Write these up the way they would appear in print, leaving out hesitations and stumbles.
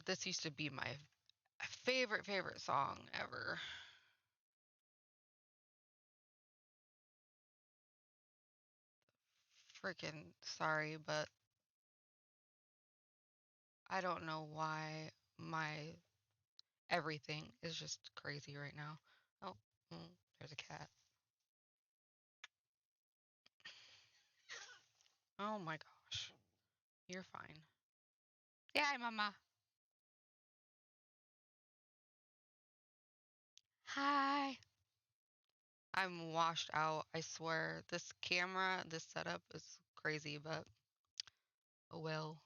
This used to be my favorite song ever. Freaking sorry, but I don't know why my everything is just crazy right now. Oh, there's a cat. Oh my gosh. You're fine. Yeah, mama. Hi. I'm washed out. I swear. This camera, this setup is crazy, but oh well.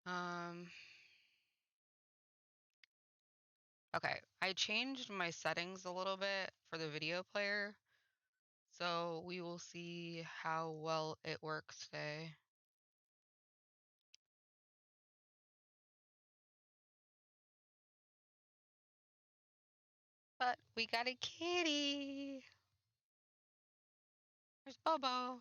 Um, okay. I changed my settings a little bit for the video player, so we will see how well it works today. But we got a kitty. There's Bobo.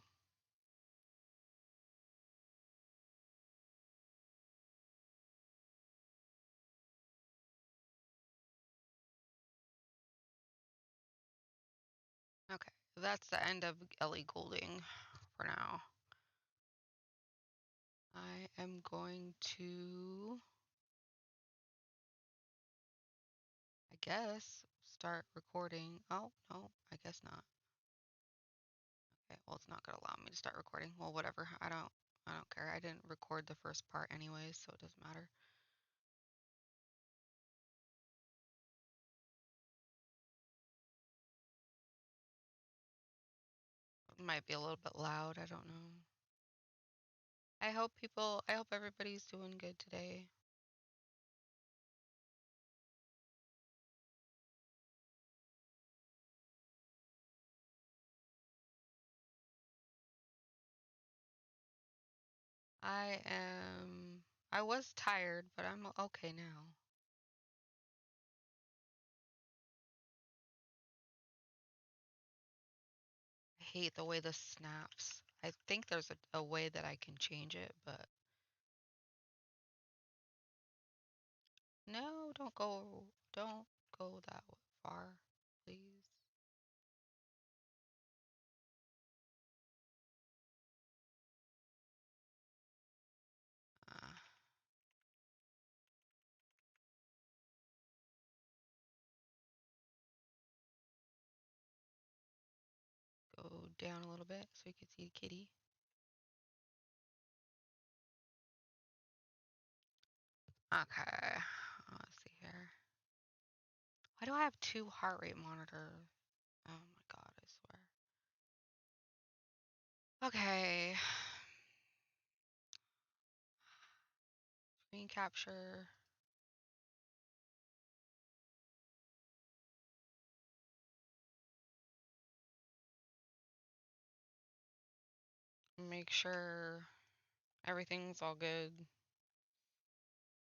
Okay, that's the end of Ellie Goulding for now. I am going to, I guess, start recording. Oh, no, I guess not. Okay, well, it's not going to allow me to start recording. Well, whatever. I don't care. I didn't record the first part anyways, so it doesn't matter. It might be a little bit loud. I don't know. I hope everybody's doing good today. I was tired, but I'm okay now. I hate the way this snaps. I think there's a way that I can change it, but no, don't go that far, please. Uh, go down a little bit so you can see the kitty. Okay, let's see here. Why do I have two heart rate monitors? Oh my god, I swear. Okay. Screen capture. Make sure everything's all good.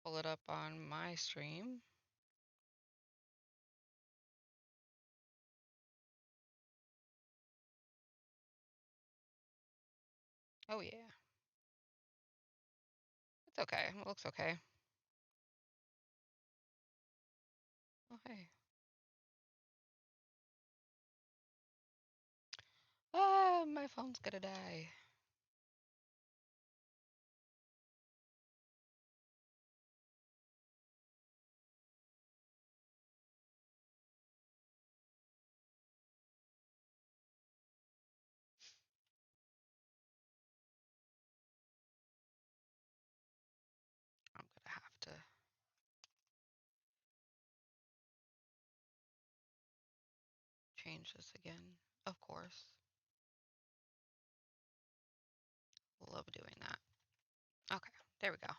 Pull it up on my stream. Oh yeah. It's okay. It looks okay. Oh hey. Ah, my phone's gonna die. I'm gonna have to change this again. Of course. Love doing that. Okay, there we go.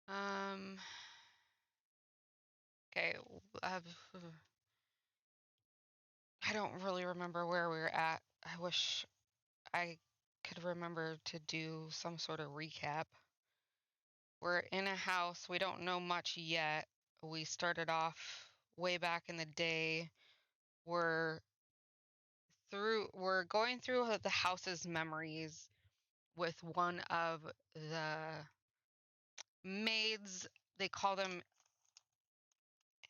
Um, okay, I don't really remember where we were at. I wish I could remember to do some sort of recap. We're in a house. We don't know much yet. we started off way back in the day. We're going through the house's memories with one of the maids. They call them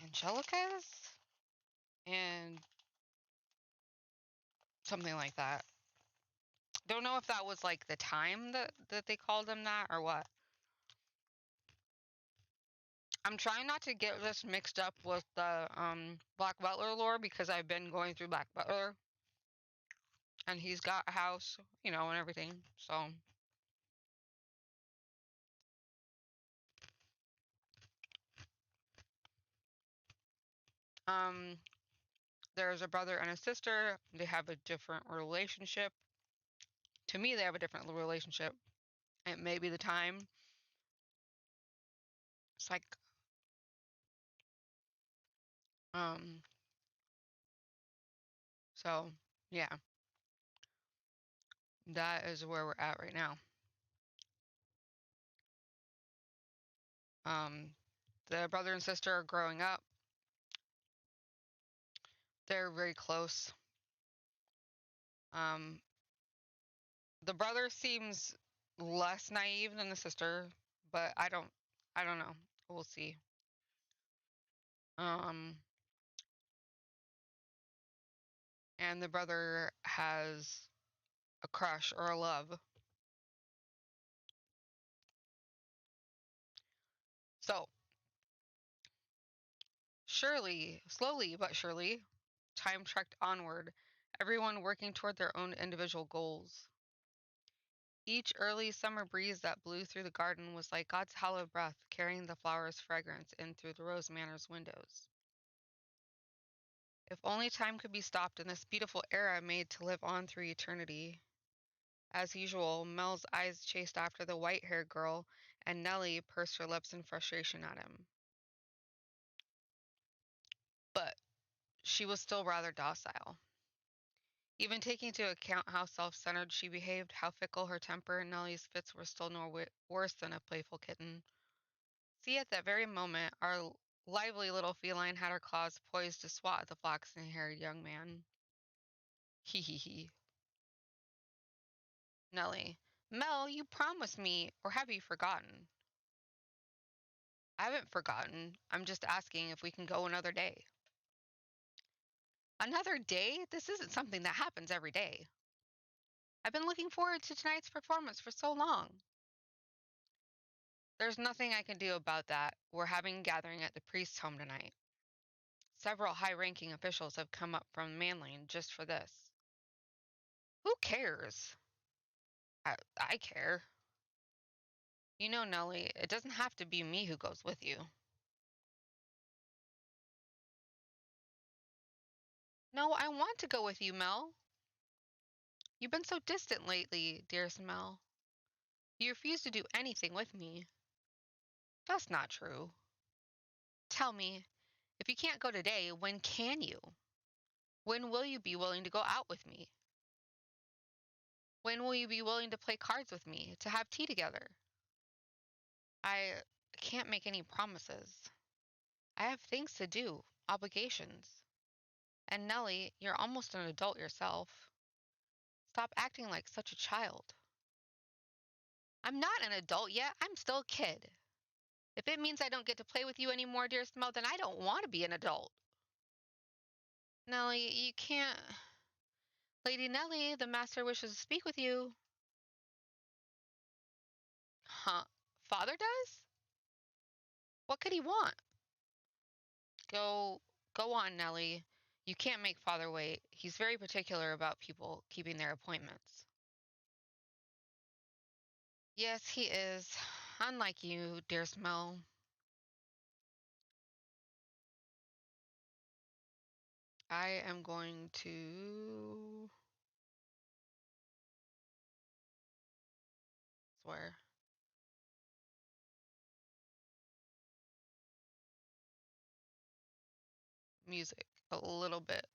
Angelicas and something like that. Don't know if that was like the time that they called them that or what. I'm trying not to get this mixed up with the Black Butler lore because I've been going through Black Butler and he's got a house, and everything. So um there's a brother and a sister. They have a different relationship. To me, they have a different relationship. It may be the time. It's like um so yeah, that is where we're at right now. The brother and sister are growing up. They're very close. Um, the brother seems less naive than the sister, but I don't know. We'll see. Um, and the brother has a crush or a love. So, slowly but surely, time trekked onward, everyone working toward their own individual goals. Each early summer breeze that blew through the garden was like God's hallowed breath carrying the flower's fragrance in through the Rose Manor's windows. If only time could be stopped in this beautiful era made to live on through eternity. As usual, Mel's eyes chased after the white-haired girl, and Nellie pursed her lips in frustration at him. But she was still rather docile. Even taking into account how self-centered she behaved, how fickle her temper, Nellie's fits were still no worse than a playful kitten. See, at that very moment, our lively little feline had her claws poised to swat at the flaxen-haired young man. Hee hee hee. Nellie. Mel, you promised me, or have you forgotten? I haven't forgotten. I'm just asking if we can go another day. Another day? This isn't something that happens every day. I've been looking forward to tonight's performance for so long. There's nothing I can do about that. We're having a gathering at the priest's home tonight. Several high-ranking officials have come up from Manling just for this. Who cares? I care. You know, Nellie, it doesn't have to be me who goes with you. No, I want to go with you, Mel. You've been so distant lately, dearest Mel. You refuse to do anything with me. That's not true. Tell me, if you can't go today, when can you? When will you be willing to go out with me? When will you be willing to play cards with me, to have tea together? I can't make any promises. I have things to do, obligations. And Nellie, you're almost an adult yourself. Stop acting like such a child. I'm not an adult yet. I'm still a kid. If it means I don't get to play with you anymore, dearest Mel, then I don't want to be an adult. Nellie, you can't. Lady Nellie, the master wishes to speak with you. Huh? Father does? What could he want? Go, go on, Nellie. You can't make father wait. He's very particular about people keeping their appointments. Yes, he is. Unlike you, dearest Mel. I am going to swear. Music a little bit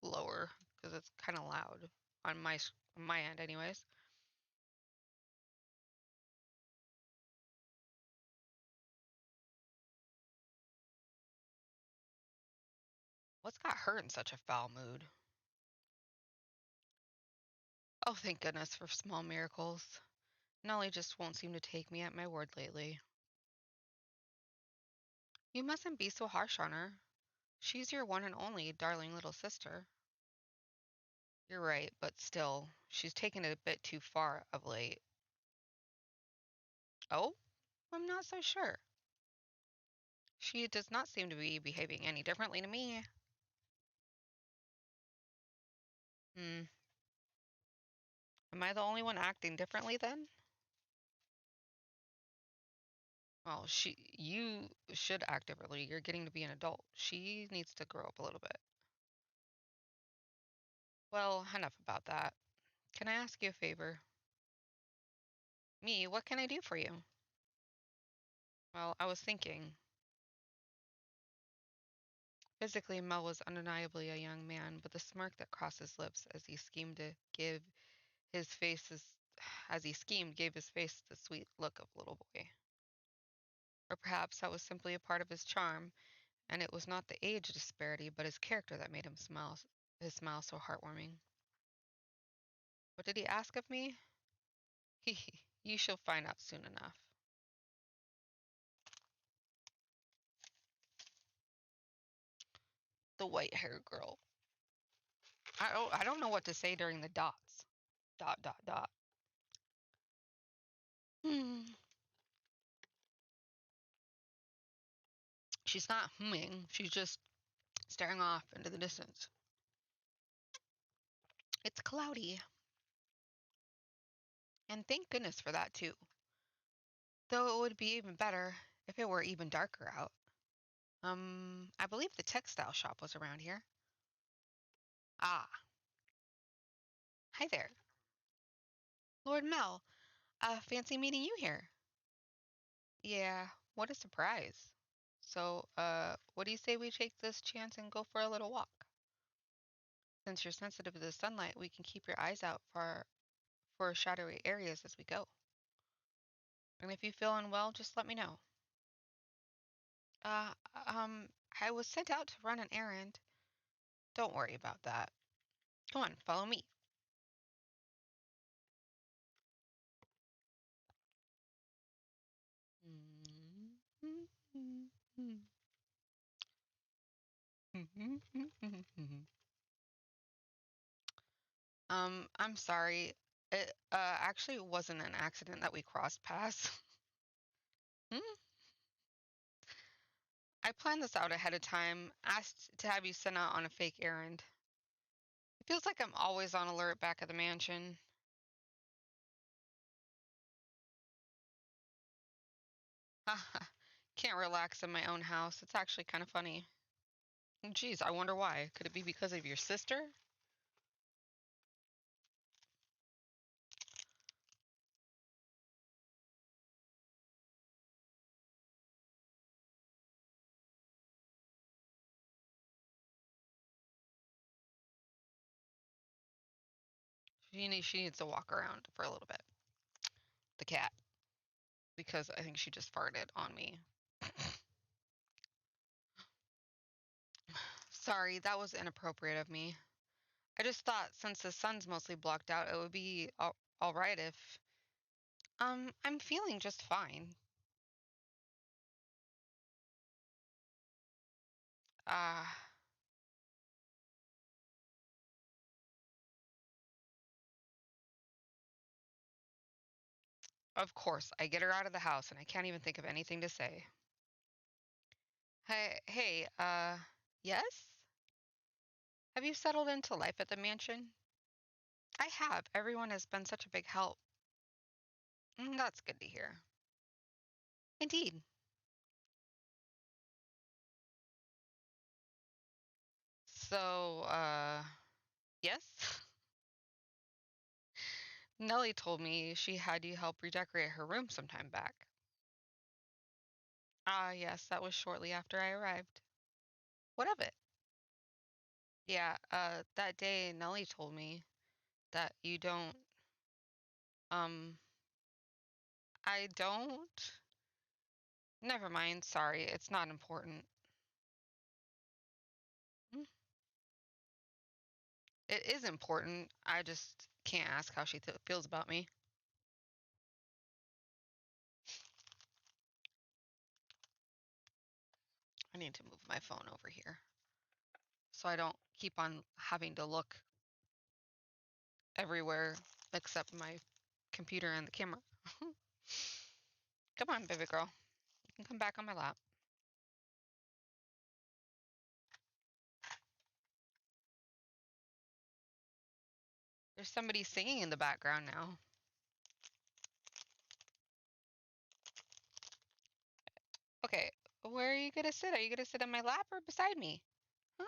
lower because it's kind of loud on my end, anyways. What's got her in such a foul mood? Oh, thank goodness for small miracles. Nellie just won't seem to take me at my word lately. You mustn't be so harsh on her. She's your one and only darling little sister. You're right, but still, she's taken it a bit too far of late. Oh? I'm not so sure. She does not seem to be behaving any differently to me. Hmm. Am I the only one acting differently then? Well, you should act differently. You're getting to be an adult. She needs to grow up a little bit. Well, enough about that. Can I ask you a favor? Me, what can I do for you? Well, I was thinking. Physically, Mel was undeniably a young man, but the smirk that crossed his lips as he schemed to give his face his, as he schemed gave his face the sweet look of a little boy. Or perhaps that was simply a part of his charm, and it was not the age disparity, but his character that made his smile so heartwarming. What did he ask of me? You shall find out soon enough. The white-haired girl. I don't know what to say during the dots. Dot, dot, dot. Hmm. She's not humming. She's just staring off into the distance. It's cloudy. And thank goodness for that, too. Though it would be even better if it were even darker out. I believe the textile shop was around here. Ah, hi there. Lord Mel, fancy meeting you here. Yeah, what a surprise. So, what do you say we take this chance and go for a little walk? Since you're sensitive to the sunlight, we can keep your eyes out for shadowy areas as we go. And if you feel unwell, just let me know. I was sent out to run an errand. Don't worry about that. Come on, follow me. I'm sorry. It actually wasn't an accident that we crossed paths. Hmm? I planned this out ahead of time, asked to have you sent out on a fake errand. It feels like I'm always on alert back at the mansion. Haha, can't relax in my own house. It's actually kind of funny. Geez, I wonder why. Could it be because of your sister? She needs to walk around for a little bit. The cat, because I think she just farted on me. Sorry, that was inappropriate of me. I just thought since the sun's mostly blocked out, it would be all right if I'm feeling just fine. Ah, of course, I get her out of the house and I can't even think of anything to say. Hey, yes? Have you settled into life at the mansion? I have. Everyone has been such a big help. That's good to hear. Indeed. So, yes? Nellie told me she had you help redecorate her room some time back. Ah, yes, that was shortly after I arrived. What of it? Yeah, that day Nellie told me that you don't, um, I don't. Never mind, sorry, it's not important. It is important. I just can't ask how she feels about me. I need to move my phone over here so I don't keep on having to look everywhere except my computer and the camera. Come on, baby girl. You can come back on my lap. There's somebody singing in the background now. Okay, where are you gonna sit? Are you gonna sit on my lap or beside me? Huh?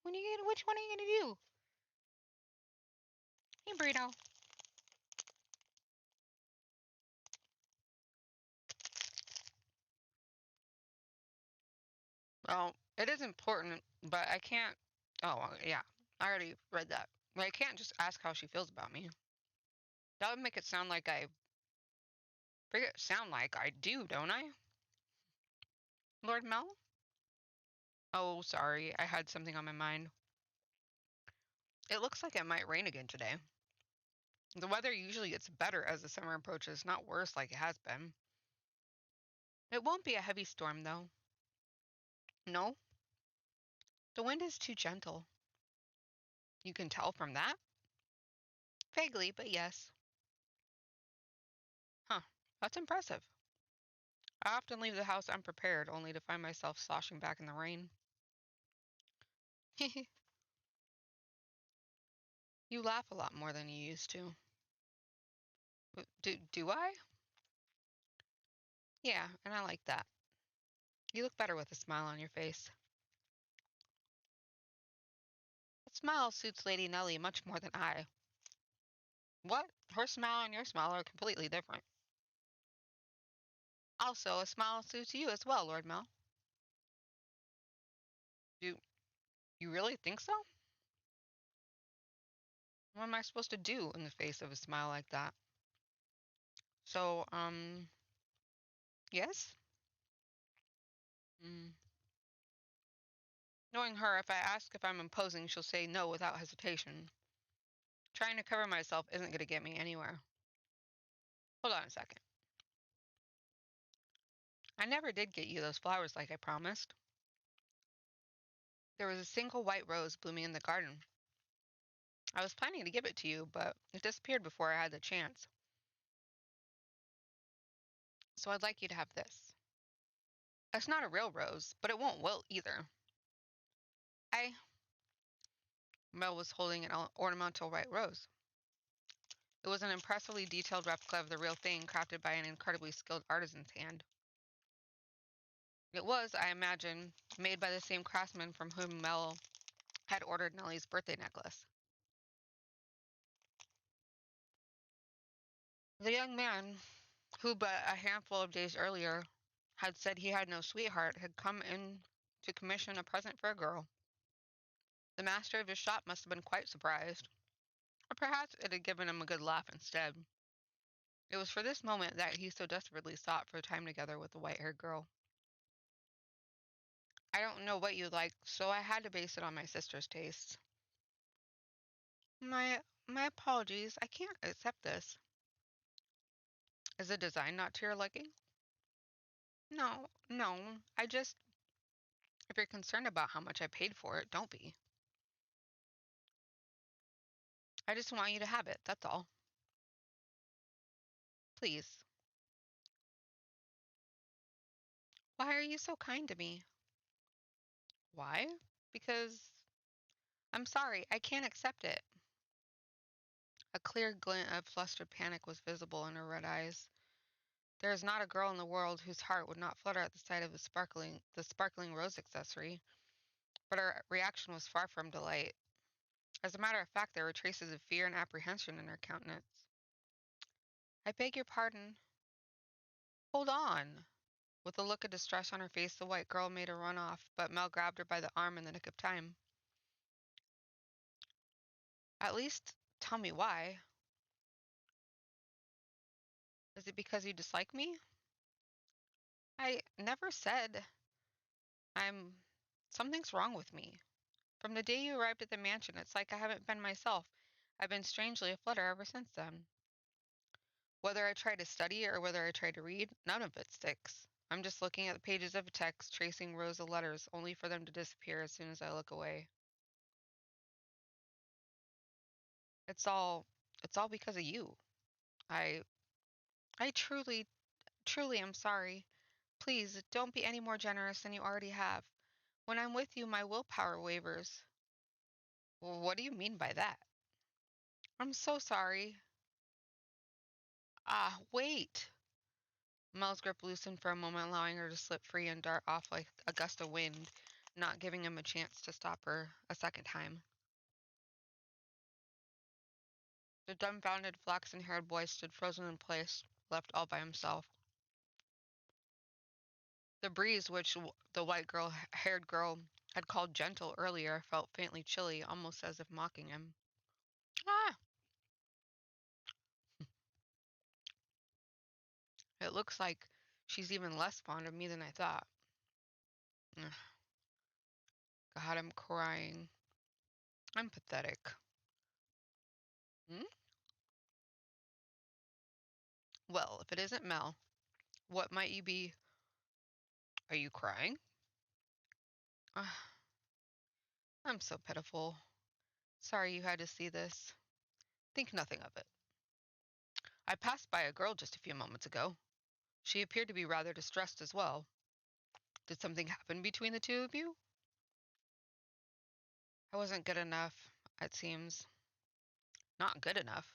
Which one are you gonna do? Hey, Bruno. Well, it is important, but I can't. Oh, yeah. I already read that. But I can't just ask how she feels about me. That would make it sound like I do, don't I? Lord Mel? Oh, sorry. I had something on my mind. It looks like it might rain again today. The weather usually gets better as the summer approaches, not worse like it has been. It won't be a heavy storm, though. No, the wind is too gentle. You can tell from that? Vaguely, but yes. Huh, that's impressive. I often leave the house unprepared, only to find myself sloshing back in the rain. You laugh a lot more than you used to. Do I? Yeah, and I like that. You look better with a smile on your face. That smile suits Lady Nellie much more than I. What? Her smile and your smile are completely different. Also, a smile suits you as well, Lord Mel. Do you really think so? What am I supposed to do in the face of a smile like that? So, yes? Mm. Knowing her, if I ask if I'm imposing, she'll say no without hesitation. Trying to cover myself isn't going to get me anywhere. Hold on a second. I never did get you those flowers like I promised. There was a single white rose blooming in the garden. I was planning to give it to you, but it disappeared before I had the chance. So I'd like you to have this. It's not a real rose, but it won't wilt either. I. Mel was holding an ornamental white rose. It was an impressively detailed replica of the real thing, crafted by an incredibly skilled artisan's hand. It was, I imagine, made by the same craftsman from whom Mel had ordered Nellie's birthday necklace. The young man, who but a handful of days earlier had said he had no sweetheart, had come in to commission a present for a girl. The master of his shop must have been quite surprised, or perhaps it had given him a good laugh instead. It was for this moment that he so desperately sought for time together with the white-haired girl. I don't know what you like, so I had to base it on my sister's tastes. My apologies, I can't accept this. Is the design not to your liking? No, no, if you're concerned about how much I paid for it, don't be. I just want you to have it, that's all. Please. Why are you so kind to me? Why? Because I'm sorry, I can't accept it. A clear glint of flustered panic was visible in her red eyes. There is not a girl in the world whose heart would not flutter at the sight of the sparkling rose accessory, but her reaction was far from delight. As a matter of fact, there were traces of fear and apprehension in her countenance. I beg your pardon. Hold on. With a look of distress on her face, the white girl made a run off, but Mel grabbed her by the arm in the nick of time. At least tell me why. Is it because you dislike me? I never said I'm. Something's wrong with me. From the day you arrived at the mansion, it's like I haven't been myself. I've been strangely aflutter ever since then. Whether I try to study or whether I try to read, none of it sticks. I'm just looking at the pages of a text, tracing rows of letters, only for them to disappear as soon as I look away. It's all it's all because of you. I I truly am sorry. Please don't be any more generous than you already have. When I'm with you, my willpower wavers. Well, what do you mean by that? I'm so sorry. Ah, wait. Mel's grip loosened for a moment, allowing her to slip free and dart off like a gust of wind, not giving him a chance to stop her a second time. The dumbfounded, flaxen-haired boy stood frozen in place, left all by himself. The breeze, which the white-haired girl had called gentle earlier, felt faintly chilly, almost as if mocking him. Ah! It looks like she's even less fond of me than I thought. Ugh, God, I'm crying. I'm pathetic. Hmm? Well, if it isn't Mel, what might you be? Are you crying? Ah, I'm so pitiful. Sorry you had to see this. Think nothing of it. I passed by a girl just a few moments ago. She appeared to be rather distressed as well. Did something happen between the two of you? I wasn't good enough, it seems. Not good enough.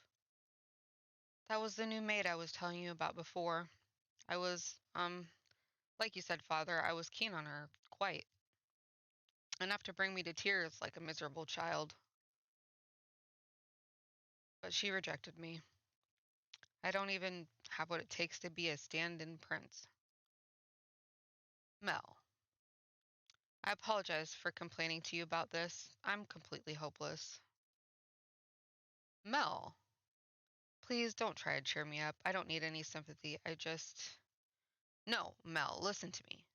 That was the new maid I was telling you about before. I was, like you said, Father, I was keen on her, quite. Enough to bring me to tears like a miserable child. But she rejected me. I don't even have what it takes to be a stand-in prince. Mel, I apologize for complaining to you about this. I'm completely hopeless. Mel, please don't try to cheer me up. I don't need any sympathy. I just... No, Mel, listen to me.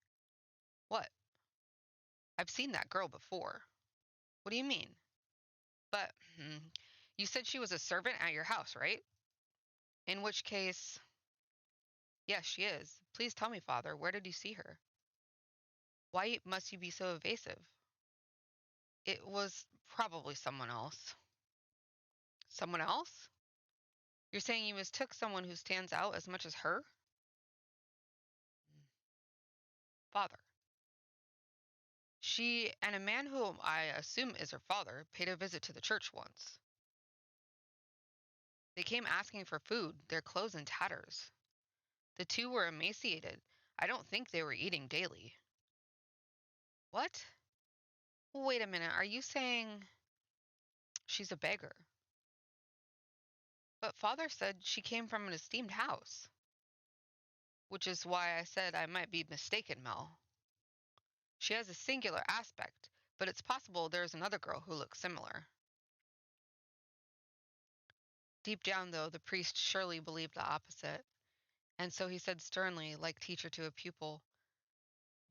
What? I've seen that girl before. What do you mean? But, you said she was a servant at your house, right? In which case, yes, she is. Please tell me, Father, where did you see her? Why must you be so evasive? It was probably someone else. Someone else? You're saying you mistook someone who stands out as much as her? Father. She and a man whom I assume is her father paid a visit to the church once. They came asking for food, their clothes in tatters. The two were emaciated. I don't think they were eating daily. What? Wait a minute, are you saying she's a beggar? But father said she came from an esteemed house. Which is why I said I might be mistaken, Mel. She has a singular aspect, but it's possible there's another girl who looks similar. Deep down, though, the priest surely believed the opposite, and so he said sternly, like teacher to a pupil,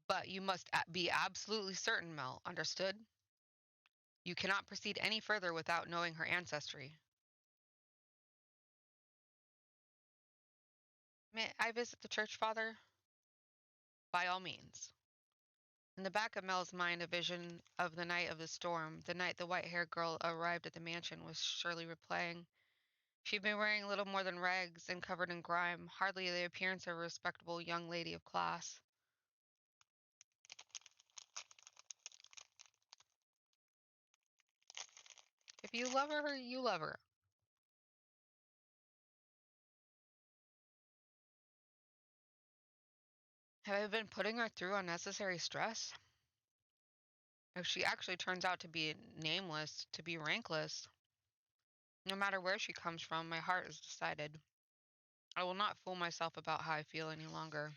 "But you must be absolutely certain, Mel, understood? You cannot proceed any further without knowing her ancestry." May I visit the church, Father? By all means. In the back of Mel's mind, a vision of the night of the storm, the night the white-haired girl arrived at the mansion, was surely replaying. She'd been wearing little more than rags and covered in grime, hardly the appearance of a respectable young lady of class. If you love her, you love her. Have I been putting her through unnecessary stress? If she actually turns out to be nameless, to be rankless, no matter where she comes from, my heart is decided. I will not fool myself about how I feel any longer.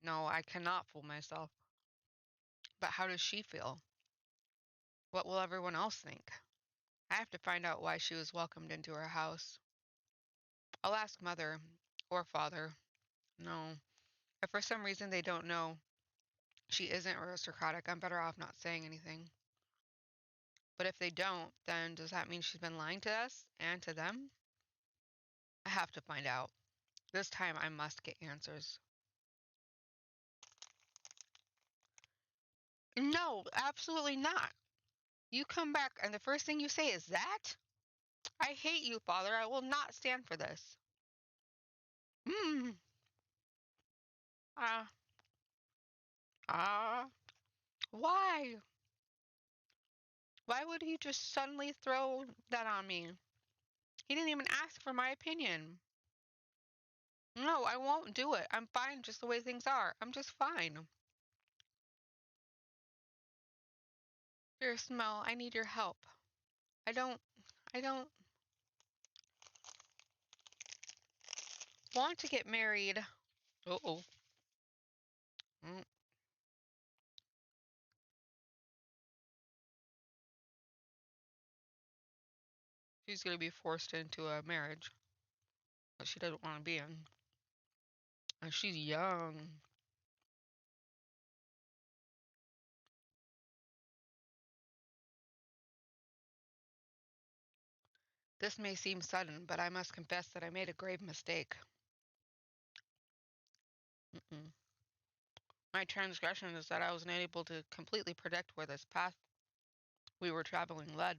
No, I cannot fool myself. But how does she feel? What will everyone else think? I have to find out why she was welcomed into our house. I'll ask mother or father. No, if for some reason they don't know she isn't aristocratic, I'm better off not saying anything. But if they don't, then does that mean she's been lying to us and to them? I have to find out. This time I must get answers. No, absolutely not. You come back and the first thing you say is that? I hate you, Father. I will not stand for this. Mm. Ah. Why? Why would he just suddenly throw that on me? He didn't even ask for my opinion. No, I won't do it. I'm fine just the way things are. I'm just fine. Dearest Mel, I need your help. I don't want to get married. Uh-oh. Mm. She's going to be forced into a marriage that she doesn't want to be in. And she's young. This may seem sudden, but I must confess that I made a grave mistake. Mm-mm. My transgression is that I was not able to completely predict where this path we were traveling led.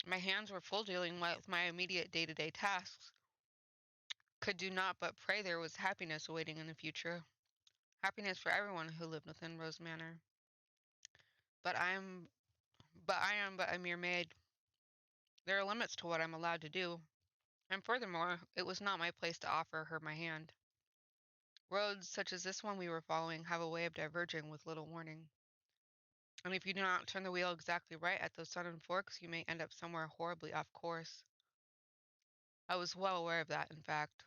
My hands were full dealing with my immediate day-to-day tasks. Could do not but pray there was happiness awaiting in the future. Happiness for everyone who lived within Rose Manor. But I am but a mere maid. There are limits to what I'm allowed to do. And furthermore, it was not my place to offer her my hand. Roads such as this one we were following have a way of diverging with little warning. And if you do not turn the wheel exactly right at those sudden forks, you may end up somewhere horribly off course. I was well aware of that, in fact,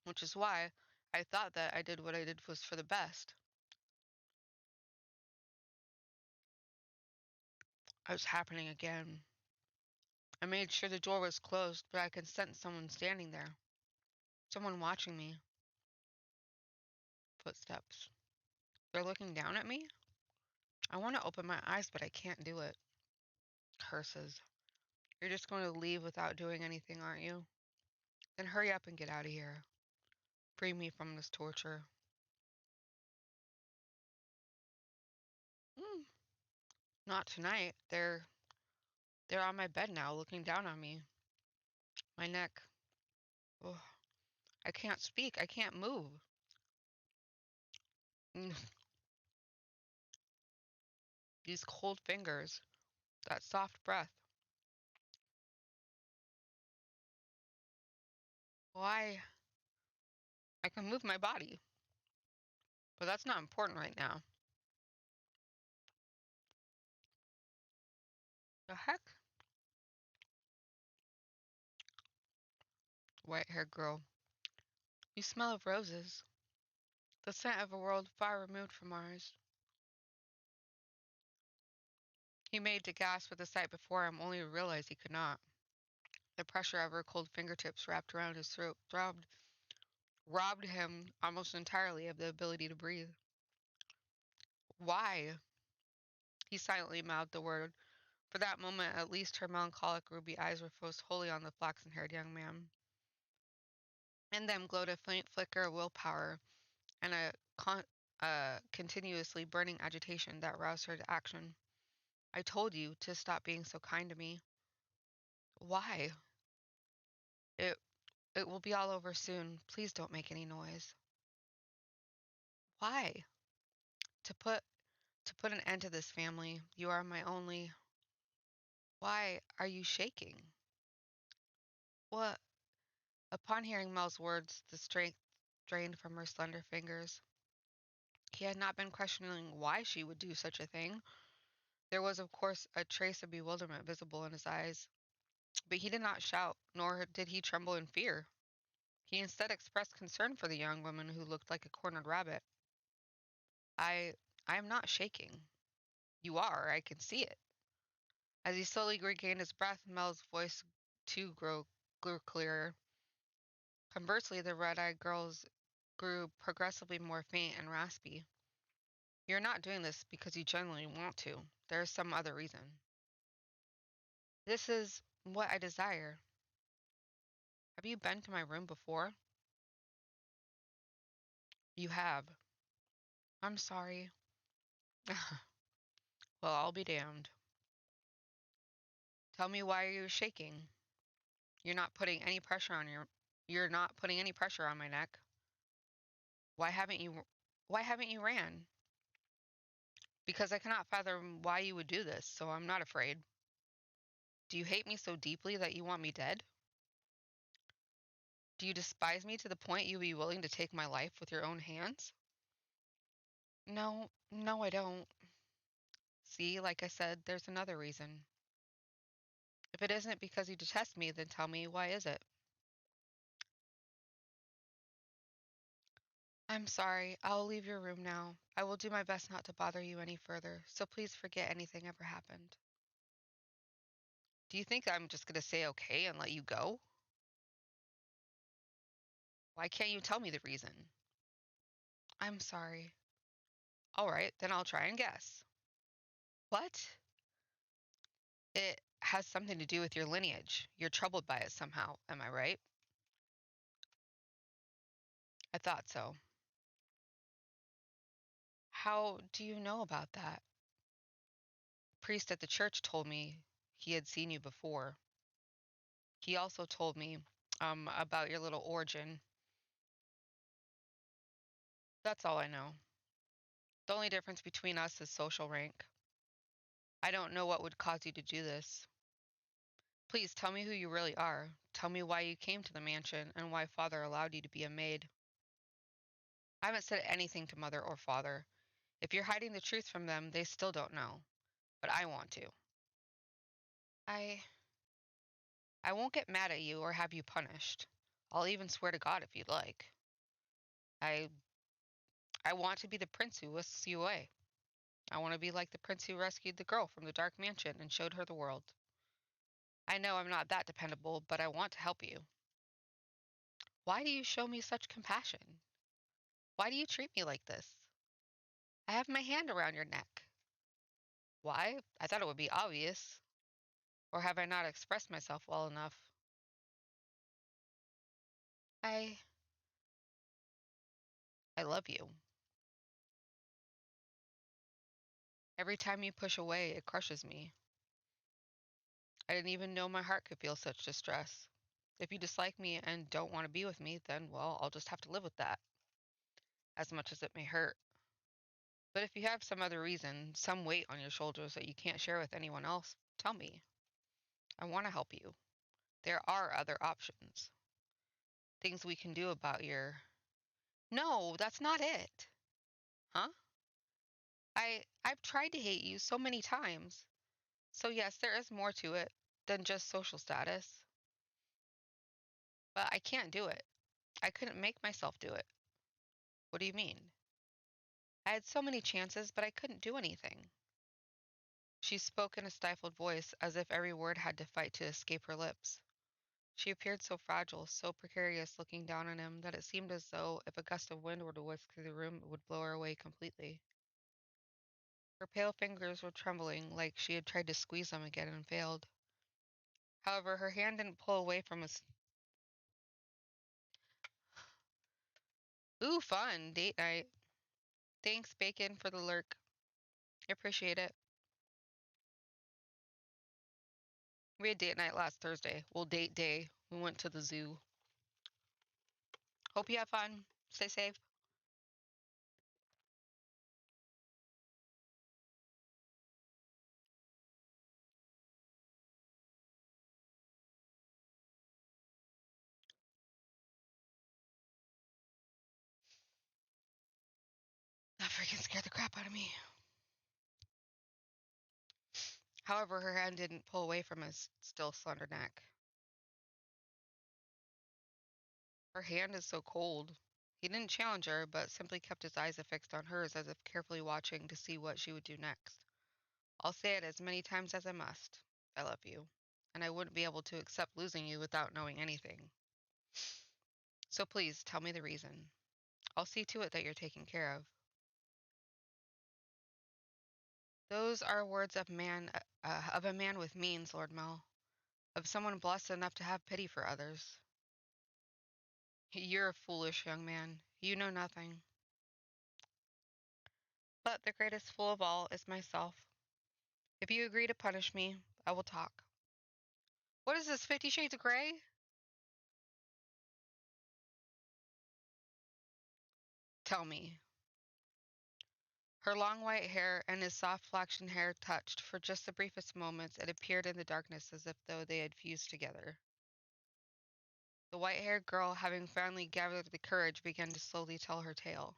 which is why I thought that I did what I did was for the best. It was happening again. I made sure the door was closed, but I could sense someone standing there. Someone watching me. Footsteps. They're looking down at me? I want to open my eyes, but I can't do it. Curses. You're just going to leave without doing anything, aren't you? Then hurry up and get out of here. Free me from this torture. Mm, not tonight. They're on my bed now, looking down on me. My neck. Oh, I can't speak. I can't move. Mm, these cold fingers. That soft breath. Why? I can move my body, but that's not important right now. The heck? White-haired girl. You smell of roses. The scent of a world far removed from ours. He made to gasp at the sight before him, only to realize he could not. The pressure of her cold fingertips wrapped around his throat robbed him almost entirely of the ability to breathe. Why? He silently mouthed the word. For that moment, at least, her melancholic ruby eyes were focused wholly on the flaxen-haired young man. In them glowed a faint flicker of willpower and a continuously burning agitation that roused her to action. I told you to stop being so kind to me. Why? It it will be all over soon. Please don't make any noise. Why? To put an end to this family. You are my only. Why are you shaking? What? Upon hearing Mel's words, the strength drained from her slender fingers. He had not been questioning why she would do such a thing. There was, of course, a trace of bewilderment visible in his eyes. But he did not shout, nor did he tremble in fear. He instead expressed concern for the young woman who looked like a cornered rabbit. I I am not shaking. You are, I can see it. As he slowly regained his breath, Mel's voice too grew clearer. Conversely, the red-eyed girl's grew progressively more faint and raspy. You're not doing this because you genuinely want to. There is some other reason. This is what I desire. Have you been to my room before? You have. I'm sorry. Well, I'll be damned. Tell me why you're shaking. You're not putting any pressure on your You're not putting any pressure on my neck. Why haven't you why haven't you ran? Because I cannot fathom why you would do this, so I'm not afraid. Do you hate me so deeply that you want me dead? Do you despise me to the point you would be willing to take my life with your own hands? No, no, I don't. See, like I said, there's another reason. If it isn't because you detest me, then tell me, why is it? I'm sorry. I'll leave your room now. I will do my best not to bother you any further, so please forget anything ever happened. Do you think I'm just going to say okay and let you go? Why can't you tell me the reason? I'm sorry. All right, then I'll try and guess. What? It has something to do with your lineage. You're troubled by it somehow, am I right? I thought so. How do you know about that? The priest at the church told me he had seen you before. He also told me about your little origin. That's all I know. The only difference between us is social rank. I don't know what would cause you to do this. Please tell me who you really are. Tell me why you came to the mansion and why father allowed you to be a maid. I haven't said anything to mother or father. If you're hiding the truth from them, they still don't know. But I want to. I I won't get mad at you or have you punished. I'll even swear to God if you'd like. I I want to be the prince who whisks you away. I want to be like the prince who rescued the girl from the dark mansion and showed her the world. I know I'm not that dependable, but I want to help you. Why do you show me such compassion? Why do you treat me like this? I have my hand around your neck. Why? I thought it would be obvious. Or have I not expressed myself well enough? I I love you. Every time you push away, it crushes me. I didn't even know my heart could feel such distress. If you dislike me and don't want to be with me, then, well, I'll just have to live with that, as much as it may hurt. But if you have some other reason, some weight on your shoulders that you can't share with anyone else, tell me. I want to help you. There are other options. Things we can do about your. No, that's not it. Huh? I've tried to hate you so many times. So yes, there is more to it than just social status. But I can't do it. I couldn't make myself do it. What do you mean? I had so many chances, but I couldn't do anything. She spoke in a stifled voice, as if every word had to fight to escape her lips. She appeared so fragile, so precarious looking down on him, that it seemed as though if a gust of wind were to whisk through the room, it would blow her away completely. Her pale fingers were trembling, like she had tried to squeeze them again and failed. However, her hand didn't pull away from his. Ooh, fun, date night. Thanks, Bacon, for the lurk. I appreciate it. We had date night last Thursday. Well, date day. We went to the zoo. Hope you have fun. Stay safe. That freaking scared the crap out of me. However, her hand didn't pull away from his still slender neck. Her hand is so cold. He didn't challenge her, but simply kept his eyes affixed on hers as if carefully watching to see what she would do next. I'll say it as many times as I must. I love you. And I wouldn't be able to accept losing you without knowing anything. So please, tell me the reason. I'll see to it that you're taken care of. Those are words of a man with means, Lord Mel. of someone blessed enough to have pity for others. You're a foolish young man. You know nothing. But the greatest fool of all is myself. If you agree to punish me, I will talk. What is this, 50 Shades of Grey? Tell me. Her long white hair and his soft flaxen hair touched. For just the briefest moments, it appeared in the darkness as if though they had fused together. The white-haired girl, having finally gathered the courage, began to slowly tell her tale.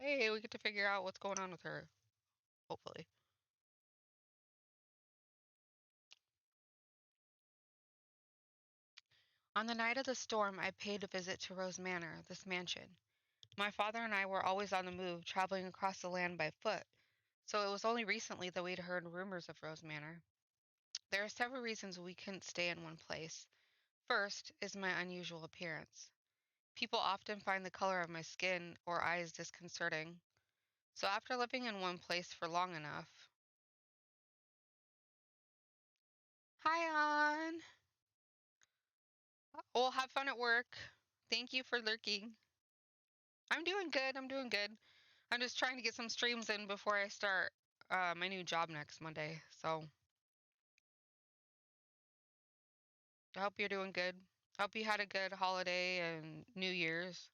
Hey, we get to figure out what's going on with her, hopefully. On the night of the storm, I paid a visit to Rose Manor, this mansion. My father and I were always on the move, traveling across the land by foot, so it was only recently that we'd heard rumors of Rose Manor. There are several reasons we couldn't stay in one place. First is my unusual appearance. People often find the color of my skin or eyes disconcerting. So after living in one place for long enough. Hi, On. Well, have fun at work. Thank you for lurking. I'm doing good. I'm doing good. I'm just trying to get some streams in before I start my new job next Monday. So I hope you're doing good. I hope you had a good holiday and New Year's.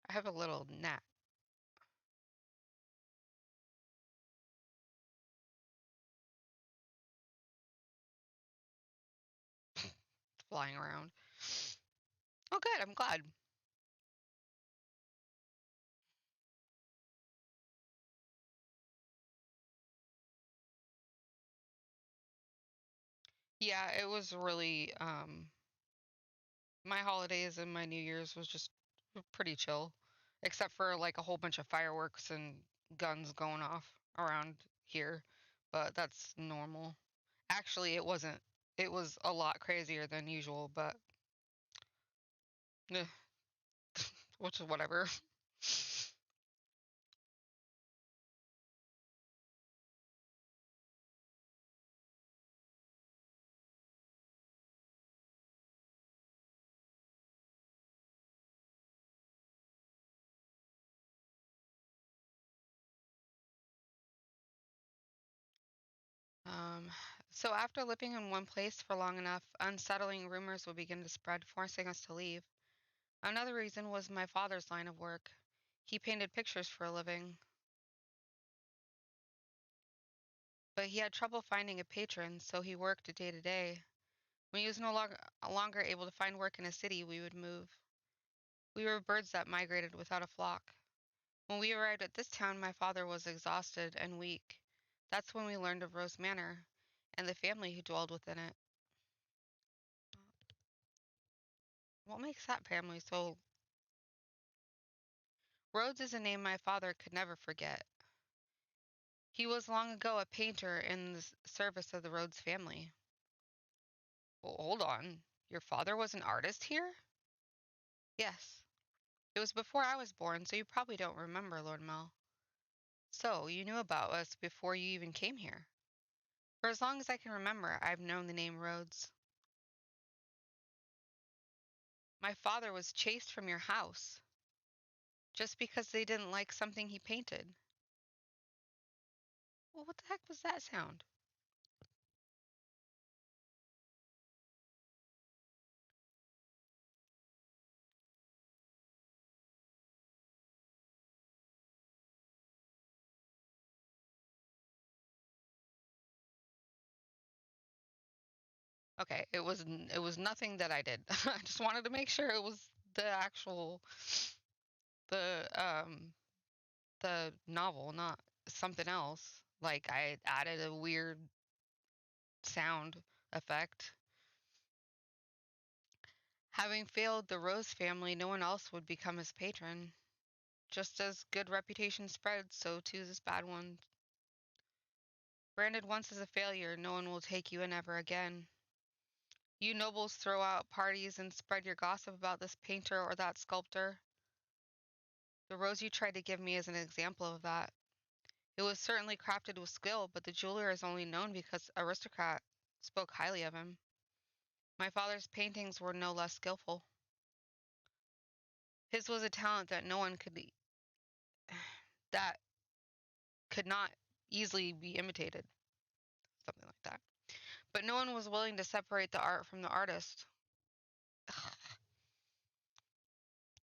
I have a little gnat flying around. Oh, good. I'm glad. Yeah, it was really my holidays and my New Year's was just pretty chill, except for like a whole bunch of fireworks and guns going off around here, but that's normal. Actually, it wasn't. It was a lot crazier than usual, but eh, which is whatever. Um, so after living in one place for long enough, unsettling rumors would begin to spread, forcing us to leave. Another reason was my father's line of work. He painted pictures for a living, but he had trouble finding a patron, so he worked day to day. When he was no longer able to find work in a city, we would move. We were birds that migrated without a flock. When we arrived at this town, my father was exhausted and weak. That's when we learned of Rose Manor and the family who dwelled within it. What makes that family so... Rhodes is a name my father could never forget. He was long ago a painter in the service of the Rhodes family. Well, hold on. Your father was an artist here? Yes. It was before I was born, so you probably don't remember, Lord Mel. So, you knew about us before you even came here. For as long as I can remember, I've known the name Rhodes. My father was chased from your house just because they didn't like something he painted. Well, what the heck was that sound? Okay, it was nothing that I did. I just wanted to make sure it was the actual the the novel, not something else. Like I added a weird sound effect. Having failed the Rose family, no one else would become his patron. Just as good reputation spreads, so too this bad one. Branded once as a failure, no one will take you in ever again. You nobles throw out parties and spread your gossip about this painter or that sculptor. The rose you tried to give me is an example of that. It was certainly crafted with skill, but the jeweler is only known because aristocrat spoke highly of him. My father's paintings were no less skillful. His was a talent that could not easily be imitated, something like that. But no one was willing to separate the art from the artist.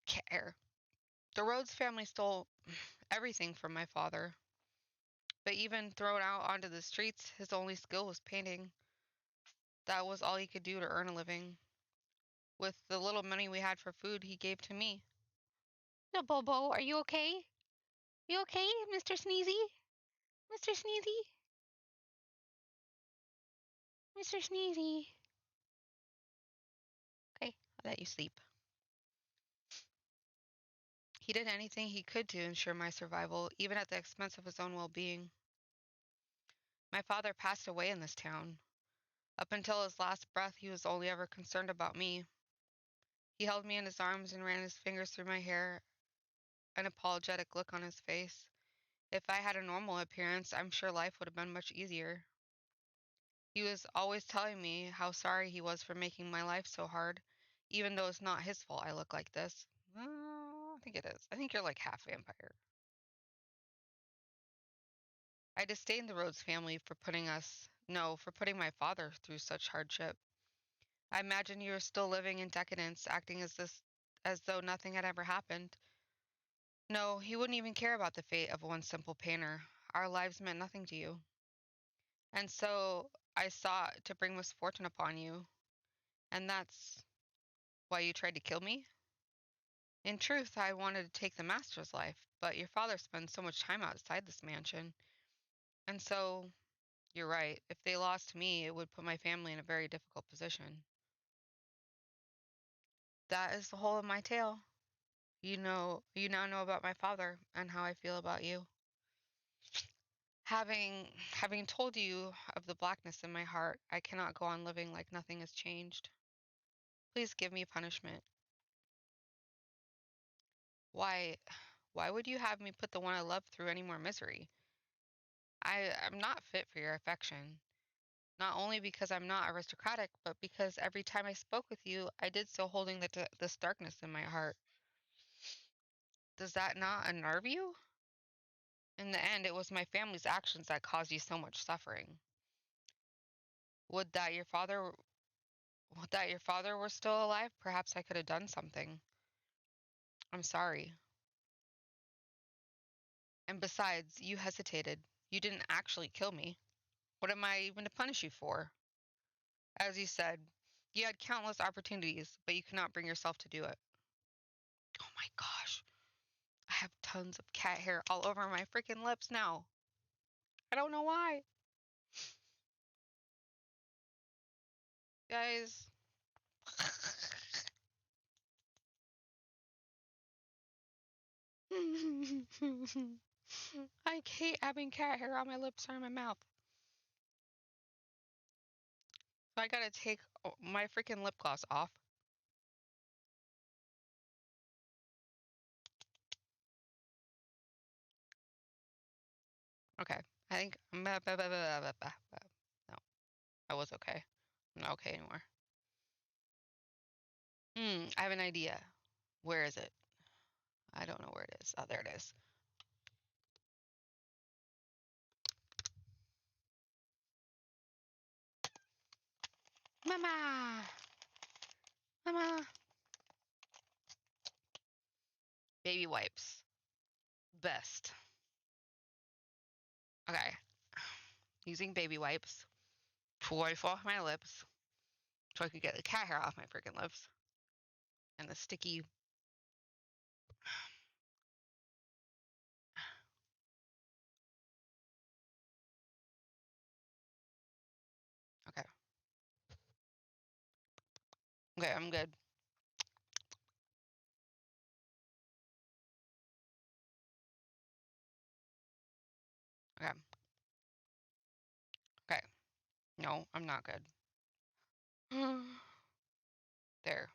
Care. The Rhodes family stole everything from my father, but even thrown out onto the streets, his only skill was painting. That was all he could do to earn a living. With the little money we had for food, he gave to me. No, Bobo, are you okay? You okay, Mr. Sneezy? Mr. Sneezy? Mr. Sneezy? Okay, I'll let you sleep. He did anything he could to ensure my survival, even at the expense of his own well-being. My father passed away in this town. Up until his last breath, he was only ever concerned about me. He held me in his arms and ran his fingers through my hair, an apologetic look on his face. If I had a normal appearance, I'm sure life would have been much easier. He was always telling me how sorry he was for making my life so hard, even though it's not his fault I look like this. I think it is. I think you're like half vampire. I disdained the Rhodes family for putting my father through such hardship. I imagine you are still living in decadence, acting as though nothing had ever happened. No, he wouldn't even care about the fate of one simple painter. Our lives meant nothing to you. And so I sought to bring misfortune upon you. And that's why you tried to kill me? In truth, I wanted to take the master's life, but your father spends so much time outside this mansion. And so, you're right. If they lost me, it would put my family in a very difficult position. That is the whole of my tale. You now know about my father and how I feel about you. Having told you of the blackness in my heart, I cannot go on living like nothing has changed. Please give me punishment. Why why would you have me put the one I love through any more misery? I'm not fit for your affection. Not only because I'm not aristocratic, but because every time I spoke with you, I did so holding this darkness in my heart. Does that not unnerve you? In the end, it was my family's actions that caused you so much suffering. Would that your father would that your father were still alive? Perhaps I could have done something. I'm sorry. And besides, you hesitated. You didn't actually kill me. What am I even to punish you for? As you said, you had countless opportunities, but you could not bring yourself to do it. Oh my gosh. I have tons of cat hair all over my freaking lips now. I don't know why. Guys. I hate having cat hair on my lips or in my mouth. So I gotta take my freaking lip gloss off. Okay. I think. No, I was okay. I'm not okay anymore. I have an idea. Where is it? I don't know where it is. Oh, there it is. Mama! Mama! Baby wipes. Best. Okay. Using baby wipes to wipe off my lips so I could get the cat hair off my freaking lips and the sticky. Okay. Okay, I'm good. Okay. Okay. No, I'm not good. There.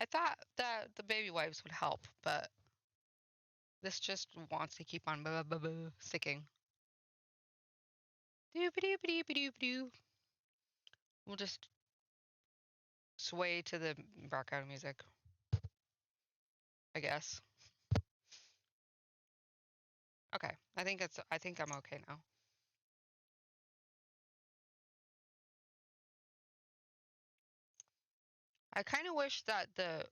I thought that the baby wipes would help, but this just wants to keep on sticking. Doo-ba-doo-ba-doo-ba-doo-ba-doo. We'll just sway to the background music, I guess. Okay. I think I'm okay now. I kind of wish that the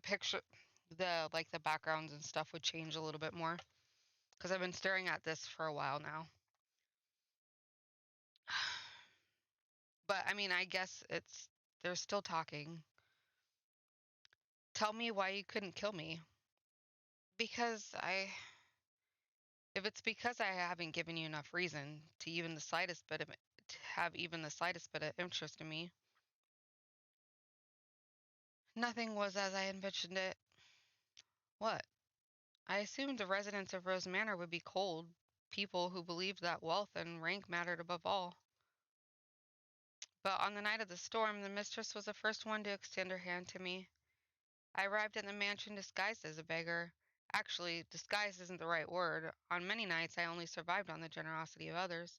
picture the backgrounds and stuff would change a little bit more because I've been staring at this for a while now. But I mean, I guess they're still talking. Tell me why you couldn't kill me. Because if it's because I haven't given you enough reason to have even the slightest bit of interest in me, nothing was as I envisioned it. What? I assumed the residents of Rose Manor would be cold, people who believed that wealth and rank mattered above all. But on the night of the storm, the mistress was the first one to extend her hand to me. I arrived at the mansion disguised as a beggar. Actually, disguised isn't the right word. On many nights, I only survived on the generosity of others.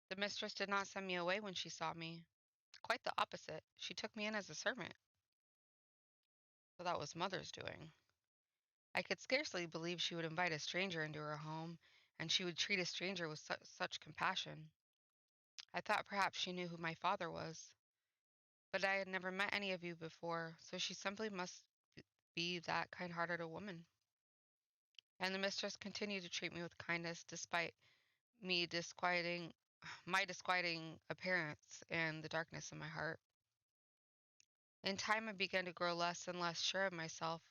The mistress did not send me away when she saw me. Quite the opposite. She took me in as a servant. So that was Mother's doing. I could scarcely believe she would invite a stranger into her home, and she would treat a stranger with such compassion. I thought perhaps she knew who my father was, but I had never met any of you before, so she simply must be that kind-hearted a woman. And the mistress continued to treat me with kindness despite me disquieting my disquieting appearance and the darkness in my heart. In time I began to grow less and less sure of myself.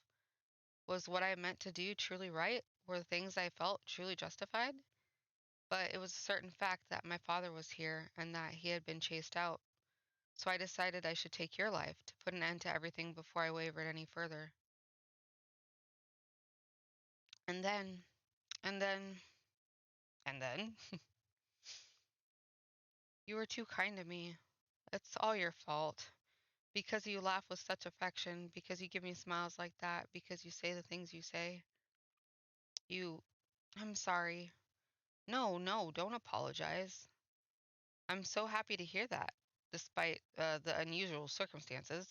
Was what I meant to do truly right? Were the things I felt truly justified? But it was a certain fact that my father was here and that he had been chased out. So I decided I should take your life to put an end to everything before I wavered any further. And then, and then, and then, you were too kind to me. It's all your fault. Because you laugh with such affection, because you give me smiles like that, because you say the things you say. You, I'm sorry. No, no, don't apologize. I'm so happy to hear that, despite the unusual circumstances.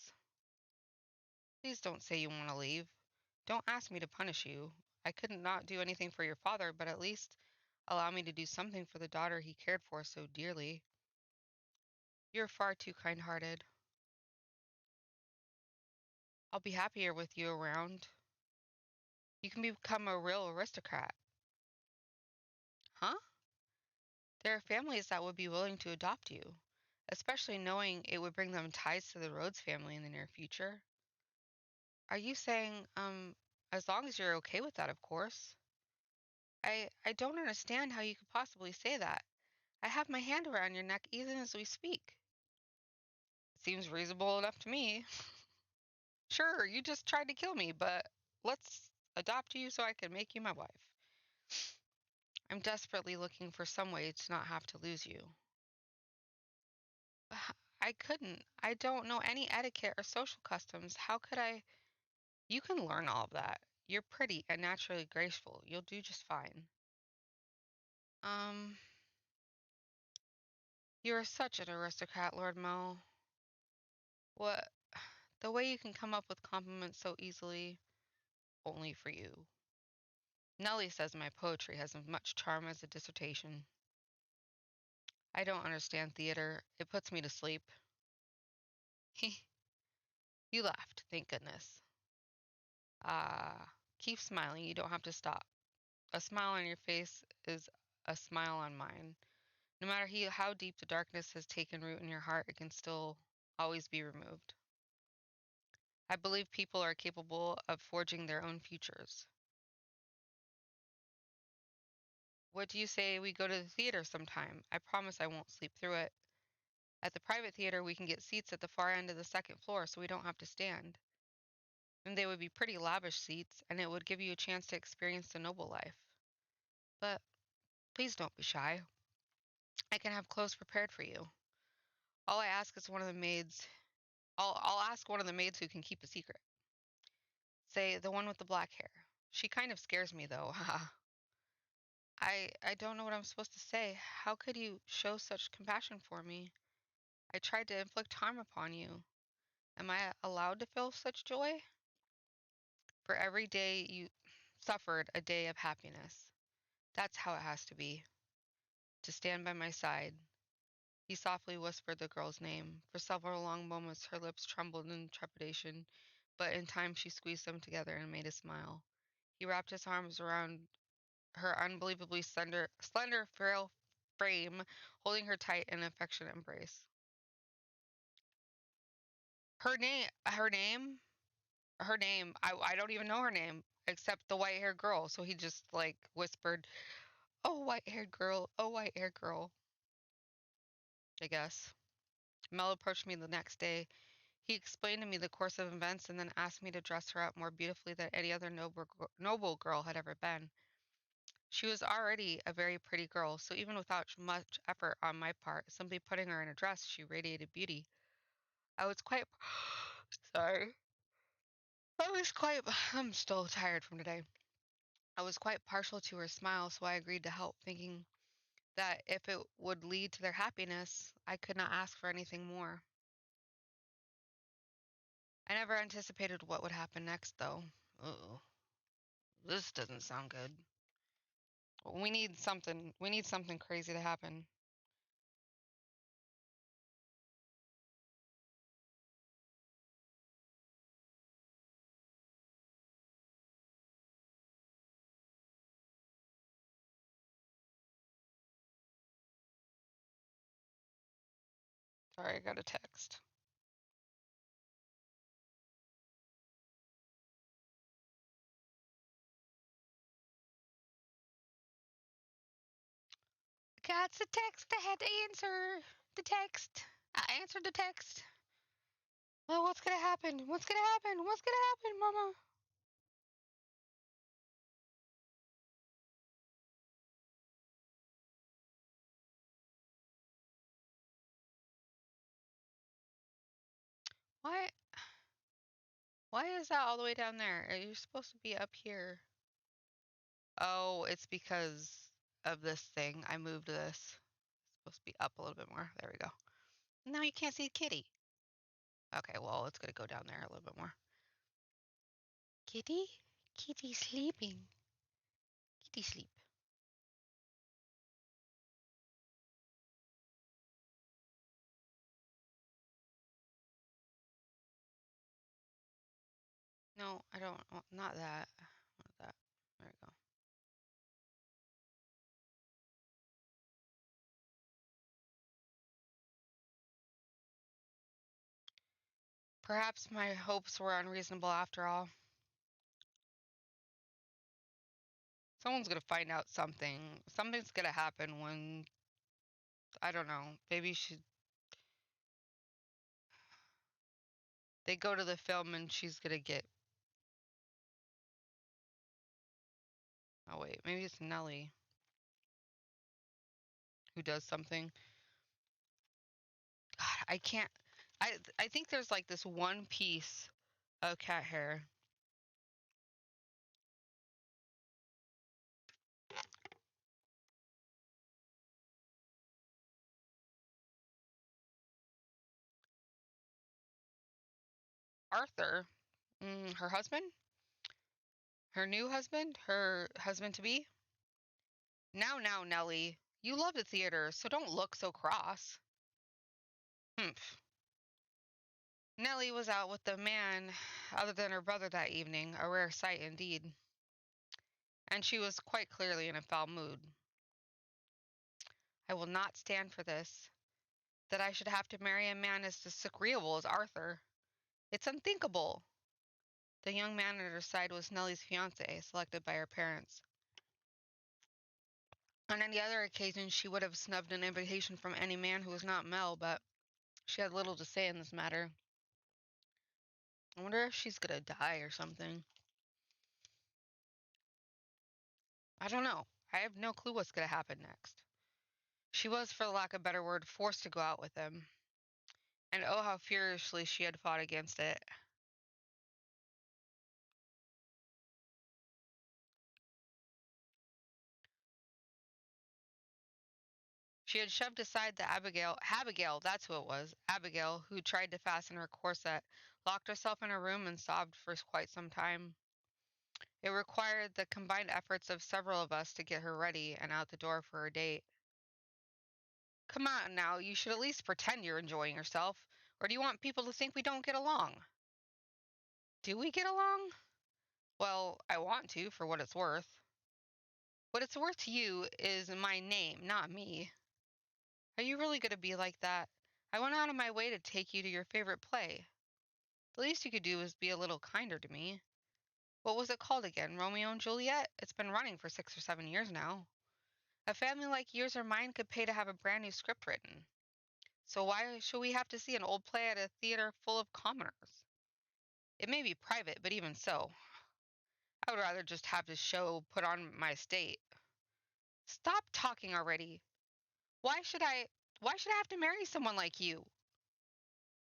Please don't say you want to leave. Don't ask me to punish you. I could not do anything for your father, but at least allow me to do something for the daughter he cared for so dearly. You're far too kind-hearted. I'll be happier with you around. You can become a real aristocrat. Huh? There are families that would be willing to adopt you, especially knowing it would bring them ties to the Rhodes family in the near future. Are you saying, as long as you're okay with that, of course? I don't understand how you could possibly say that. I have my hand around your neck even as we speak. It seems reasonable enough to me. Sure, you just tried to kill me, but let's adopt you so I can make you my wife. I'm desperately looking for some way to not have to lose you. I couldn't. I don't know any etiquette or social customs. How could I? You can learn all of that. You're pretty and naturally graceful. You'll do just fine. Um, you're such an aristocrat, Lord Mo. What? The way you can come up with compliments so easily, only for you. Nellie says my poetry has as much charm as a dissertation. I don't understand theater. It puts me to sleep. You laughed, thank goodness. Keep smiling. You don't have to stop. A smile on your face is a smile on mine. No matter how deep the darkness has taken root in your heart, it can still always be removed. I believe people are capable of forging their own futures. What do you say we go to the theater sometime? I promise I won't sleep through it. At the private theater, we can get seats at the far end of the second floor so we don't have to stand. And they would be pretty lavish seats, and it would give you a chance to experience the noble life. But please don't be shy. I can have clothes prepared for you. All I ask is one of the maids. I'll ask one of the maids who can keep a secret. Say the one with the black hair. She kind of scares me though. Haha. I don't know what I'm supposed to say. How could you show such compassion for me? I tried to inflict harm upon you. Am I allowed to feel such joy? For every day you suffered, a day of happiness. That's how it has to be. To stand by my side. He softly whispered the girl's name. For several long moments her lips trembled in trepidation, but in time she squeezed them together and made a smile. He wrapped his arms around her unbelievably slender, frail frame, holding her tight in an affectionate embrace. Her name, I don't even know her name, except the white haired girl. So he just like whispered, "Oh, white haired girl, oh, white haired girl," I guess. Mel approached me the next day. He explained to me the course of events and then asked me to dress her up more beautifully than any other noble girl had ever been. She was already a very pretty girl, so even without much effort on my part, simply putting her in a dress, she radiated beauty. I was quite sorry. I'm still tired from today. I was quite partial to her smile, so I agreed to help, thinking that if it would lead to their happiness, I could not ask for anything more. I never anticipated what would happen next, though. Oh, this doesn't sound good. We need something. We need something crazy to happen. Sorry, I got a text. Got the text. I had to answer the text. I answered the text. Well, what's gonna happen? What's gonna happen? What's gonna happen, Mama? Why? Why is that all the way down there? You're supposed to be up here. Oh, it's because of this thing. I moved this. It's supposed to be up a little bit more. There we go. Now you can't see Kitty. Okay, well, it's gonna go down there a little bit more. Kitty? Kitty sleeping. Kitty sleep. No, I don't. Not that. Not that. There we go. Perhaps my hopes were unreasonable after all. Someone's gonna find out something. Something's gonna happen when I don't know. Maybe they go to the film and she's gonna get. Oh wait, maybe it's Nellie who does something. God, I can't. I think there's like this one piece of cat hair. Arthur, her husband, her new husband, her husband to be. Now, Nellie, you love the theater, so don't look so cross. Humph. Nellie was out with a man other than her brother that evening, a rare sight indeed, and she was quite clearly in a foul mood. I will not stand for this. That I should have to marry a man as disagreeable as Arthur. It's unthinkable. The young man at her side was Nellie's fiance, selected by her parents. On any other occasion, she would have snubbed an invitation from any man who was not Mel, but she had little to say in this matter. I wonder if she's gonna die or something. I don't know. I have no clue what's going to happen next. She was, for lack of a better word, forced to go out with him. And oh, how furiously she had fought against it. She had shoved aside the Abigail, that's who it was, Abigail, who tried to fasten her corset, locked herself in her room and sobbed for quite some time. It required the combined efforts of several of us to get her ready and out the door for her date. Come on now, you should at least pretend you're enjoying yourself, or do you want people to think we don't get along? Do we get along? Well, I want to, for what it's worth. What it's worth to you is my name, not me. Are you really going to be like that? I went out of my way to take you to your favorite play. The least you could do is be a little kinder to me. What was it called again? Romeo and Juliet? It's been running for 6 or 7 years now. A family like yours or mine could pay to have a brand new script written. So why should we have to see an old play at a theater full of commoners? It may be private, but even so, I would rather just have this show put on my estate. Stop talking already. Why should I why should I have to marry someone like you?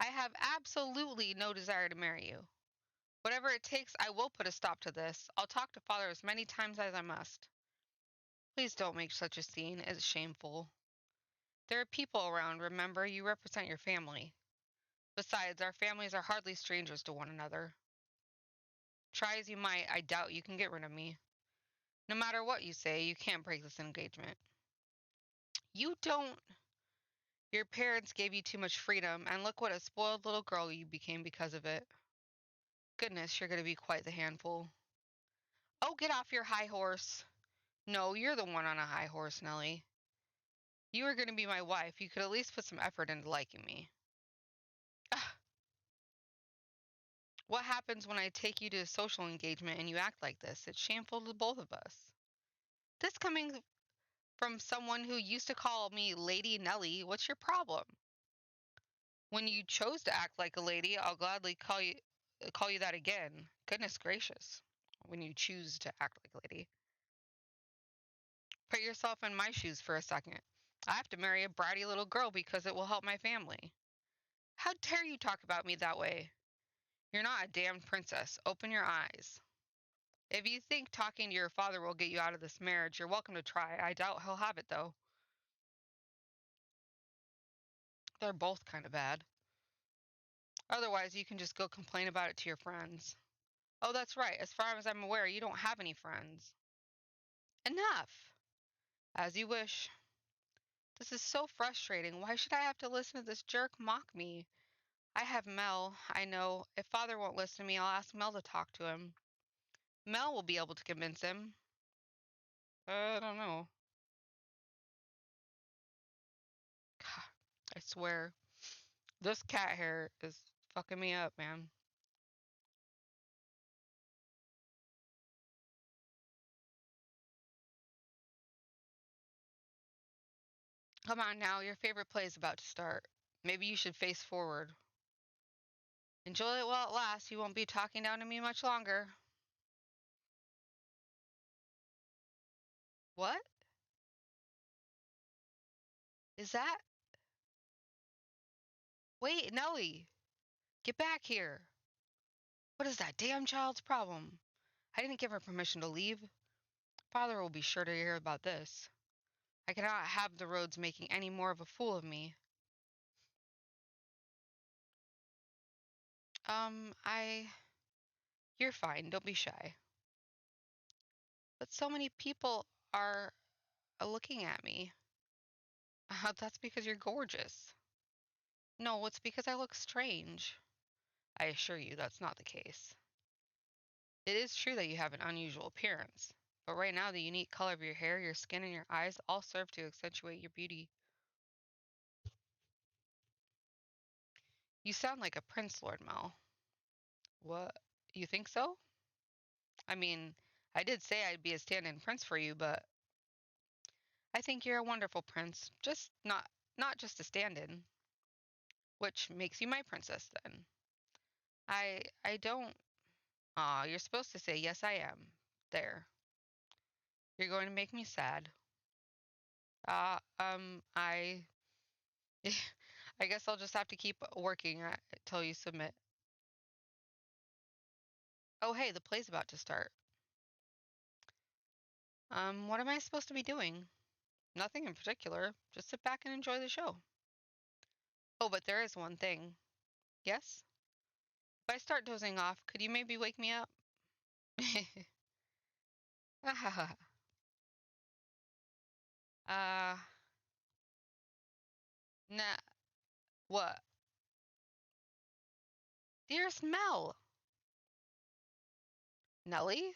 I have absolutely no desire to marry you. Whatever it takes, I will put a stop to this. I'll talk to father as many times as I must. Please don't make such a scene. It's shameful. There are people around, remember, you represent your family. Besides, our families are hardly strangers to one another. Try as you might, I doubt you can get rid of me. No matter what you say, you can't break this engagement. You don't. Your parents gave you too much freedom, and look what a spoiled little girl you became because of it. Goodness, you're going to be quite the handful. Oh, get off your high horse. No, you're the one on a high horse, Nellie. You are going to be my wife. You could at least put some effort into liking me. Ugh. What happens when I take you to a social engagement and you act like this? It's shameful to both of us. This coming from someone who used to call me Lady Nellie, what's your problem? When you chose to act like a lady, I'll gladly call you that again. Goodness gracious. When you choose to act like a lady. Put yourself in my shoes for a second. I have to marry a bratty little girl because it will help my family. How dare you talk about me that way? You're not a damned princess. Open your eyes. If you think talking to your father will get you out of this marriage, you're welcome to try. I doubt he'll have it, though. They're both kind of bad. Otherwise, you can just go complain about it to your friends. Oh, that's right. As far as I'm aware, you don't have any friends. Enough! As you wish. This is so frustrating. Why should I have to listen to this jerk mock me? I have Mel, I know. If father won't listen to me, I'll ask Mel to talk to him. Mel will be able to convince him. I don't know. God, I swear. This cat hair is fucking me up, man. Come on now, your favorite play is about to start. Maybe you should face forward. Enjoy it while it lasts. You won't be talking down to me much longer. What? Is that? Wait, Nellie! Get back here! What is that damn child's problem? I didn't give her permission to leave. Father will be sure to hear about this. I cannot have the roads making any more of a fool of me. I. You're fine. Don't be shy. But so many people are looking at me. That's because you're gorgeous. No, it's because I look strange. I assure you that's not the case. It is true that you have an unusual appearance, but right now the unique color of your hair, your skin, and your eyes all serve to accentuate your beauty. You sound like a prince, Lord Mel. What? You think so? I mean, I did say I'd be a stand-in prince for you, but I think you're a wonderful prince. Just not just a stand-in, which makes you my princess then. I don't. Aw, you're supposed to say yes I am. There. You're going to make me sad. I I guess I'll just have to keep working till you submit. Oh, hey, the play's about to start. What am I supposed to be doing? Nothing in particular. Just sit back and enjoy the show. Oh, but there is one thing. Yes? If I start dozing off, could you maybe wake me up? uh, nah. What? Dearest Mel. Nellie?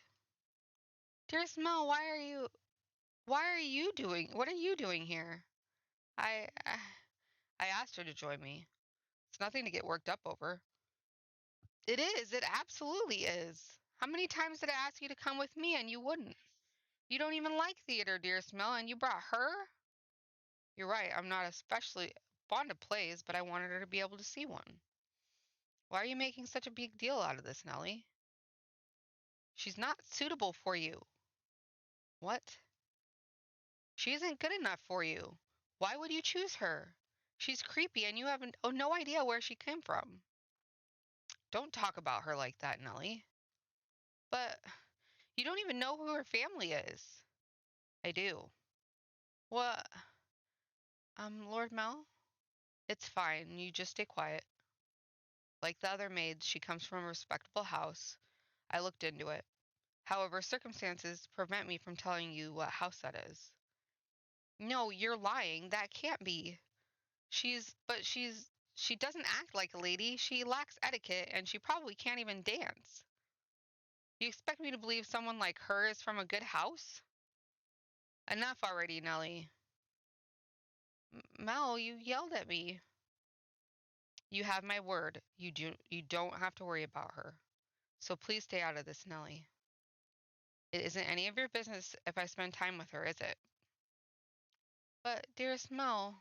Dearest Mel, what are you doing here? I, I, I asked her to join me. It's nothing to get worked up over. It is. It absolutely is. How many times did I ask you to come with me and you wouldn't? You don't even like theater, dearest Mel, and you brought her? You're right. I'm not especially fond of plays, but I wanted her to be able to see one. Why are you making such a big deal out of this, Nellie? She's not suitable for you. What? She isn't good enough for you. Why would you choose her? She's creepy and you have no idea where she came from. Don't talk about her like that, Nellie. But you don't even know who her family is. I do. What? Lord Mel? It's fine. You just stay quiet. Like the other maids, she comes from a respectable house. I looked into it. However, circumstances prevent me from telling you what house that is. No, you're lying. That can't be. She doesn't act like a lady. She lacks etiquette and she probably can't even dance. You expect me to believe someone like her is from a good house? Enough already, Nellie. Mel, you yelled at me. You have my word. You don't have to worry about her. So please stay out of this, Nellie. It isn't any of your business if I spend time with her, is it? But, dearest Mel,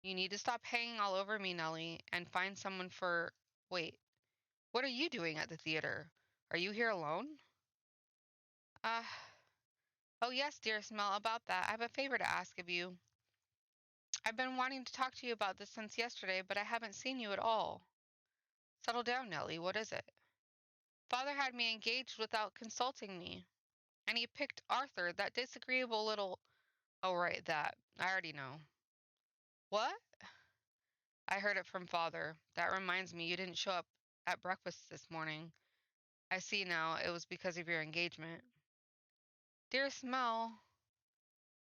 you need to stop hanging all over me, Nellie, and find someone for. Wait, what are you doing at the theater? Are you here alone? Uh, oh yes, dearest Mel, about that. I have a favor to ask of you. I've been wanting to talk to you about this since yesterday, but I haven't seen you at all. Settle down, Nellie. What is it? Father had me engaged without consulting me, and he picked Arthur, that disagreeable little. Oh, right, that. I already know. What? I heard it from Father. That reminds me, you didn't show up at breakfast this morning. I see now, it was because of your engagement. Dearest Mel,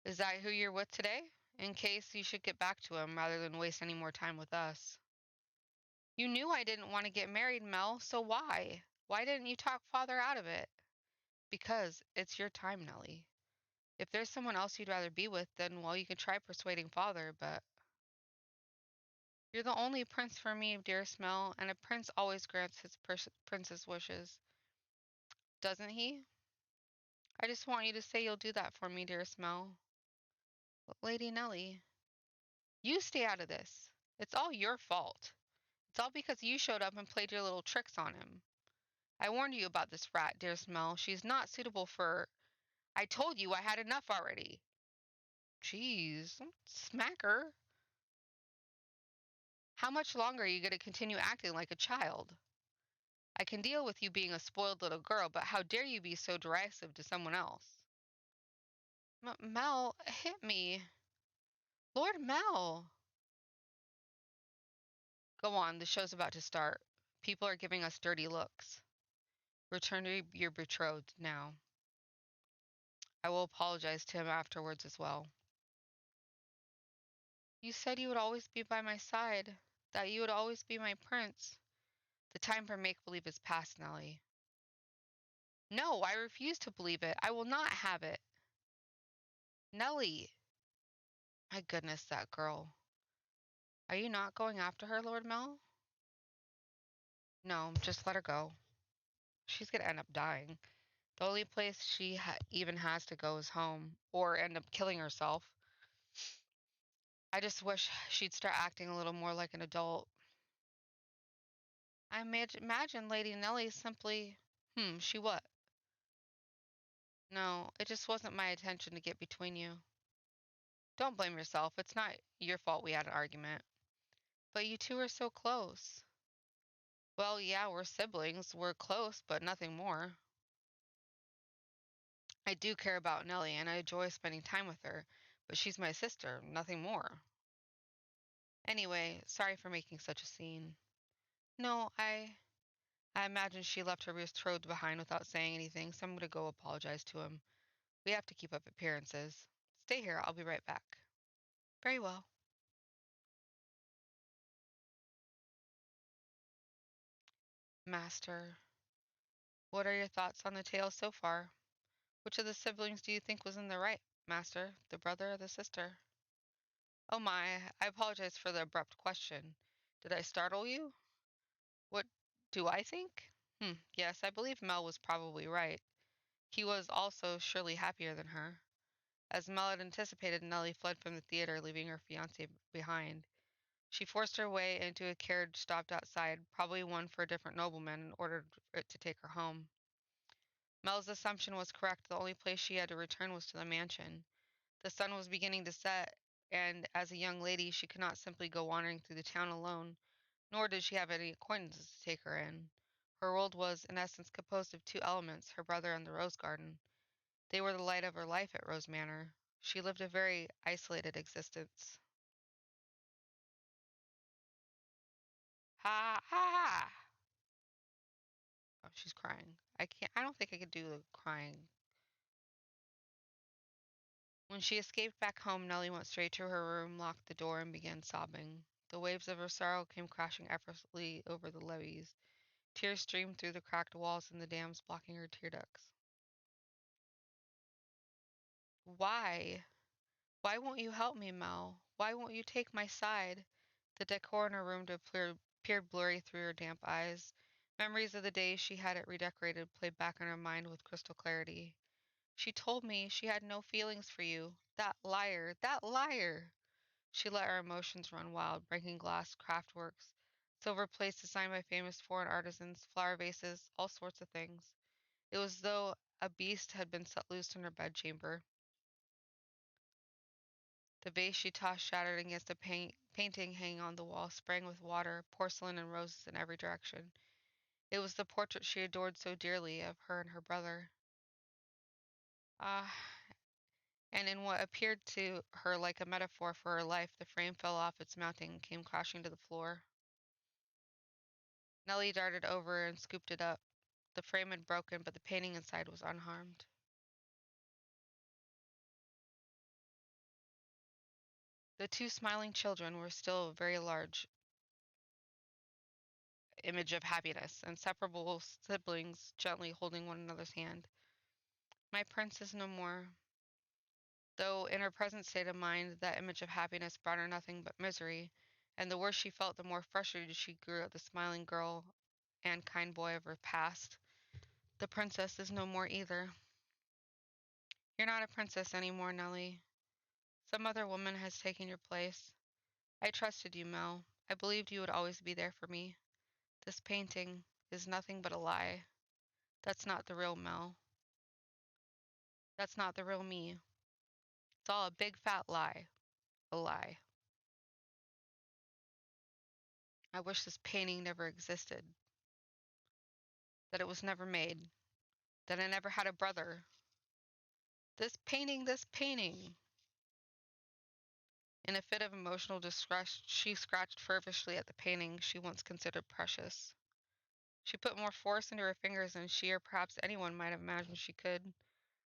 is that who you're with today? In case you should get back to him rather than waste any more time with us. You knew I didn't want to get married, Mel, so why? Why didn't you talk Father out of it? Because it's your time, Nellie. If there's someone else you'd rather be with, then, well, you could try persuading Father, but you're the only prince for me, dearest Mel, and a prince always grants his princess wishes. Doesn't he? I just want you to say you'll do that for me, dearest Mel. Lady Nellie, you stay out of this. It's all your fault. It's all because you showed up and played your little tricks on him. I warned you about this rat, dearest Mel. She's not suitable for. I told you I had enough already. Jeez, don't smack her. How much longer are you going to continue acting like a child? I can deal with you being a spoiled little girl, but how dare you be so derisive to someone else? Mel, hit me. Lord Mel. Go on, the show's about to start. People are giving us dirty looks. Return to your betrothed now. I will apologize to him afterwards as well. You said you would always be by my side, that you would always be my prince. The time for make believe is past, Nellie. No, I refuse to believe it. I will not have it. Nellie. My goodness, that girl. Are you not going after her, Lord Mel? No, just let her go. She's gonna end up dying. The only place she even has to go is home, or end up killing herself. I just wish she'd start acting a little more like an adult. I imagine Lady Nellie simply. She what? No, it just wasn't my intention to get between you. Don't blame yourself. It's not your fault we had an argument. But you two are so close. Well, yeah, we're siblings. We're close, but nothing more. I do care about Nellie and I enjoy spending time with her, but she's my sister, nothing more. Anyway, sorry for making such a scene. No, I imagine she left her betrothed behind without saying anything, so I'm gonna go apologize to him. We have to keep up appearances. Stay here, I'll be right back. Very well. Master, what are your thoughts on the tale so far? Which of the siblings do you think was in the right, Master? The brother or the sister? Oh my, I apologize for the abrupt question. Did I startle you? What do I think? Yes, I believe Mel was probably right. He was also surely happier than her. As Mel had anticipated, Nellie fled from the theater, leaving her fiancé behind. She forced her way into a carriage stopped outside, probably one for a different nobleman, and ordered it to take her home. Mel's assumption was correct. The only place she had to return was to the mansion. The sun was beginning to set, and as a young lady she could not simply go wandering through the town alone, nor did she have any acquaintances to take her in. Her world was, in essence, composed of two elements, her brother and the rose garden. They were the light of her life at Rose Manor. She lived a very isolated existence. Ha ha ha! Oh, she's crying. I don't think I could do the crying. When she escaped back home, Nellie went straight to her room, locked the door, and began sobbing. The waves of her sorrow came crashing effortlessly over the levees. Tears streamed through the cracked walls and the dams blocking her tear ducts. Why? Why won't you help me, Mel? Why won't you take my side? The decor in her room appeared blurry through her damp eyes. Memories of the day she had it redecorated played back in her mind with crystal clarity. She told me she had no feelings for you. That liar! That liar! She let her emotions run wild, breaking glass, craftworks, silver plates designed by famous foreign artisans, flower vases, all sorts of things. It was as though a beast had been set loose in her bedchamber. The vase she tossed shattered against a painting hanging on the wall, spraying with water, porcelain, and roses in every direction. It was the portrait she adored so dearly of her and her brother. Ah, and in what appeared to her like a metaphor for her life, the frame fell off its mounting and came crashing to the floor. Nellie darted over and scooped it up. The frame had broken, but the painting inside was unharmed. The two smiling children were still a very large image of happiness, inseparable siblings gently holding one another's hand. My prince is no more. Though in her present state of mind, that image of happiness brought her nothing but misery, and the worse she felt, the more frustrated she grew at the smiling girl and kind boy of her past. The princess is no more either. You're not a princess any more, Nellie. Some other woman has taken your place. I trusted you, Mel. I believed you would always be there for me. This painting is nothing but a lie. That's not the real Mel. That's not the real me. It's all a big fat lie. A lie. I wish this painting never existed. That it was never made. That I never had a brother. This painting. In a fit of emotional distress, she scratched feverishly at the painting she once considered precious. She put more force into her fingers than she or perhaps anyone might have imagined she could.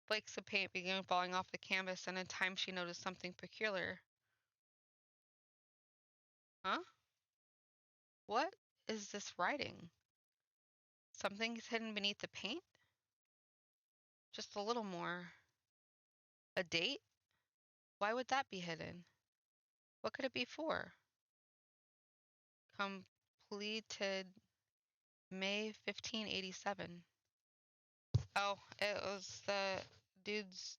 Flakes of paint began falling off the canvas, and in time she noticed something peculiar. Huh? What is this writing? Something's hidden beneath the paint? Just a little more. A date? Why would that be hidden? What could it be for? Completed May 1587. Oh, it was dude's,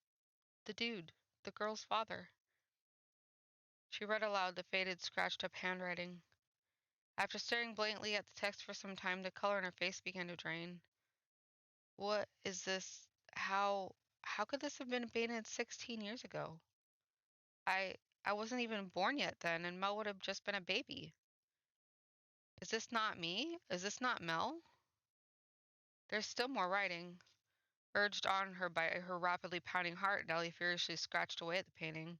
the dude, the girl's father. She read aloud the faded, scratched up handwriting. After staring blankly at the text for some time, the color in her face began to drain. What is this? How? How could this have been painted 16 years ago? I I wasn't even born yet then, and Mel would have just been a baby. Is this not me? Is this not Mel? There's still more writing. Urged on her by her rapidly pounding heart, Nellie furiously scratched away at the painting.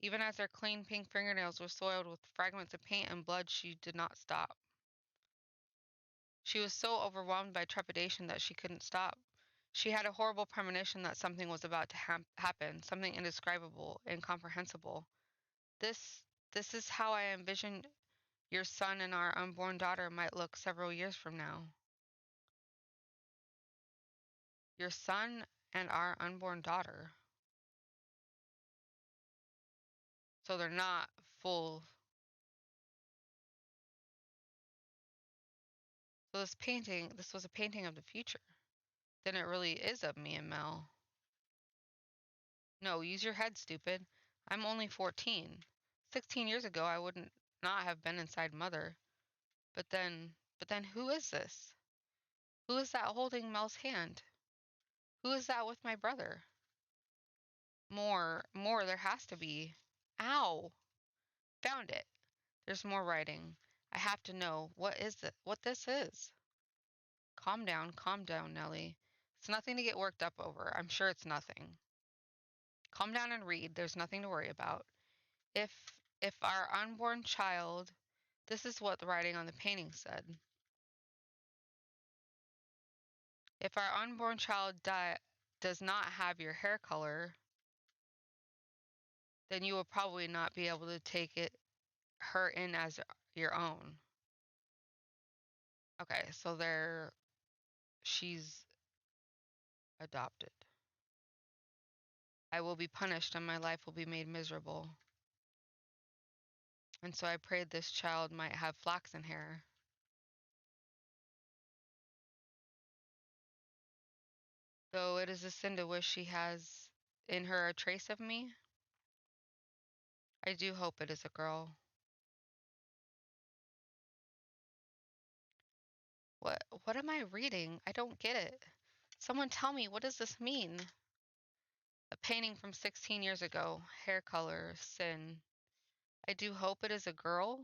Even as her clean pink fingernails were soiled with fragments of paint and blood, she did not stop. She was so overwhelmed by trepidation that she couldn't stop. She had a horrible premonition that something was about to happen, something indescribable, incomprehensible. This is how I envisioned your son and our unborn daughter might look several years from now. Your son and our unborn daughter. So they're not full. So this was a painting of the future. Then it really is of me and Mel. No, use your head, stupid. I'm only 14. 16 years ago, I wouldn't not have been inside Mother. But then who is this? Who is that holding Mel's hand? Who is that with my brother? More, there has to be. Ow! Found it. There's more writing. I have to know. What is it? What this is? Calm down, Nellie. It's nothing to get worked up over. I'm sure it's nothing. Calm down and read. There's nothing to worry about. If our unborn child, this is what the writing on the painting said. If our unborn child does not have your hair color, then you will probably not be able to take her in as your own. Okay, so she's adopted. I will be punished and my life will be made miserable. And so I prayed this child might have flaxen hair. Though it is a sin to wish she has in her a trace of me, I do hope it is a girl. What am I reading? I don't get it. Someone tell me, what does this mean? A painting from 16 years ago, hair color, sin. I do hope it is a girl.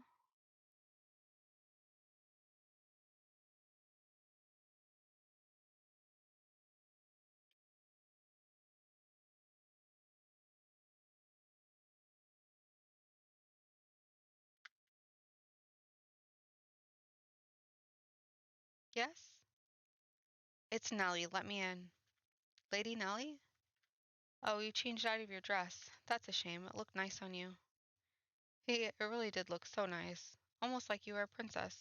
Yes? It's Nellie. Let me in. Lady Nellie? Oh, you changed out of your dress. That's a shame. It looked nice on you. Hey, it really did look so nice. Almost like you were a princess.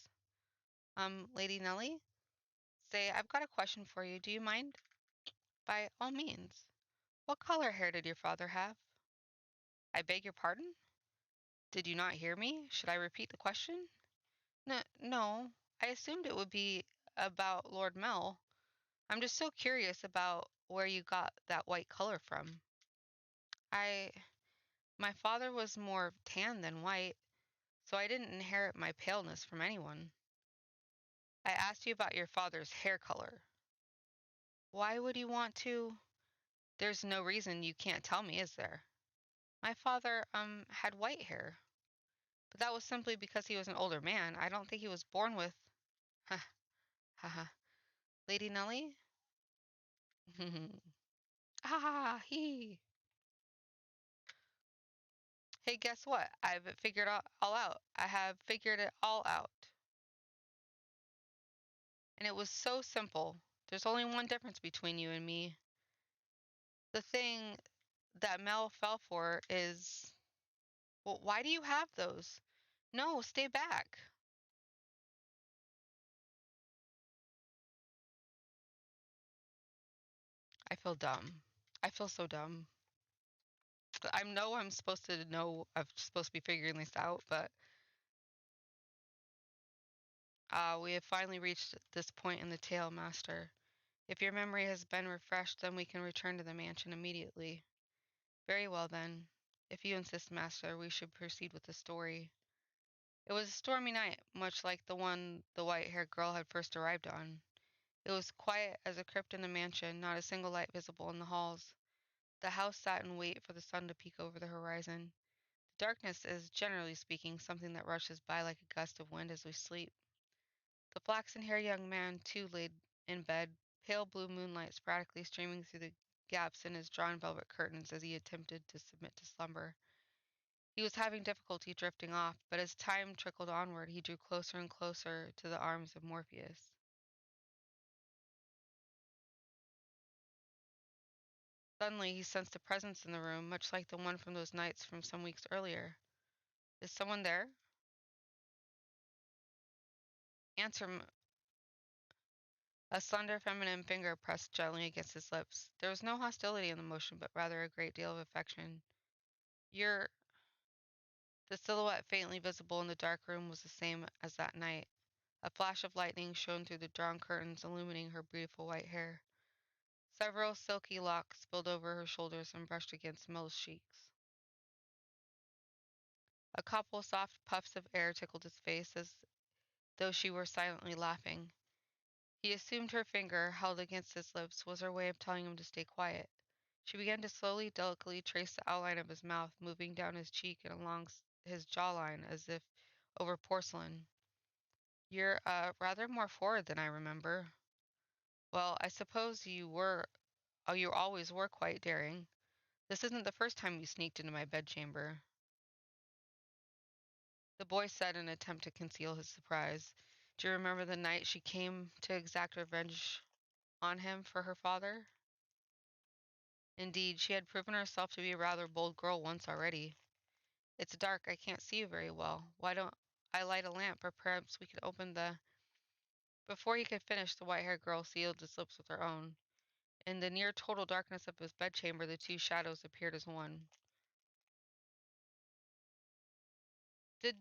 Lady Nellie? Say, I've got a question for you. Do you mind? By all means. What color hair did your father have? I beg your pardon? Did you not hear me? Should I repeat the question? No, no. I assumed it would be about Lord Mel. I'm just so curious about where you got that white color from. I, my father was more tan than white, so I didn't inherit my paleness from anyone. I asked you about your father's hair color. Why would you want to? There's no reason you can't tell me, is there? My father, had white hair, but that was simply because he was an older man. I don't think he was born with. Ha ha ha. Lady Nellie? Ah, he. Hey, guess what? I've figured all out. I have figured it all out. And it was so simple. There's only one difference between you and me. The thing that Mel fell for is. Well, why do you have those? No, stay back. I feel dumb. I feel so dumb. I know I'm supposed to know, I'm supposed to be figuring this out, but we have finally reached this point in the tale, Master. If your memory has been refreshed, then we can return to the mansion immediately. Very well, then. If you insist, Master, we should proceed with the story. It was a stormy night, much like the one the white-haired girl had first arrived on. It was quiet as a crypt in the mansion, not a single light visible in the halls. The house sat in wait for the sun to peek over the horizon. The darkness is, generally speaking, something that rushes by like a gust of wind as we sleep. The flaxen-haired young man, too, lay in bed, pale blue moonlight sporadically streaming through the gaps in his drawn velvet curtains as he attempted to submit to slumber. He was having difficulty drifting off, but as time trickled onward, he drew closer and closer to the arms of Morpheus. Suddenly, he sensed a presence in the room, much like the one from those nights from some weeks earlier. Is someone there? Answer him. A slender feminine finger pressed gently against his lips. There was no hostility in the motion, but rather a great deal of affection. You're. The silhouette faintly visible in the dark room was the same as that night. A flash of lightning shone through the drawn curtains, illumining her beautiful white hair. Several silky locks spilled over her shoulders and brushed against Mel's cheeks. A couple soft puffs of air tickled his face as though she were silently laughing. He assumed her finger, held against his lips, was her way of telling him to stay quiet. She began to slowly, delicately trace the outline of his mouth, moving down his cheek and along his jawline as if over porcelain. You're rather more forward than I remember. Well, I suppose you were. Oh, you always were quite daring. This isn't the first time you sneaked into my bedchamber. The boy said in an attempt to conceal his surprise. Do you remember the night she came to exact revenge on him for her father? Indeed, she had proven herself to be a rather bold girl once already. It's dark, I can't see you very well. Why don't I light a lamp, or perhaps we could open the. Before he could finish, the white haired girl sealed his lips with her own. In the near total darkness of his bedchamber, the two shadows appeared as one. Did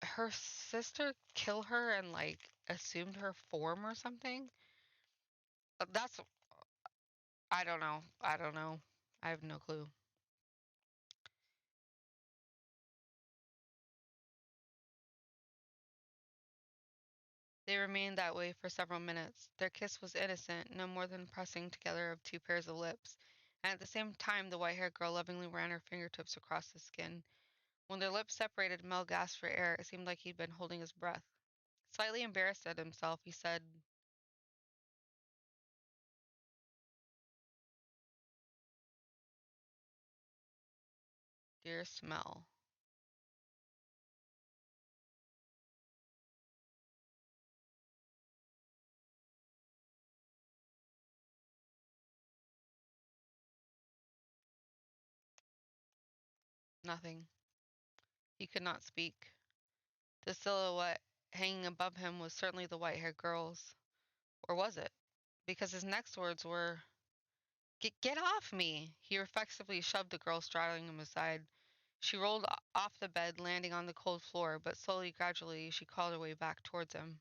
her sister kill her and, like, assumed her form or something? That's. I don't know. I don't know. I have no clue. They remained that way for several minutes. Their kiss was innocent, no more than pressing together of two pairs of lips, and at the same time the white-haired girl lovingly ran her fingertips across his skin. When their lips separated, Mel gasped for air. It seemed like he'd been holding his breath. Slightly embarrassed at himself, he said, "Dearest Mel." Nothing. He could not speak. The silhouette hanging above him was certainly the white-haired girl's. Or was it? Because his next words were, Get off me! He reflexively shoved the girl straddling him aside. She rolled off the bed, landing on the cold floor, but slowly, gradually, she crawled her way back towards him.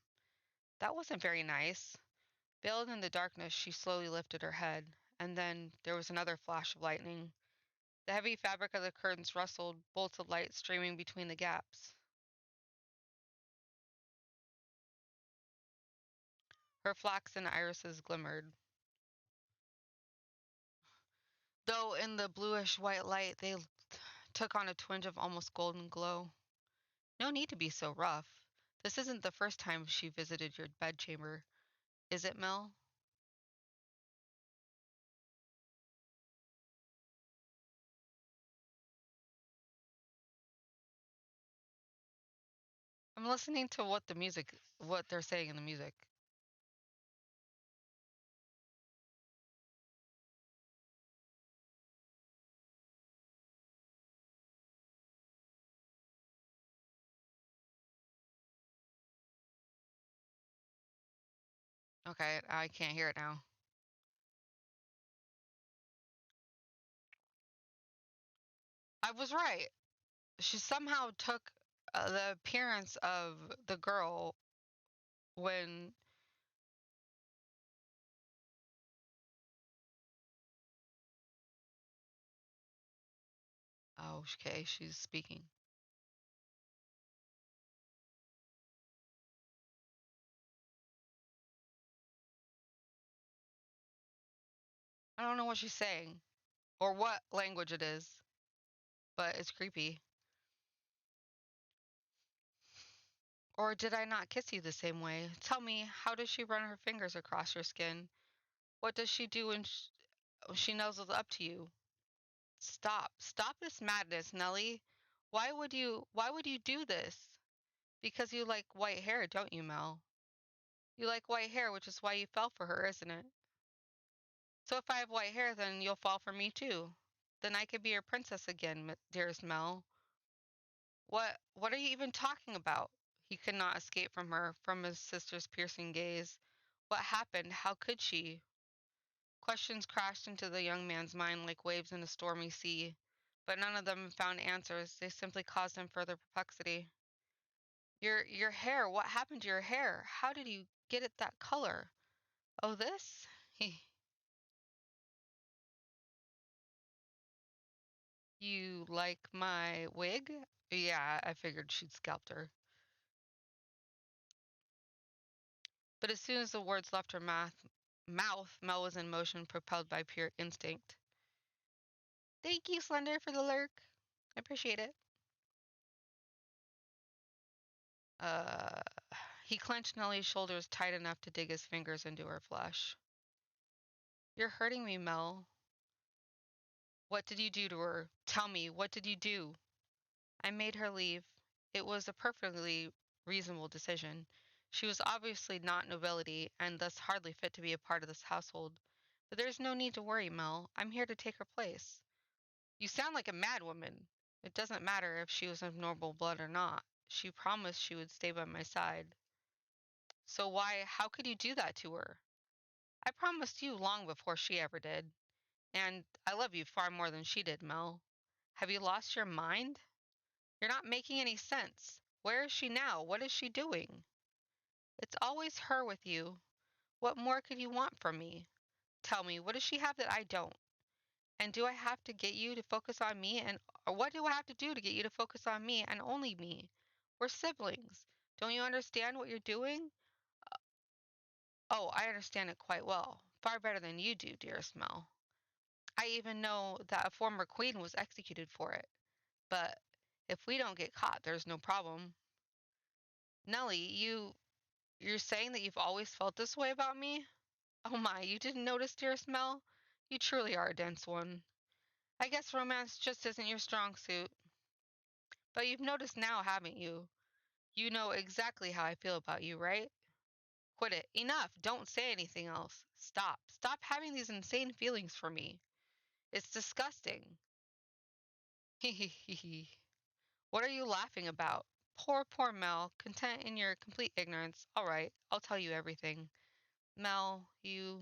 That wasn't very nice. Veiled in the darkness, she slowly lifted her head, and then there was another flash of lightning. The heavy fabric of the curtains rustled, bolts of light streaming between the gaps. Her flaxen irises glimmered, though in the bluish-white light they took on a twinge of almost golden glow. No need to be so rough. This isn't the first time she visited your bedchamber, is it, Mel? I'm listening to what they're saying in the music. Okay, I can't hear it now. I was right. She somehow took the appearance of the girl when. Oh, okay, she's speaking. I don't know what she's saying or what language it is, but it's creepy. Or did I not kiss you the same way? Tell me, how does she run her fingers across your skin? What does she do when she nuzzles up to you? Stop. Stop this madness, Nellie. Why would you do this? Because you like white hair, don't you, Mel? You like white hair, which is why you fell for her, isn't it? So if I have white hair, then you'll fall for me too. Then I could be your princess again, dearest Mel. What are you even talking about? He could not escape from her, from his sister's piercing gaze. What happened? How could she? Questions crashed into the young man's mind like waves in a stormy sea, but none of them found answers. They simply caused him further perplexity. Your hair, what happened to your hair? How did you get it that color? Oh, this? He You like my wig? Yeah, I figured she'd scalped her. But as soon as the words left her mouth, Mel was in motion, propelled by pure instinct. Thank you, Slender, for the lurk. I appreciate it. Uh, he clenched Nellie's shoulders tight enough to dig his fingers into her flesh. You're hurting me, Mel. What did you do to her? Tell me, what did you do? I made her leave. It was a perfectly reasonable decision. She was obviously not nobility, and thus hardly fit to be a part of this household. But there's no need to worry, Mel. I'm here to take her place. You sound like a madwoman. It doesn't matter if she was of noble blood or not. She promised she would stay by my side. So how could you do that to her? I promised you long before she ever did. And I love you far more than she did, Mel. Have you lost your mind? You're not making any sense. Where is she now? What is she doing? It's always her with you. What more could you want from me? Tell me, what does she have that I don't? And do I have to get you to focus on me or what do I have to do to get you to focus on me and only me? We're siblings. Don't you understand what you're doing? Oh, I understand it quite well. Far better than you do, dearest Mel. I even know that a former queen was executed for it. But if we don't get caught, there's no problem. Nellie, you're saying that you've always felt this way about me? Oh my, you didn't notice, dearest Mel? You truly are a dense one. I guess romance just isn't your strong suit. But you've noticed now, haven't you? You know exactly how I feel about you, right? Quit it. Enough. Don't say anything else. Stop. Stop having these insane feelings for me. It's disgusting. Hee hee hee hee. What are you laughing about? Poor Mel, content in your complete ignorance. All right, I'll tell you everything. Mel, you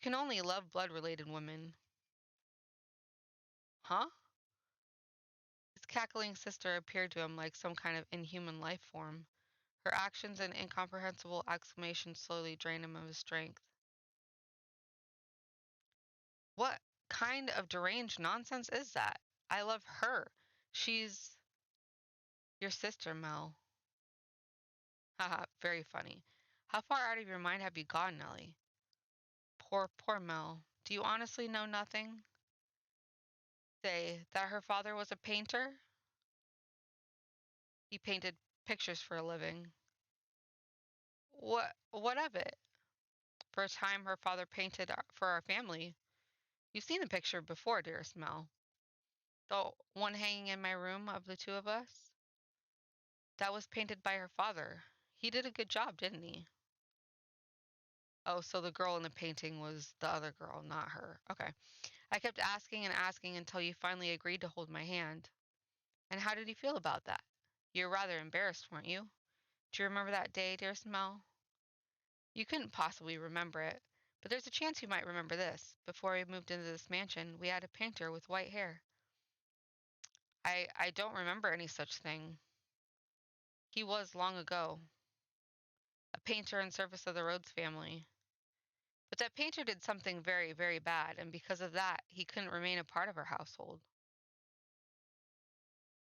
can only love blood-related women. Huh? His cackling sister appeared to him like some kind of inhuman life form. Her actions and incomprehensible exclamations slowly drained him of his strength. What kind of deranged nonsense is that? I love her. She's your sister, Mel. Haha, very funny. How far out of your mind have you gone, Nellie? Poor Mel. Do you honestly know nothing? Say that her father was a painter? He painted pictures for a living. What of it? For a time her father painted for our family. You've seen the picture before, dearest Mel. The one hanging in my room of the two of us? That was painted by her father. He did a good job, didn't he? Oh, so the girl in the painting was the other girl, not her. Okay. I kept asking and asking until you finally agreed to hold my hand. And how did you feel about that? You were rather embarrassed, weren't you? Do you remember that day, dearest Mel? You couldn't possibly remember it, but there's a chance you might remember this. Before we moved into this mansion, we had a painter with white hair. I don't remember any such thing. He was long ago, a painter in service of the Rhodes family. But that painter did something very, very bad, and because of that, he couldn't remain a part of our household.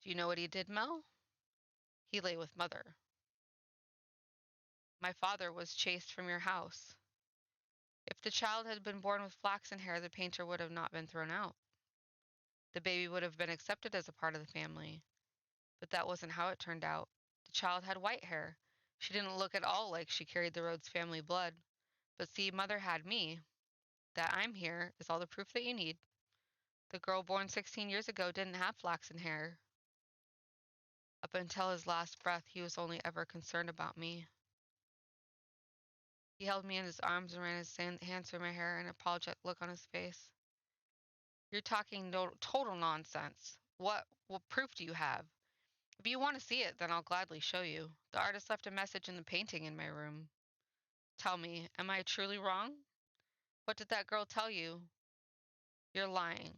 Do you know what he did, Mel? He lay with Mother. My father was chased from your house. If the child had been born with flaxen hair, the painter would have not been thrown out. The baby would have been accepted as a part of the family. But that wasn't how it turned out. The child had white hair. She didn't look at all like she carried the Rhodes family blood. But see, Mother had me. That I'm here is all the proof that you need. The girl born 16 years ago didn't have flaxen hair. Up until his last breath, he was only ever concerned about me. He held me in his arms and ran his hands through my hair, an apologetic look on his face. You're talking total nonsense. What proof do you have? If you want to see it, then I'll gladly show you. The artist left a message in the painting in my room. Tell me, am I truly wrong? What did that girl tell you? You're lying.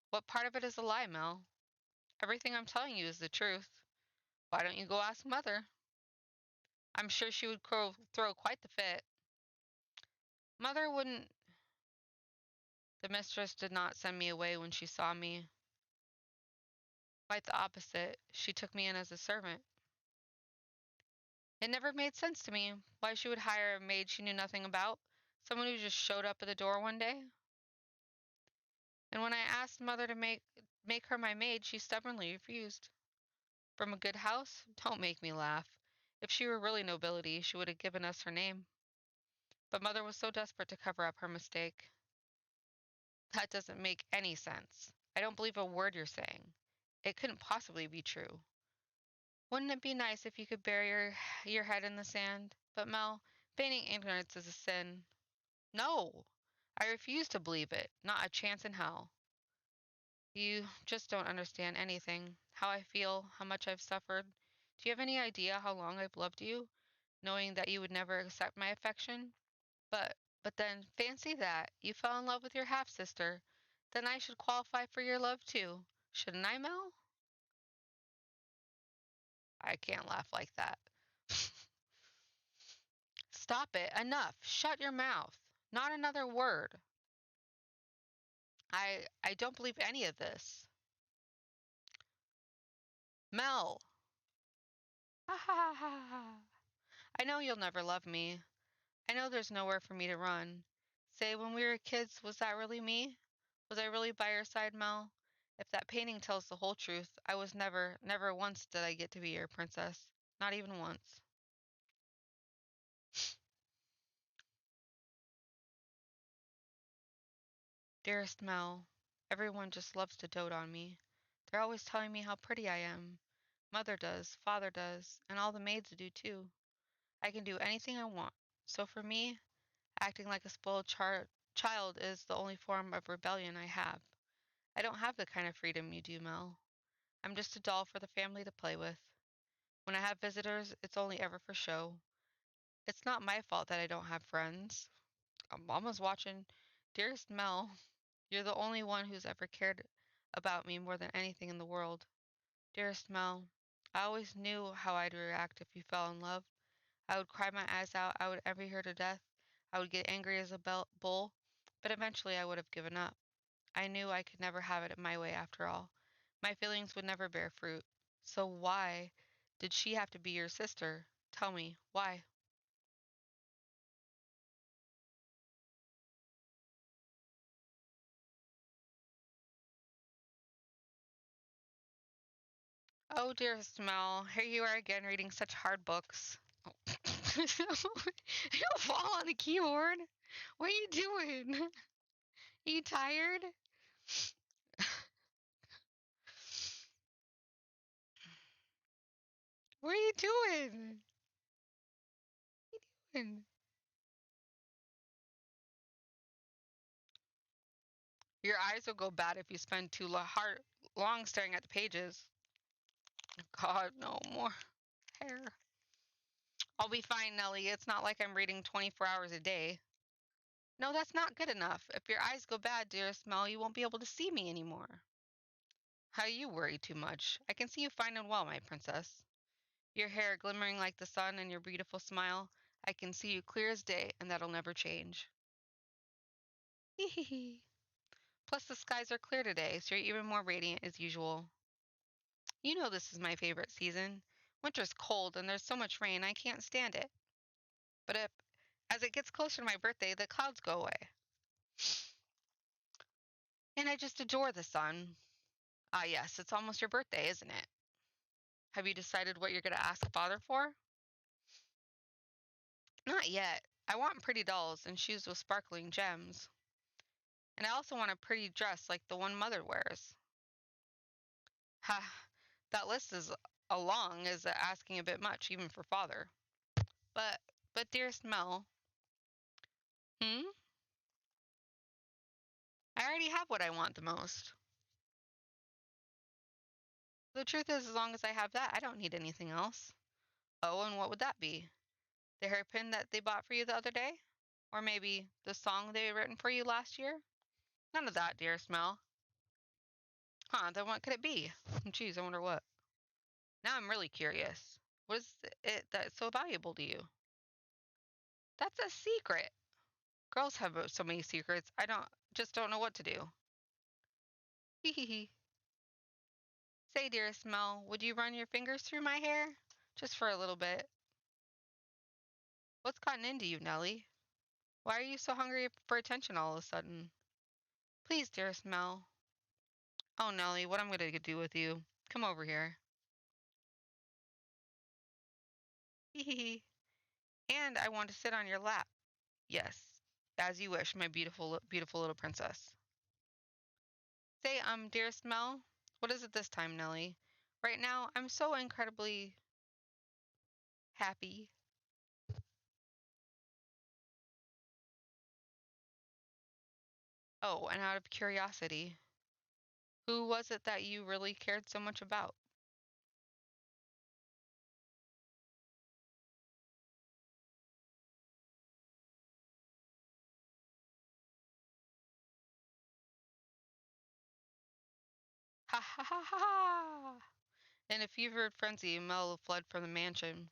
What part of it is a lie, Mel? Everything I'm telling you is the truth. Why don't you go ask Mother? I'm sure she would throw quite the fit. Mother wouldn't. The mistress did not send me away when she saw me. Quite the opposite. She took me in as a servant. It never made sense to me why she would hire a maid she knew nothing about, someone who just showed up at the door one day. And when I asked Mother to make her my maid, she stubbornly refused. From a good house? Don't make me laugh. If she were really nobility, she would have given us her name. But Mother was so desperate to cover up her mistake. That doesn't make any sense. I don't believe a word you're saying. It couldn't possibly be true. Wouldn't it be nice if you could bury your head in the sand? But Mel, feigning ignorance is a sin. No! I refuse to believe it. Not a chance in hell. You just don't understand anything. How I feel, how much I've suffered. Do you have any idea how long I've loved you, knowing that you would never accept my affection? But then, fancy that. You fell in love with your half-sister. Then I should qualify for your love too. Shouldn't I, Mel? I can't laugh like that. Stop it. Enough. Shut your mouth. Not another word. I don't believe any of this. Mel. Ha ha ha ha. I know you'll never love me. I know there's nowhere for me to run. Say, when we were kids, was that really me? Was I really by your side, Mel? If that painting tells the whole truth, I was never once did I get to be your princess. Not even once. Dearest Mel, everyone just loves to dote on me. They're always telling me how pretty I am. Mother does, father does, and all the maids do too. I can do anything I want. So for me, acting like a spoiled child is the only form of rebellion I have. I don't have the kind of freedom you do, Mel. I'm just a doll for the family to play with. When I have visitors, it's only ever for show. It's not my fault that I don't have friends. Mama's watching. Dearest Mel, you're the only one who's ever cared about me more than anything in the world. Dearest Mel, I always knew how I'd react if you fell in love. I would cry my eyes out. I would envy her to death. I would get angry as a bull. But eventually I would have given up. I knew I could never have it my way after all. My feelings would never bear fruit. So why did she have to be your sister? Tell me, why? Oh, dearest Mel, here you are again reading such hard books. Oh. You'll fall on the keyboard. What are you doing? Are you tired? What are you doing? What are you doing? Your eyes will go bad if you spend too long staring at the pages. God, no more hair. I'll be fine, Nellie. It's not like I'm reading 24 hours a day. No, that's not good enough. If your eyes go bad, dearest Mel, you won't be able to see me anymore. How you worry too much. I can see you fine and well, my princess. Your hair glimmering like the sun and your beautiful smile. I can see you clear as day, and that'll never change. Hee hee hee. Plus, the skies are clear today, so you're even more radiant as usual. You know this is my favorite season. Winter's cold, and there's so much rain, I can't stand it. But As it gets closer to my birthday, the clouds go away. And I just adore the sun. Ah, yes, it's almost your birthday, isn't it? Have you decided what you're going to ask Father for? Not yet. I want pretty dolls and shoes with sparkling gems. And I also want a pretty dress like the one Mother wears. Ha, that list is long as asking a bit much, even for Father. But, but dearest Mel, hmm? I already have what I want the most. The truth is, as long as I have that, I don't need anything else. Oh, and what would that be? The hairpin that they bought for you the other day? Or maybe the song they had written for you last year? None of that, dearest Mel. Huh, then what could it be? Geez, I wonder what. Now I'm really curious. What is it that's so valuable to you? That's a secret. Girls have so many secrets. I don't know what to do. Hee hee hee. Say, dearest Mel, would you run your fingers through my hair? Just for a little bit. What's gotten into you, Nellie? Why are you so hungry for attention all of a sudden? Please, dearest Mel. Oh, Nellie, what I'm going to do with you. Come over here. Hee hee hee. And I want to sit on your lap. Yes, as you wish, my beautiful, beautiful little princess. Say, dearest Mel, what is it this time, Nellie? Right now, I'm so incredibly happy. Oh, and out of curiosity, who was it that you really cared so much about? Ha ha ha ha ha! In a fevered frenzy, Mel fled from the mansion.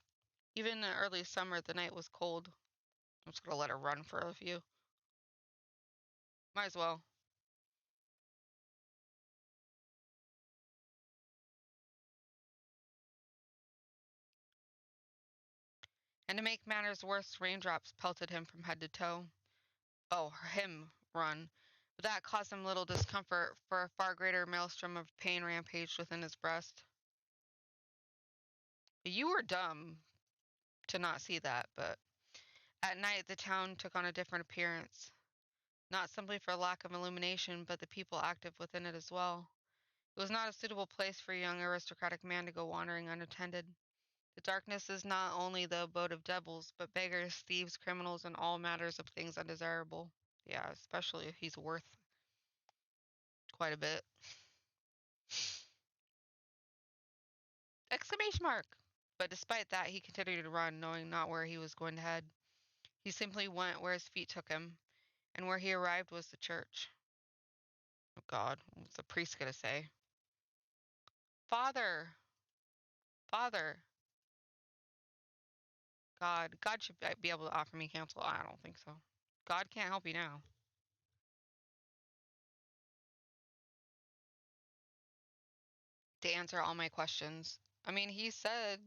Even in the early summer, the night was cold. I'm just gonna let her run for a few. Might as well. And to make matters worse, raindrops pelted him from head to toe. Oh, him run. But that caused him little discomfort, for a far greater maelstrom of pain rampaged within his breast. You were dumb to not see that, but at night the town took on a different appearance. Not simply for lack of illumination, but the people active within it as well. It was not a suitable place for a young aristocratic man to go wandering unattended. The darkness is not only the abode of devils, but beggars, thieves, criminals, and all matters of things undesirable. Yeah, especially if he's worth quite a bit. Exclamation mark! But despite that, he continued to run, knowing not where he was going to head. He simply went where his feet took him, and where he arrived was the church. Oh God, what's the priest gonna say? Father! Father! God should be able to offer me counsel. I don't think so. God can't help you now. To answer all my questions. I mean, he said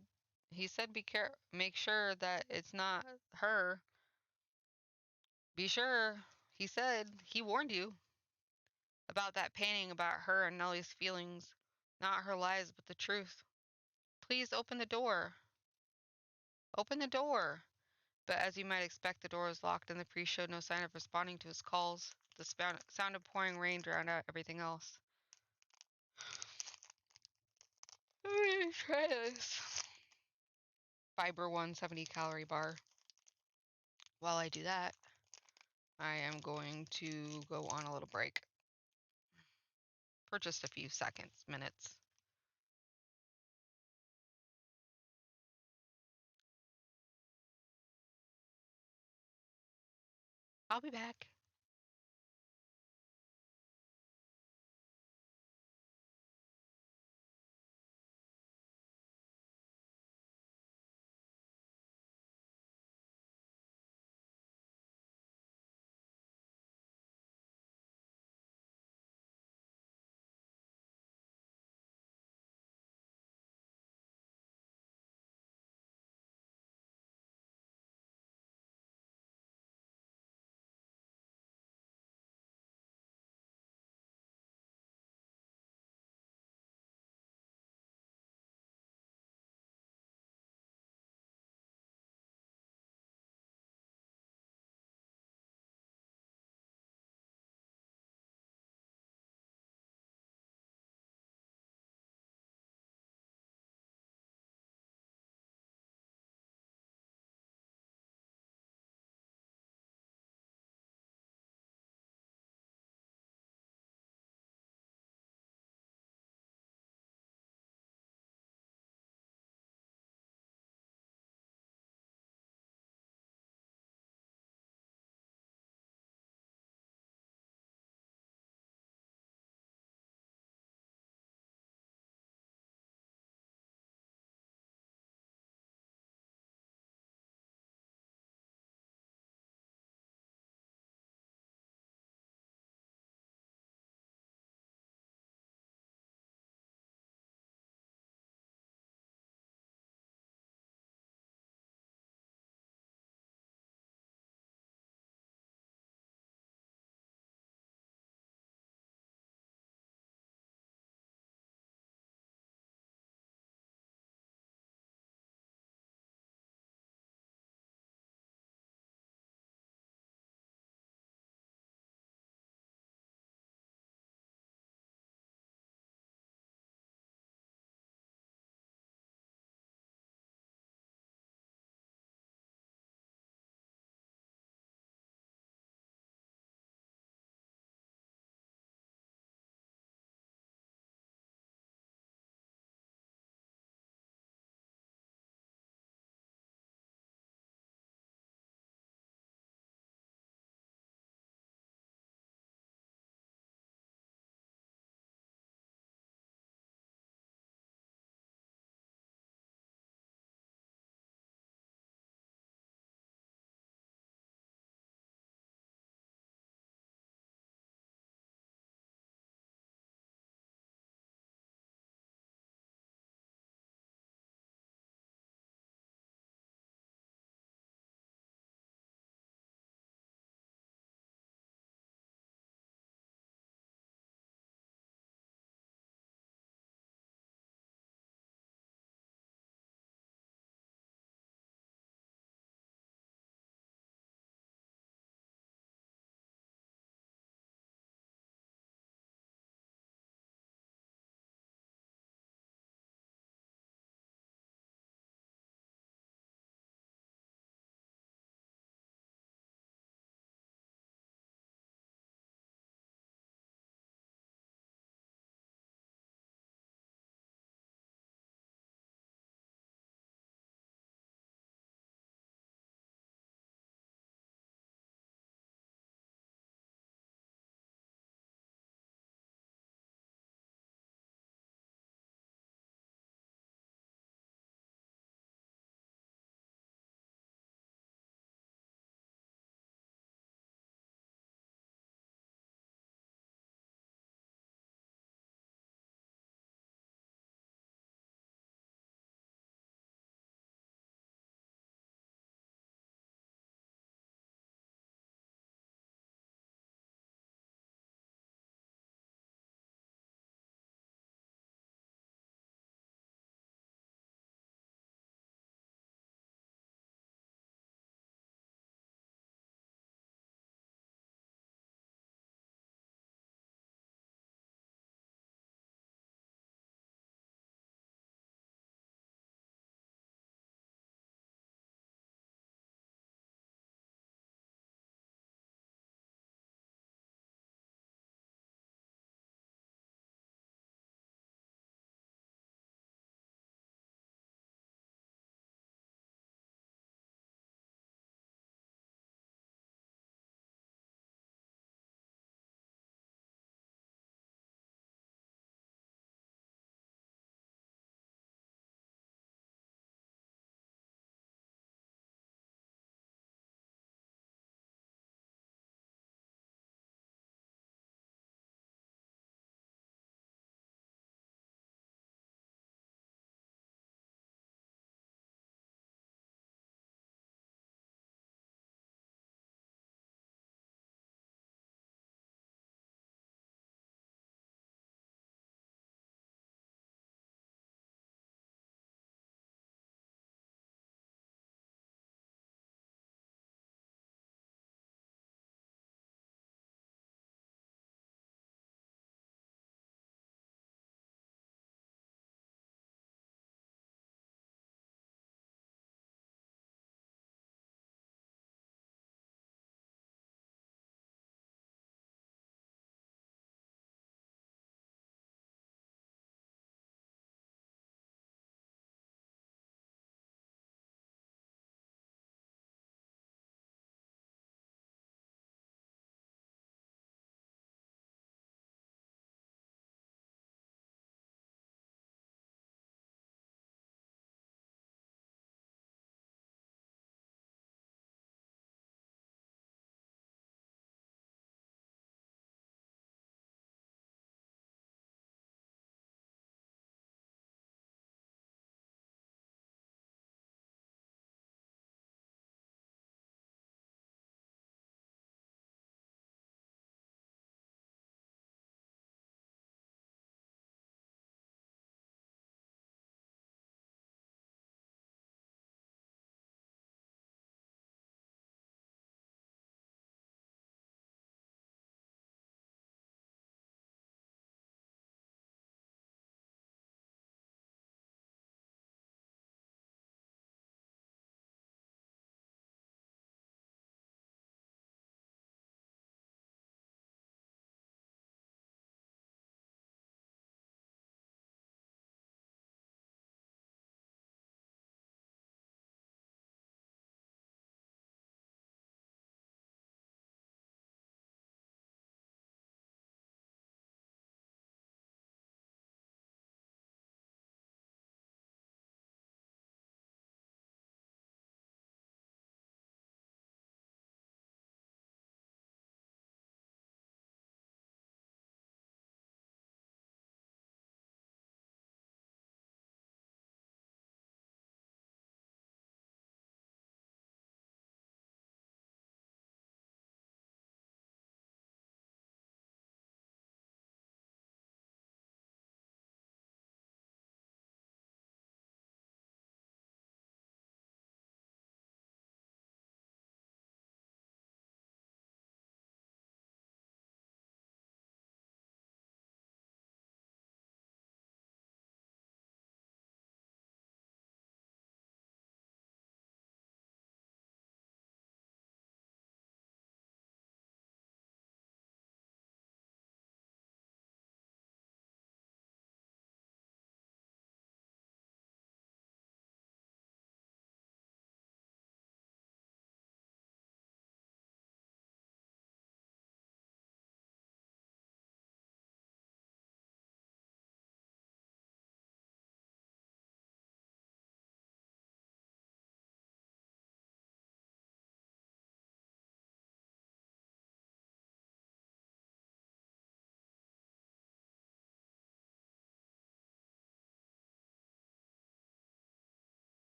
make sure that it's not her. Be sure. He said he warned you about that painting about her and Nellie's feelings, not her lies, but the truth. Please open the door. Open the door. But as you might expect, the door was locked and the priest showed no sign of responding to his calls. The sound of pouring rain drowned out everything else. Let me try this. Fiber 170 calorie bar. While I do that, I am going to go on a little break for just a few seconds, minutes. I'll be back.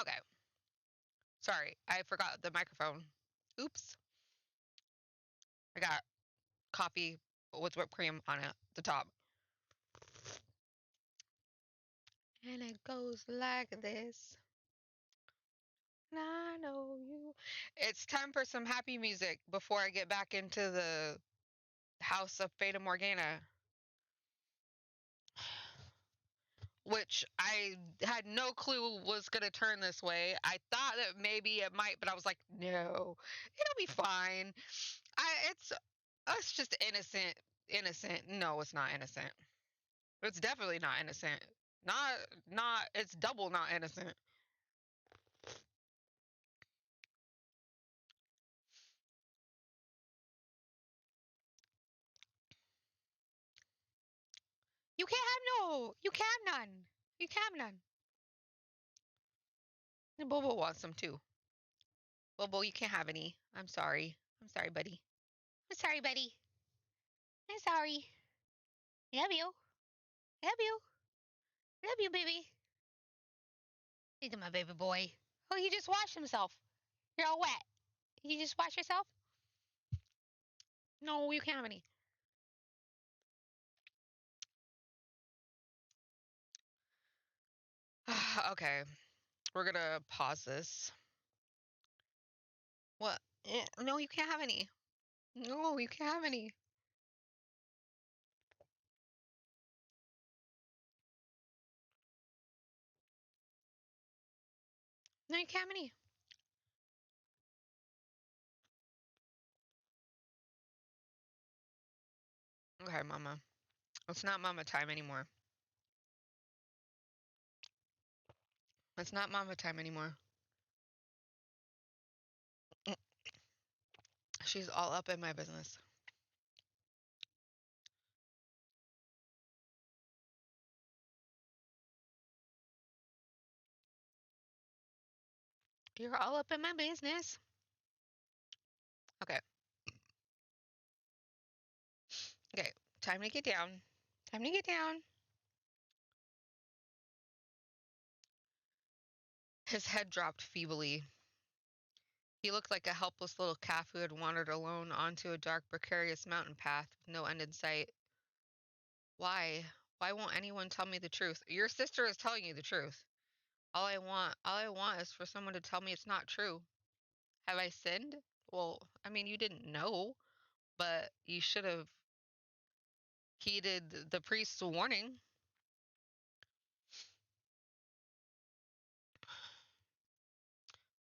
Okay. Sorry, I forgot the microphone. Oops. I got coffee with whipped cream on it, the top. And it goes like this. And I know you. It's time for some happy music before I get back into the house of Fata Morgana, which I had no clue was going to turn this way. I thought that maybe it might, but I was like, no, it'll be fine. It's just innocent. No, it's not innocent. It's definitely not innocent. It's double not innocent. You can't have none. You can't have none. And Bobo wants some too. Bobo, you can't have any. I'm sorry. I'm sorry, buddy. I'm sorry, buddy. I'm sorry. I love you. I love you. I love you, baby. Look at my baby boy. Oh, he just washed himself. You're all wet. You just wash yourself? No, you can't have any. Okay, we're gonna pause this. What? No, you can't have any. No, you can't have any. No, you can't have any. Okay, Mama. It's not Mama time anymore. It's not Mama time anymore. She's all up in my business. You're all up in my business. Okay. Okay. Time to get down. Time to get down. His head dropped feebly. He looked like a helpless little calf who had wandered alone onto a dark, precarious mountain path with no end in sight. Why? Why won't anyone tell me the truth? Your sister is telling you the truth. All I want is for someone to tell me it's not true. Have I sinned? Well, I mean, you didn't know, but you should have heeded the priest's warning.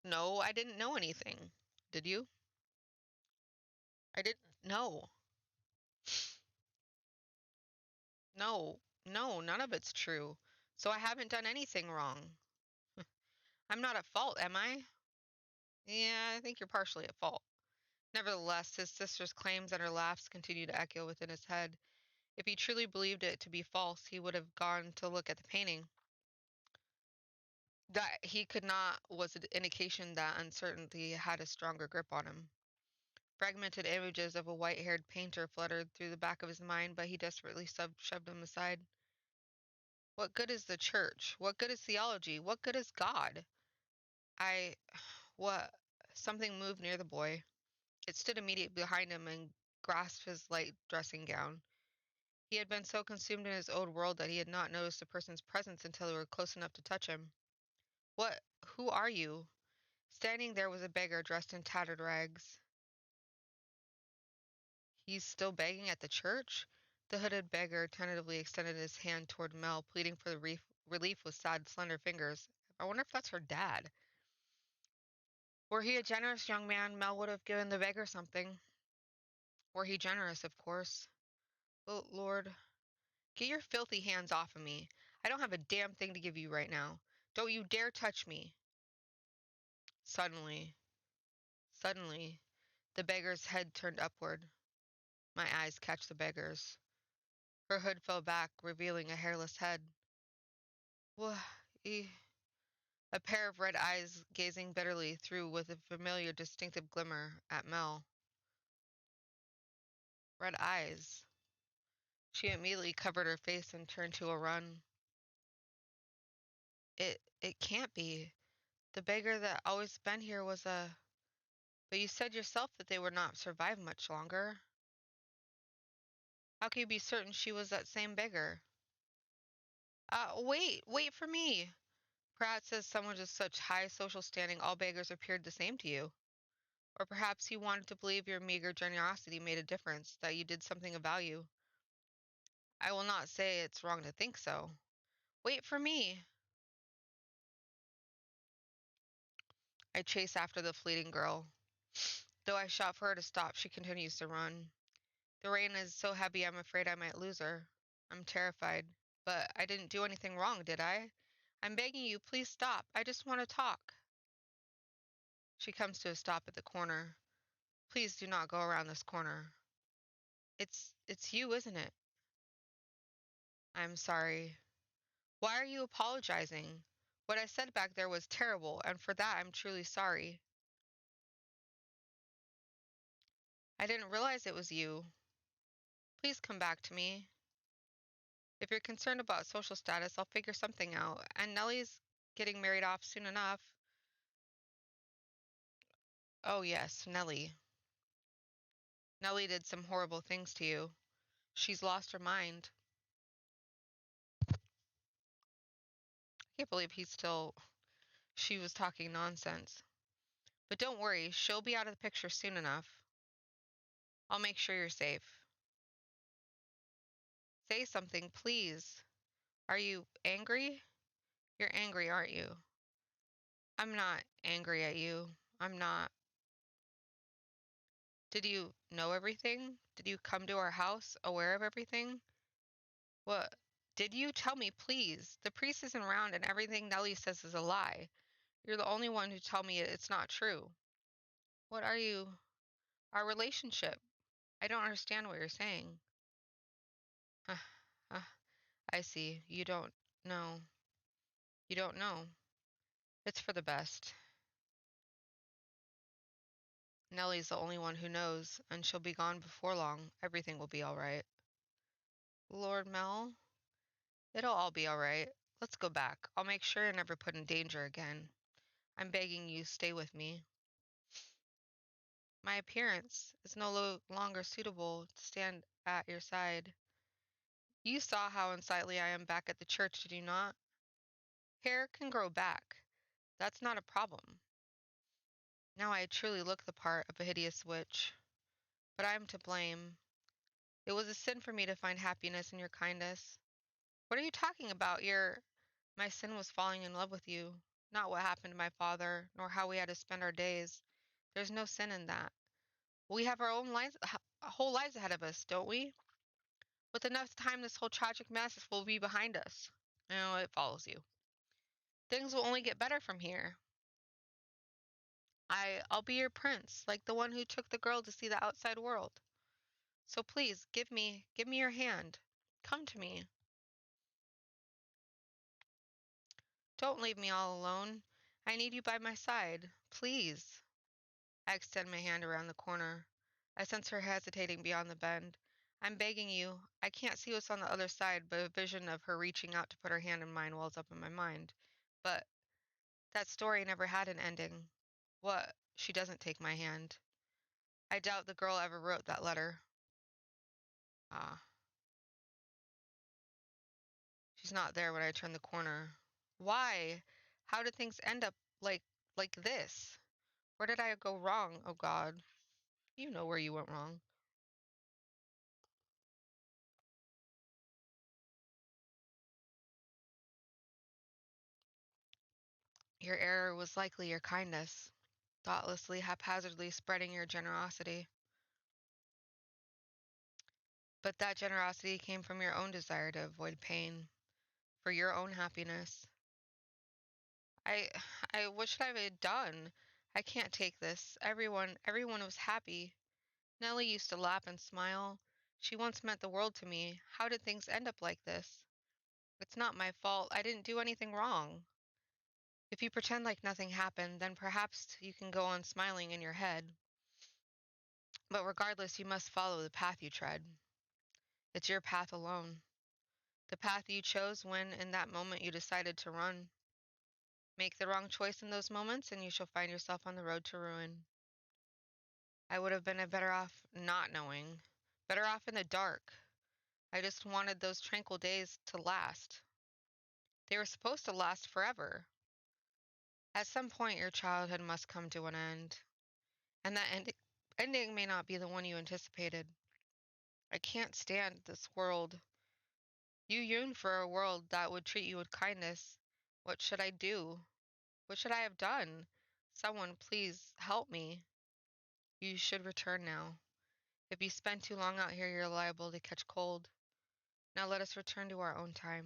No, I didn't know anything. Did you? I didn't know. No, no, none of it's true. So I haven't done anything wrong. I'm not at fault, am I? Yeah, I think you're partially at fault. Nevertheless, his sister's claims and her laughs continued to echo within his head. If he truly believed it to be false, he would have gone to look at the painting. That he could not was an indication that uncertainty had a stronger grip on him. Fragmented images of a white haired painter fluttered through the back of his mind, but he desperately shoved them aside. What good is the church? What good is theology? What good is God? I. What? Something moved near the boy. It stood immediately behind him and grasped his light dressing gown. He had been so consumed in his own world that he had not noticed the person's presence until they were close enough to touch him. What? Who are you? Standing there was a beggar dressed in tattered rags. He's still begging at the church? The hooded beggar tentatively extended his hand toward Mel, pleading for the relief with sad, slender fingers. I wonder if that's her dad. Were he a generous young man, Mel would have given the beggar something. Were he generous, of course. Oh, Lord, get your filthy hands off of me. I don't have a damn thing to give you right now. Don't you dare touch me. Suddenly, suddenly, the beggar's head turned upward. My eyes catch the beggar's. Her hood fell back, revealing a hairless head. Wha- e- A pair of red eyes gazing bitterly through with a familiar, distinctive glimmer at Mel. Red eyes. She immediately covered her face and turned to a run. It can't be. The beggar that always been here was a... But you said yourself that they would not survive much longer. How can you be certain she was that same beggar? Wait for me. Perhaps as someone of such high social standing, all beggars appeared the same to you. Or perhaps you wanted to believe your meager generosity made a difference, that you did something of value. I will not say it's wrong to think so. Wait for me. I chase after the fleeting girl. Though I shout for her to stop, she continues to run. The rain is so heavy I'm afraid I might lose her. I'm terrified. But I didn't do anything wrong, did I? I'm begging you, please stop. I just want to talk. She comes to a stop at the corner. Please do not go around this corner. It's you, isn't it? I'm sorry. Why are you apologizing? What I said back there was terrible, and for that I'm truly sorry. I didn't realize it was you. Please come back to me. If you're concerned about social status, I'll figure something out. And Nellie's getting married off soon enough. Oh, yes, Nellie. Nellie did some horrible things to you. She's lost her mind. I can't believe she was talking nonsense. But don't worry, she'll be out of the picture soon enough. I'll make sure you're safe. Say something, please. Are you angry? You're angry, aren't you? I'm not angry at you. I'm not. Did you know everything? Did you come to our house aware of everything? What? Did you tell me, please? The priest isn't around and everything Nellie says is a lie. You're the only one who tell me it's not true. What are you? Our relationship. I don't understand what you're saying. I see. You don't know. You don't know. It's for the best. Nellie's the only one who knows, and she'll be gone before long. Everything will be all right. Lord Mel, it'll all be all right. Let's go back. I'll make sure you're never put in danger again. I'm begging you, stay with me. My appearance is no longer suitable to stand at your side. You saw how unsightly I am back at the church, did you not? Hair can grow back. That's not a problem. Now I truly look the part of a hideous witch. But I am to blame. It was a sin for me to find happiness in your kindness. What are you talking about? My sin was falling in love with you, not what happened to my father, nor how we had to spend our days. There's no sin in that. We have our own lives, whole lives ahead of us, don't we? With enough time, this whole tragic mess will be behind us. No, it follows you. Things will only get better from here. I'll be your prince, like the one who took the girl to see the outside world. So please, give me your hand. Come to me. Don't leave me all alone. I need you by my side. Please. I extend my hand around the corner. I sense her hesitating beyond the bend. I'm begging you. I can't see what's on the other side, but a vision of her reaching out to put her hand in mine wells up in my mind. But that story never had an ending. What? She doesn't take my hand. I doubt the girl ever wrote that letter. Ah, she's not there when I turn the corner. Why? How did things end up like this? Where did I go wrong? Oh God, you know where you went wrong. Your error was likely your kindness, thoughtlessly, haphazardly spreading your generosity. But that generosity came from your own desire to avoid pain, for your own happiness. I, what should I have done? I can't take this. Everyone was happy. Nellie used to laugh and smile. She once meant the world to me. How did things end up like this? It's not my fault. I didn't do anything wrong. If you pretend like nothing happened, then perhaps you can go on smiling in your head. But regardless, you must follow the path you tread. It's your path alone. The path you chose when, in that moment, you decided to run. Make the wrong choice in those moments, and you shall find yourself on the road to ruin. I would have been better off not knowing, better off in the dark. I just wanted those tranquil days to last. They were supposed to last forever. At some point, your childhood must come to an end, and that ending may not be the one you anticipated. I can't stand this world. You yearn for a world that would treat you with kindness. What should I do? What should I have done? Someone, please help me. You should return now. If you spend too long out here, you're liable to catch cold. Now let us return to our own time.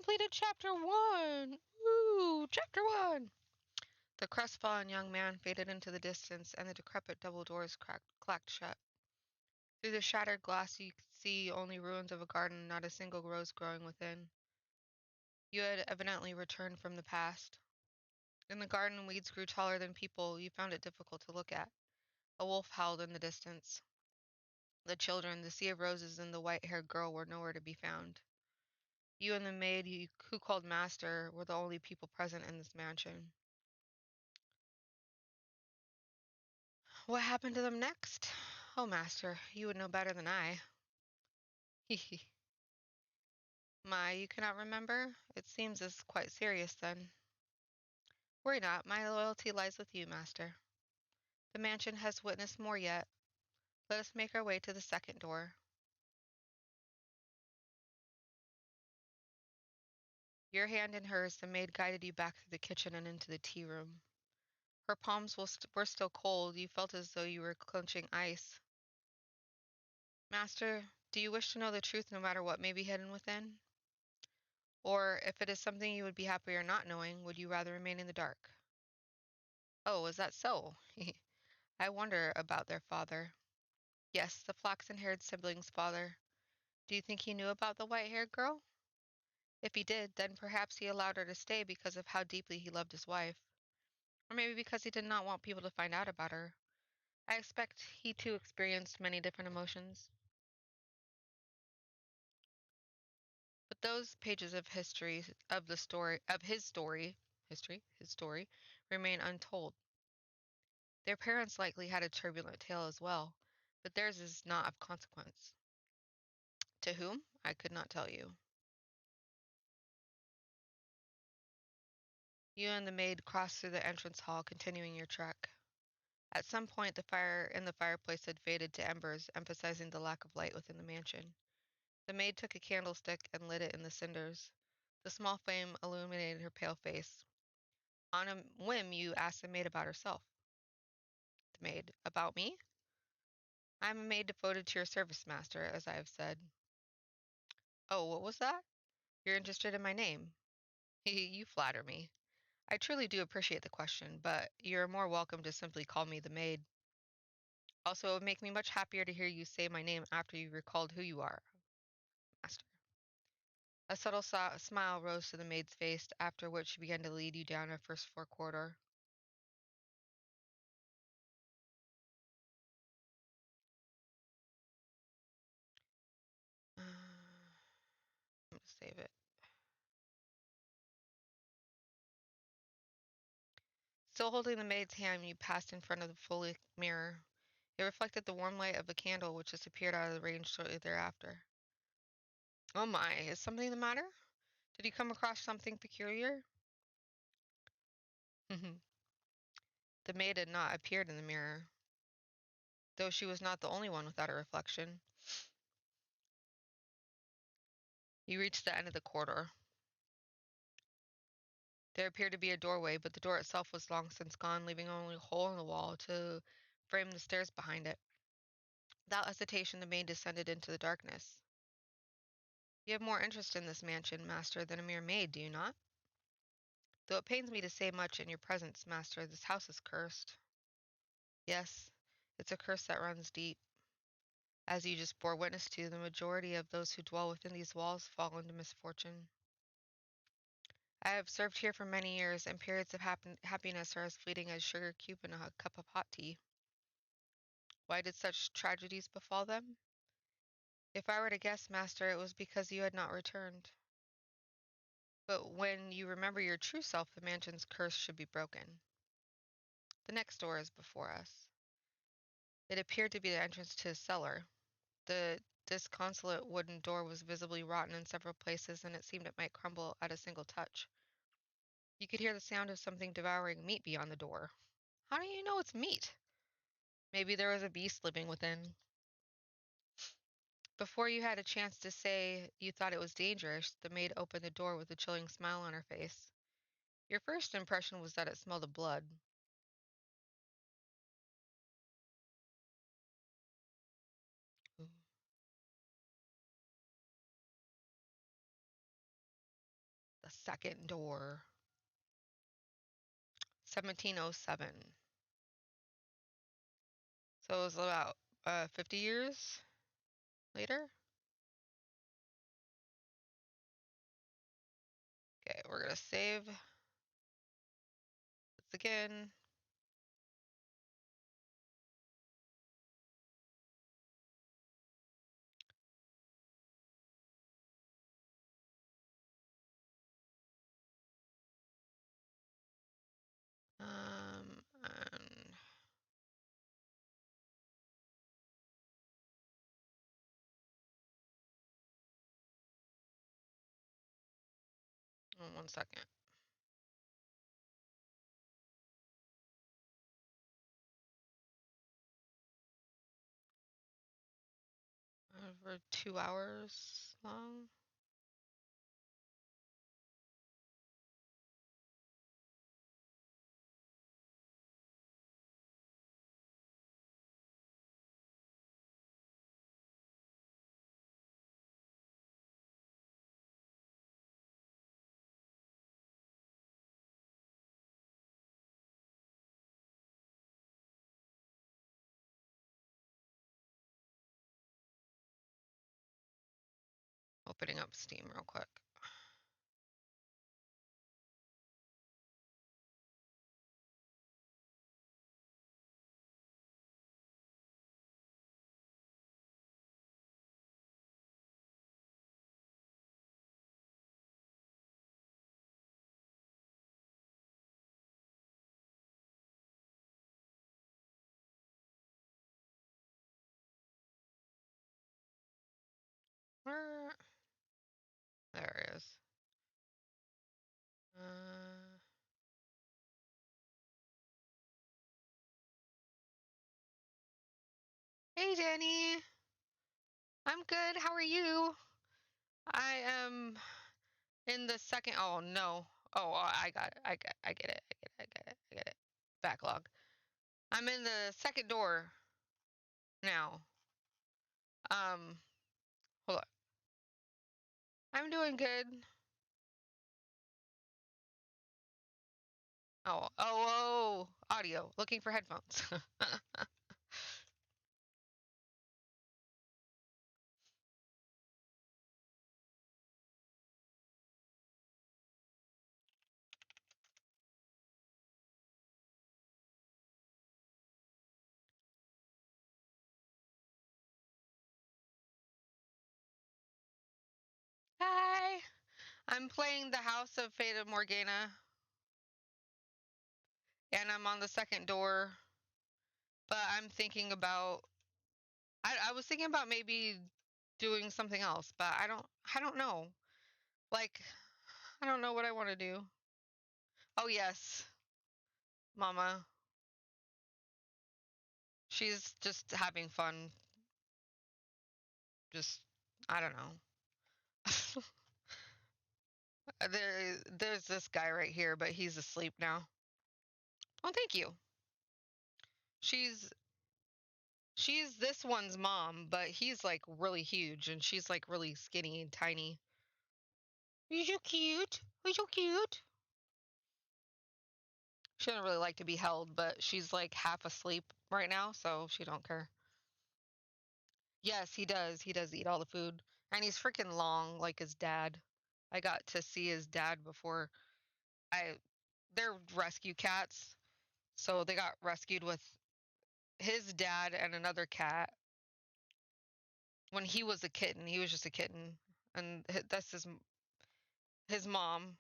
Completed chapter 1! Woo! Chapter 1! The crestfallen young man faded into the distance, and the decrepit double doors clacked shut. Through the shattered glass you could see only ruins of a garden, not a single rose growing within. You had evidently returned from the past. In the garden, weeds grew taller than people. You found it difficult to look at. A wolf howled in the distance. The children, the sea of roses, and the white-haired girl were nowhere to be found. You and the maid who called master were the only people present in this mansion. What happened to them next? Oh, master, you would know better than I. Hee hee. My, you cannot remember? It seems as quite serious then. Worry not, my loyalty lies with you, master. The mansion has witnessed more yet. Let us make our way to the second door. Your hand in hers, the maid guided you back through the kitchen and into the tea room. Her palms were still cold. You felt as though you were clenching ice. Master, do you wish to know the truth no matter what may be hidden within? Or, if it is something you would be happier not knowing, would you rather remain in the dark? Oh, is that so? I wonder about their father. Yes, the flaxen-haired sibling's father. Do you think he knew about the white-haired girl? If he did, then perhaps he allowed her to stay because of how deeply he loved his wife. Or maybe because he did not want people to find out about her. I expect he too experienced many different emotions. But those pages of history of the story of his story remain untold. Their parents likely had a turbulent tale as well, but theirs is not of consequence. To whom? I could not tell you. You and the maid crossed through the entrance hall, continuing your trek. At some point, the fire in the fireplace had faded to embers, emphasizing the lack of light within the mansion. The maid took a candlestick and lit it in the cinders. The small flame illuminated her pale face. On a whim, you asked the maid about herself. The maid, about me? I am a maid devoted to your service, master, as I have said. Oh, what was that? You're interested in my name? You flatter me. I truly do appreciate the question, but you're more welcome to simply call me the maid. Also, it would make me much happier to hear you say my name after you recalled who you are, master. A subtle smile rose to the maid's face, after which she began to lead you down a first floor corridor. I'm going to save it. Still holding the maid's hand, you passed in front of the full mirror. It reflected the warm light of a candle, which disappeared out of the range shortly thereafter. Oh my, is something the matter? Did you come across something peculiar? The maid had not appeared in the mirror, though she was not the only one without a reflection. You reached the end of the corridor. There appeared to be a doorway, but the door itself was long since gone, leaving only a hole in the wall to frame the stairs behind it. Without hesitation, the maid descended into the darkness. You have more interest in this mansion, master, than a mere maid, do you not? Though it pains me to say much in your presence, master, this house is cursed. Yes, it's a curse that runs deep. As you just bore witness to, the majority of those who dwell within these walls fall into misfortune. I have served here for many years, and periods of happiness are as fleeting as sugar cube in a cup of hot tea. Why did such tragedies befall them? If I were to guess, master, it was because you had not returned. But when you remember your true self, the mansion's curse should be broken. The next door is before us. It appeared to be the entrance to a cellar. The disconsolate wooden door was visibly rotten in several places, and it seemed it might crumble at a single touch. You could hear the sound of something devouring meat beyond the door. How do you know it's meat? Maybe there was a beast living within. Before you had a chance to say you thought it was dangerous, the maid opened the door with a chilling smile on her face. Your first impression was that it smelled of blood. Ooh. The second door. 1707. So it was about 50 years later. Okay, we're going to save this again. And 1 second. Over 2 hours long. Opening up Steam real quick. Where? There it is. Uh, hey, Danny. I'm good. How are you? I am in the second. Oh no. Oh, I got it. I get it. I get it. Backlog. I'm in the second door now. Um, hold on. I'm doing good. Oh, audio. Looking for headphones. Hi. I'm playing the House of Fata Morgana, and I'm on the second door. But I'm thinking about. I was thinking about maybe doing something else, but I don't know. Like, I don't know what I want to do. Oh yes, Mama. She's just having fun. Just I don't know. There's this guy right here, but he's asleep now. Oh, thank you. She's she's this one's mom, but he's like really huge and she's like really skinny and tiny. Are you so cute? Are you so cute? She doesn't really like to be held, but she's like half asleep right now, so she don't care. Yes, he does. He does eat all the food. And he's freaking long like his dad. I got to see his dad before I they're rescue cats. So they got rescued with his dad and another cat when he was a kitten. He was just a kitten. And that's his mom,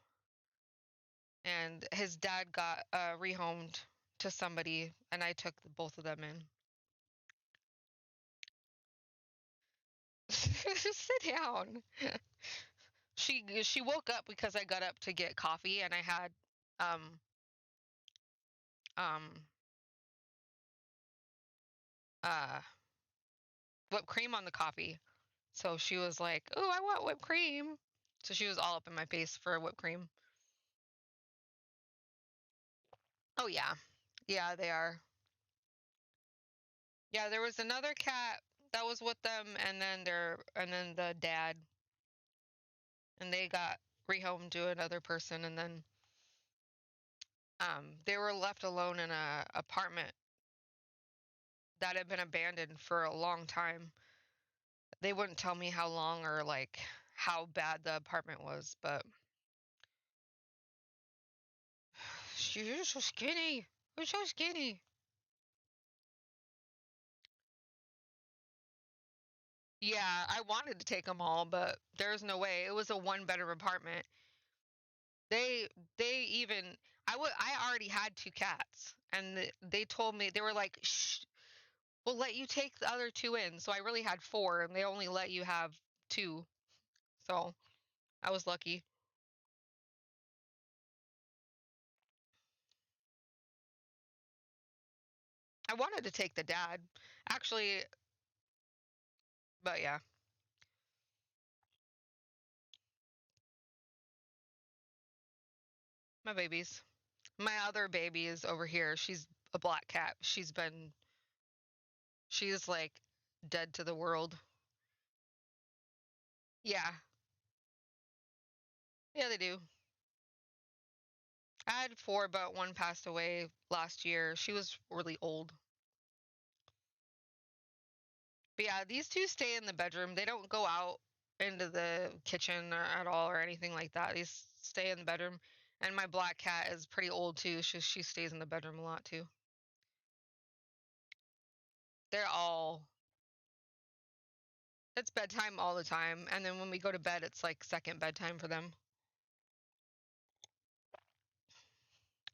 and his dad got rehomed to somebody, and I took both of them in. Sit down. She woke up because I got up to get coffee, and I had um um uh whipped cream on the coffee. So she was like, "Oh, I want whipped cream." So she was all up in my face for whipped cream. Oh yeah. Yeah, they are. Yeah, there was another cat that was with them, and then the dad, and they got rehomed to another person, and then they were left alone in a apartment that had been abandoned for a long time. They wouldn't tell me how long or like how bad the apartment was, but she was so skinny. It was so skinny. Yeah, I wanted to take them all, but there's no way. It was a one-bedroom apartment. They they even I already had two cats, and they told me, they were like, "Shh, we'll let you take the other two in." So I really had four, and they only let you have two. So I was lucky. I wanted to take the dad, actually, but yeah, my babies. My other baby is over here. She's a black cat. She's like dead to the world. Yeah. Yeah, they do. I had four, but one passed away last year. She was really old. But yeah, these two stay in the bedroom. They don't go out into the kitchen or at all or anything like that. They stay in the bedroom. And my black cat is pretty old too. She stays in the bedroom a lot too. They're all It's bedtime all the time, and then when we go to bed, it's like second bedtime for them.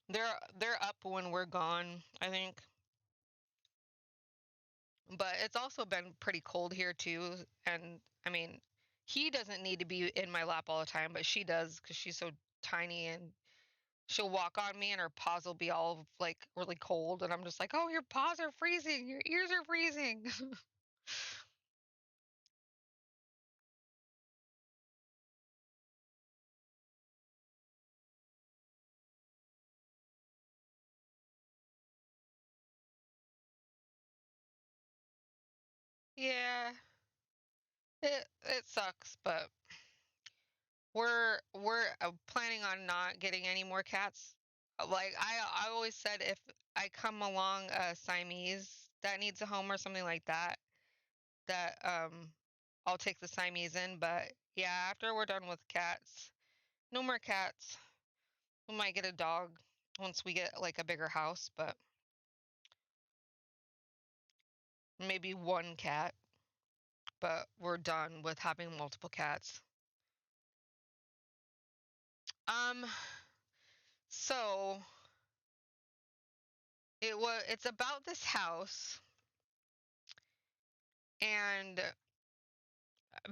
They're up when we're gone, I think. But it's also been pretty cold here too, and I mean, he doesn't need to be in my lap all the time, but she does because she's so tiny, and she'll walk on me and her paws will be all like really cold, and I'm just like, "Oh, your paws are freezing. Your ears are freezing." Yeah, it sucks, but we're planning on not getting any more cats. Like I always said, if I come along a Siamese that needs a home or something like that, that I'll take the Siamese in. But yeah, after we're done with cats, no more cats. We might get a dog once we get like a bigger house, but maybe one cat. But we're done with having multiple cats. Um, so it's about this house, and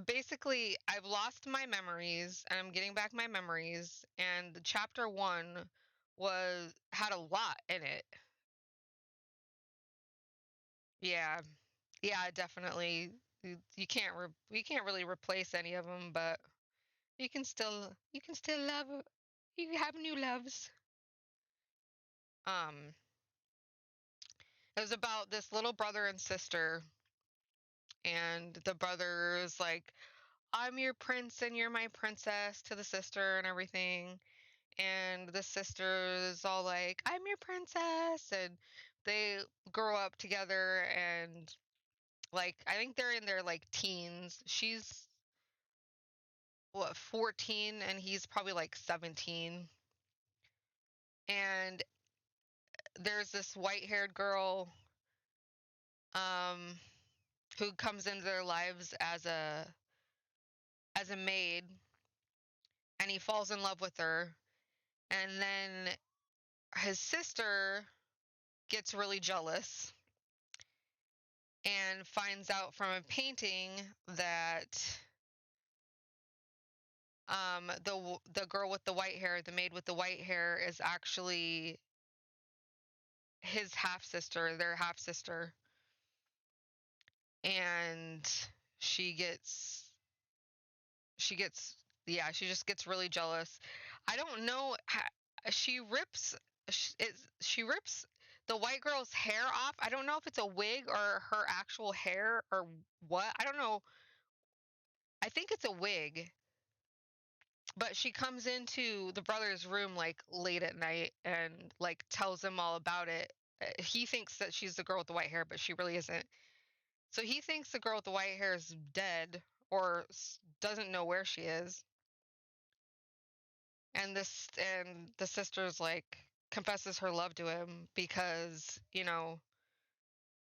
basically I've lost my memories and I'm getting back my memories, and the chapter 1 was had a lot in it. Yeah. Yeah, definitely. You can't really replace any of them, but you can still love, you have new loves. Um it was about this little brother and sister, and the brother is like, "I'm your prince and you're my princess" to the sister and everything. and the sister is all like, I'm your princess, and they grow up together, and like I think they're in their like teens. She's what, 14, and he's probably like 17. And there's this white-haired girl um who comes into their lives as a maid, and he falls in love with her. And then his sister gets really jealous and finds out from a painting that the girl with the white hair, the maid with the white hair, is actually his half sister, their half sister. And she gets yeah, she just gets really jealous. I don't know how, she rips she rips the white girl's hair off. I don't know if it's a wig or her actual hair or what. I don't know. I think it's a wig. But she comes into the brother's room like late at night and like tells him all about it. He thinks that she's the girl with the white hair, but she really isn't. So he thinks the girl with the white hair is dead or doesn't know where she is. And the sister's like confesses her love to him because,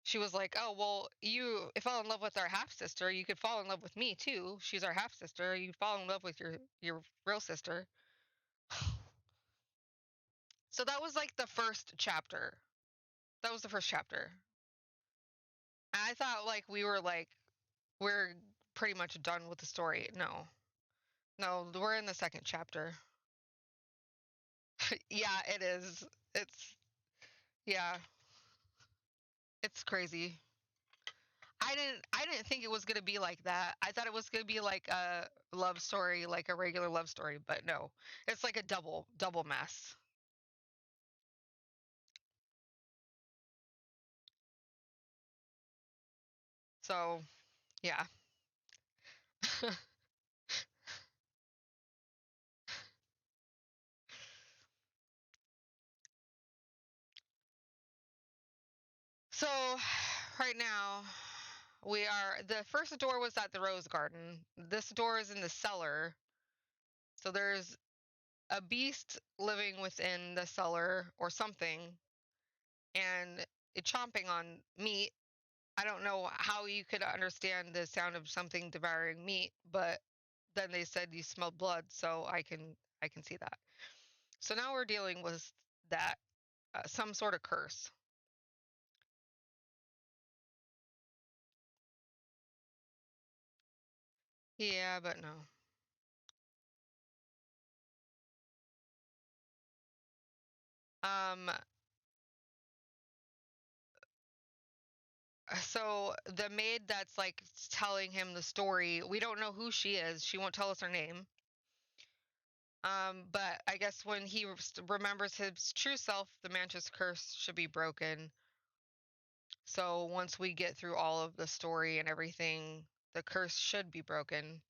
she was like, "Oh, well, you fell in love with our half sister. You could fall in love with me too. She's our half sister. You fall in love with your real sister." So that was like the first chapter. That was the first chapter. I thought like we're pretty much done with the story. No. No, we're in the second chapter. Yeah, it is. It's yeah, it's crazy. I didn't think it was going to be like that. I thought it was going to be like a love story, like a regular love story, but no. It's like a double mess. So, yeah. So, right now the first door was at the rose garden. This door is in the cellar. So there's a beast living within the cellar or something, and it chomping on meat. I don't know how you could understand the sound of something devouring meat, but then they said you smelled blood, so I can see that. So now we're dealing with that, some sort of curse. Yeah, but no. Um, so the maid that's like telling him the story, we don't know who she is. She won't tell us her name. But I guess when he remembers his true self, the mantis curse should be broken. So once we get through all of the story and everything, the curse should be broken,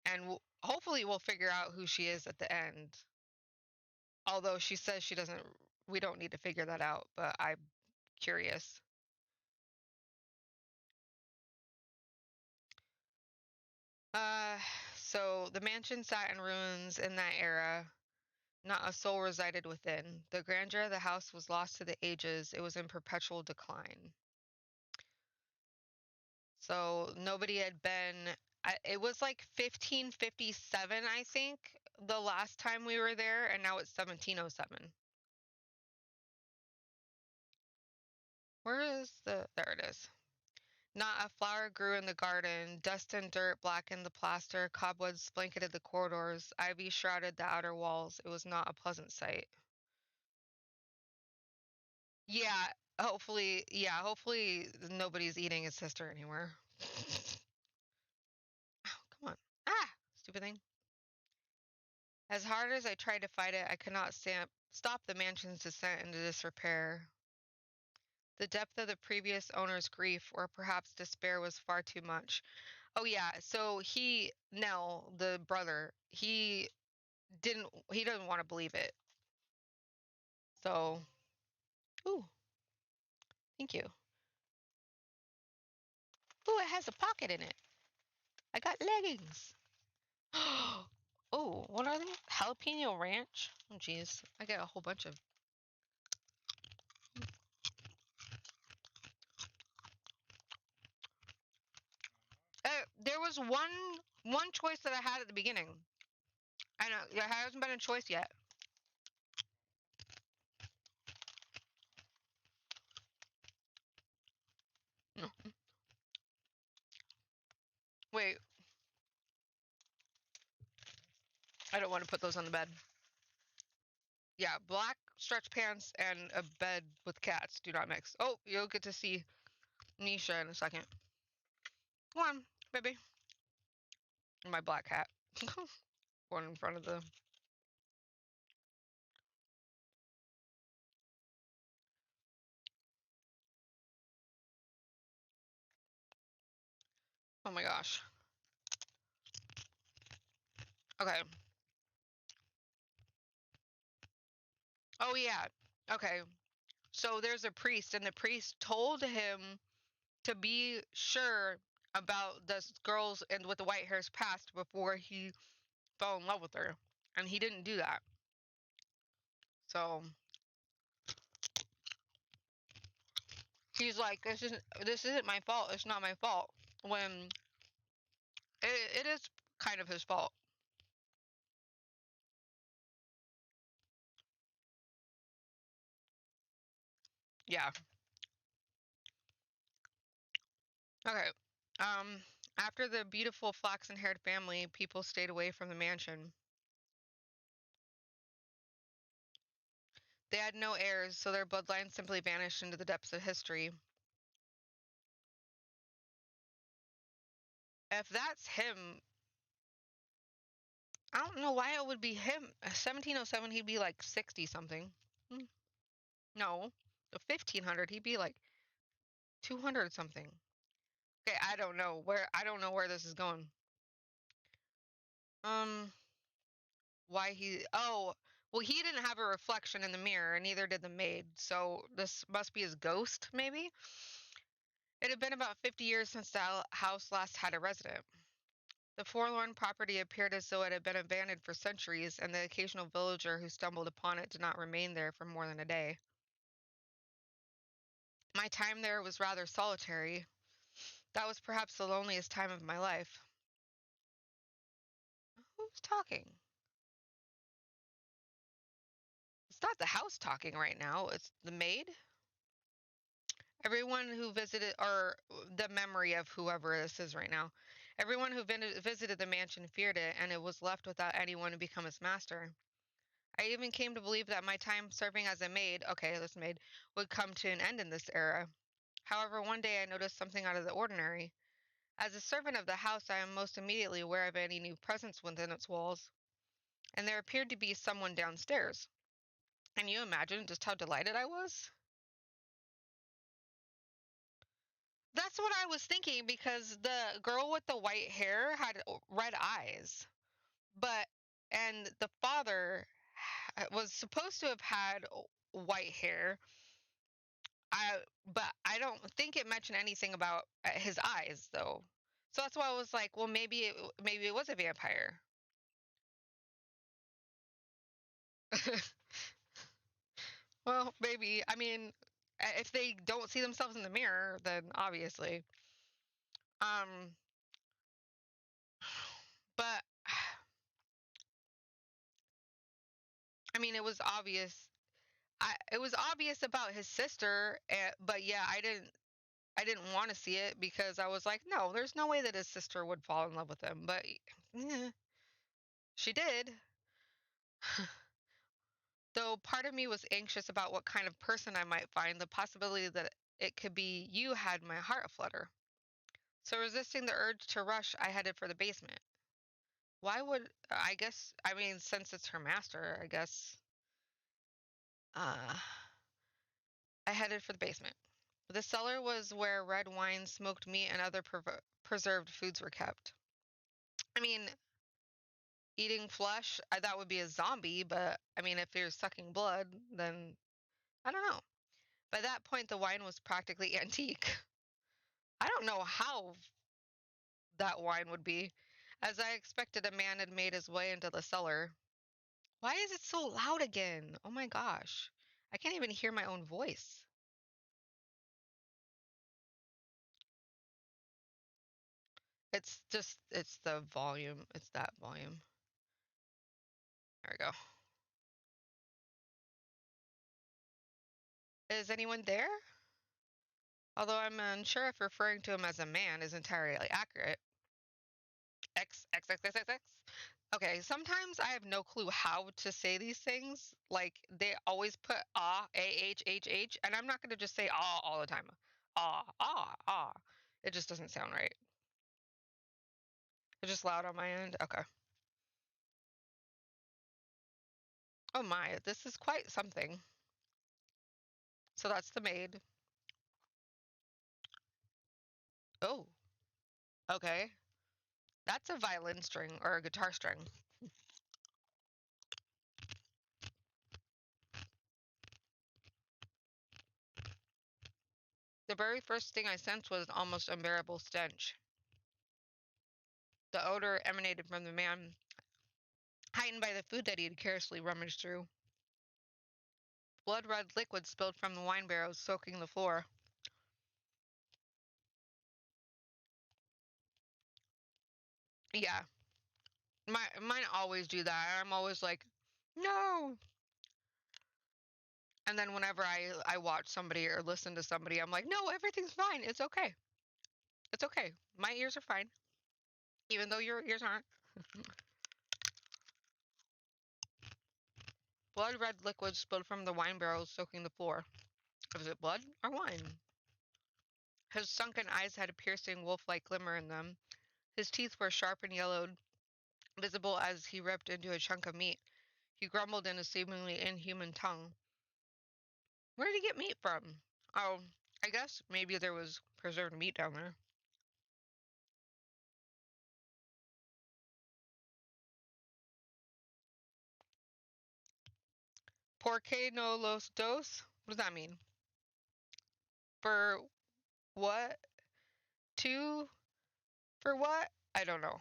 and hopefully we'll figure out who she is at the end. Although she says she doesn't, we don't need to figure that out. But I'm curious. Uh, so the mansion sat in ruins in that era. Not a soul resided within. The grandeur of the house was lost to the ages. It was in perpetual decline. So nobody had been. It was like 1557, I think, the last time we were there, and now it's 1707. Where is the? There it is. Not a flower grew in the garden. Dust and dirt blackened the plaster. Cobwebs blanketed the corridors. Ivy shrouded the outer walls. It was not a pleasant sight. Yeah, hopefully nobody's eating his sister anywhere. Oh, come on. Ah, stupid thing. As hard as I tried to fight it, I could not stop the mansion's descent into disrepair. The depth of the previous owner's grief, or perhaps despair, was far too much. Oh, yeah. So Nell, the brother, he he doesn't want to believe it. So, ooh, thank you. Ooh, it has a pocket in it. I got leggings. Oh, what are they? Jalapeno ranch? Oh, jeez. I got a whole bunch of. There was one choice that I had at the beginning. I know there hasn't been a choice yet. No. Wait, I don't want to put those on the bed. Yeah, black stretch pants and a bed with cats do not mix. Oh, you'll get to see Nisha in a second. Come on, baby. My black cat. One in front of the. Oh my gosh. Okay. Oh yeah. Okay. So there's a priest, and the priest told him to be sure about this girl's and with the white hair's past before he fell in love with her, and he didn't do that. So he's like, this isn't my fault. It's not my fault. When it is kind of his fault. Yeah. Okay. Um. After the beautiful flaxen-haired family, people stayed away from the mansion. They had no heirs, so their bloodline simply vanished into the depths of history. If that's him, I don't know why it would be him. 1707, he'd be like 60 something. No, the 1500, he'd be like 200 something. Okay, I don't know where this is going. Um, why he? Oh, well, he didn't have a reflection in the mirror, and neither did the maid. So this must be his ghost, maybe. It had been about 50 years since the house last had a resident. The forlorn property appeared as though it had been abandoned for centuries, and the occasional villager who stumbled upon it did not remain there for more than a day. My time there was rather solitary. That was perhaps the loneliest time of my life. Who's talking? It's not the house talking right now, it's the maid. Everyone who visited, or the memory of whoever this is right now, everyone who visited the mansion feared it, and it was left without anyone to become its master. I even came to believe that my time serving as a maid, okay, this maid, would come to an end in this era. However, one day I noticed something out of the ordinary. As a servant of the house, I am most immediately aware of any new presence within its walls, and there appeared to be someone downstairs. Can you imagine just how delighted I was? That's what I was thinking because the girl with the white hair had red eyes. But and the father was supposed to have had white hair. But I don't think it mentioned anything about his eyes though. So that's why I was like, well, maybe it was a vampire. Well, maybe. I mean, if they don't see themselves in the mirror, then obviously. Um, but I mean, it was obvious. It was obvious about his sister, but yeah, I didn't want to see it because I was like, no, there's no way that his sister would fall in love with him. But she did. Though part of me was anxious about what kind of person I might find, the possibility that it could be you had my heart aflutter. So resisting the urge to rush, I headed for the basement. Why would I guess? I mean, since it's her master, I guess. Uh, I headed for the basement. The cellar was where red wine, smoked meat, and other preserved foods were kept. I mean, Eating flesh, that would be a zombie, but I mean, if you're sucking blood, then I don't know. By that point, the wine was practically antique. I don't know how that wine would be. As I expected, a man had made his way into the cellar. Why is it so loud again? Oh my gosh. I can't even hear my own voice. It's the volume. It's that volume. There we go. Is anyone there? Although I'm unsure if referring to him as a man is entirely accurate. X. Okay, sometimes I have no clue how to say these things. Like they always put ah, and I'm not gonna just say ah all the time. Ah. It just doesn't sound right. It's just loud on my end. Okay. Oh my, this is quite something. So that's the maid. Oh, okay. That's a violin string or a guitar string. The very first thing I sensed was an almost unbearable stench. The odor emanated from the man, heightened by the food that he had carelessly rummaged through. Blood red liquid spilled from the wine barrels, soaking the floor. Yeah, mine always do that. I'm always like, no. And then whenever I watch somebody or listen to somebody, I'm like, no, everything's fine. It's okay. It's okay. My ears are fine, even though your ears aren't. Blood red liquid spilled from the wine barrels, soaking the floor. Was it blood or wine? His sunken eyes had a piercing wolf-like glimmer in them. His teeth were sharp and yellowed, visible as he ripped into a chunk of meat. He grumbled in a seemingly inhuman tongue. Where did he get meat from? Oh, I guess maybe there was preserved meat down there. Por qué no los dos? What does that mean? For what? Two? For what? I don't know.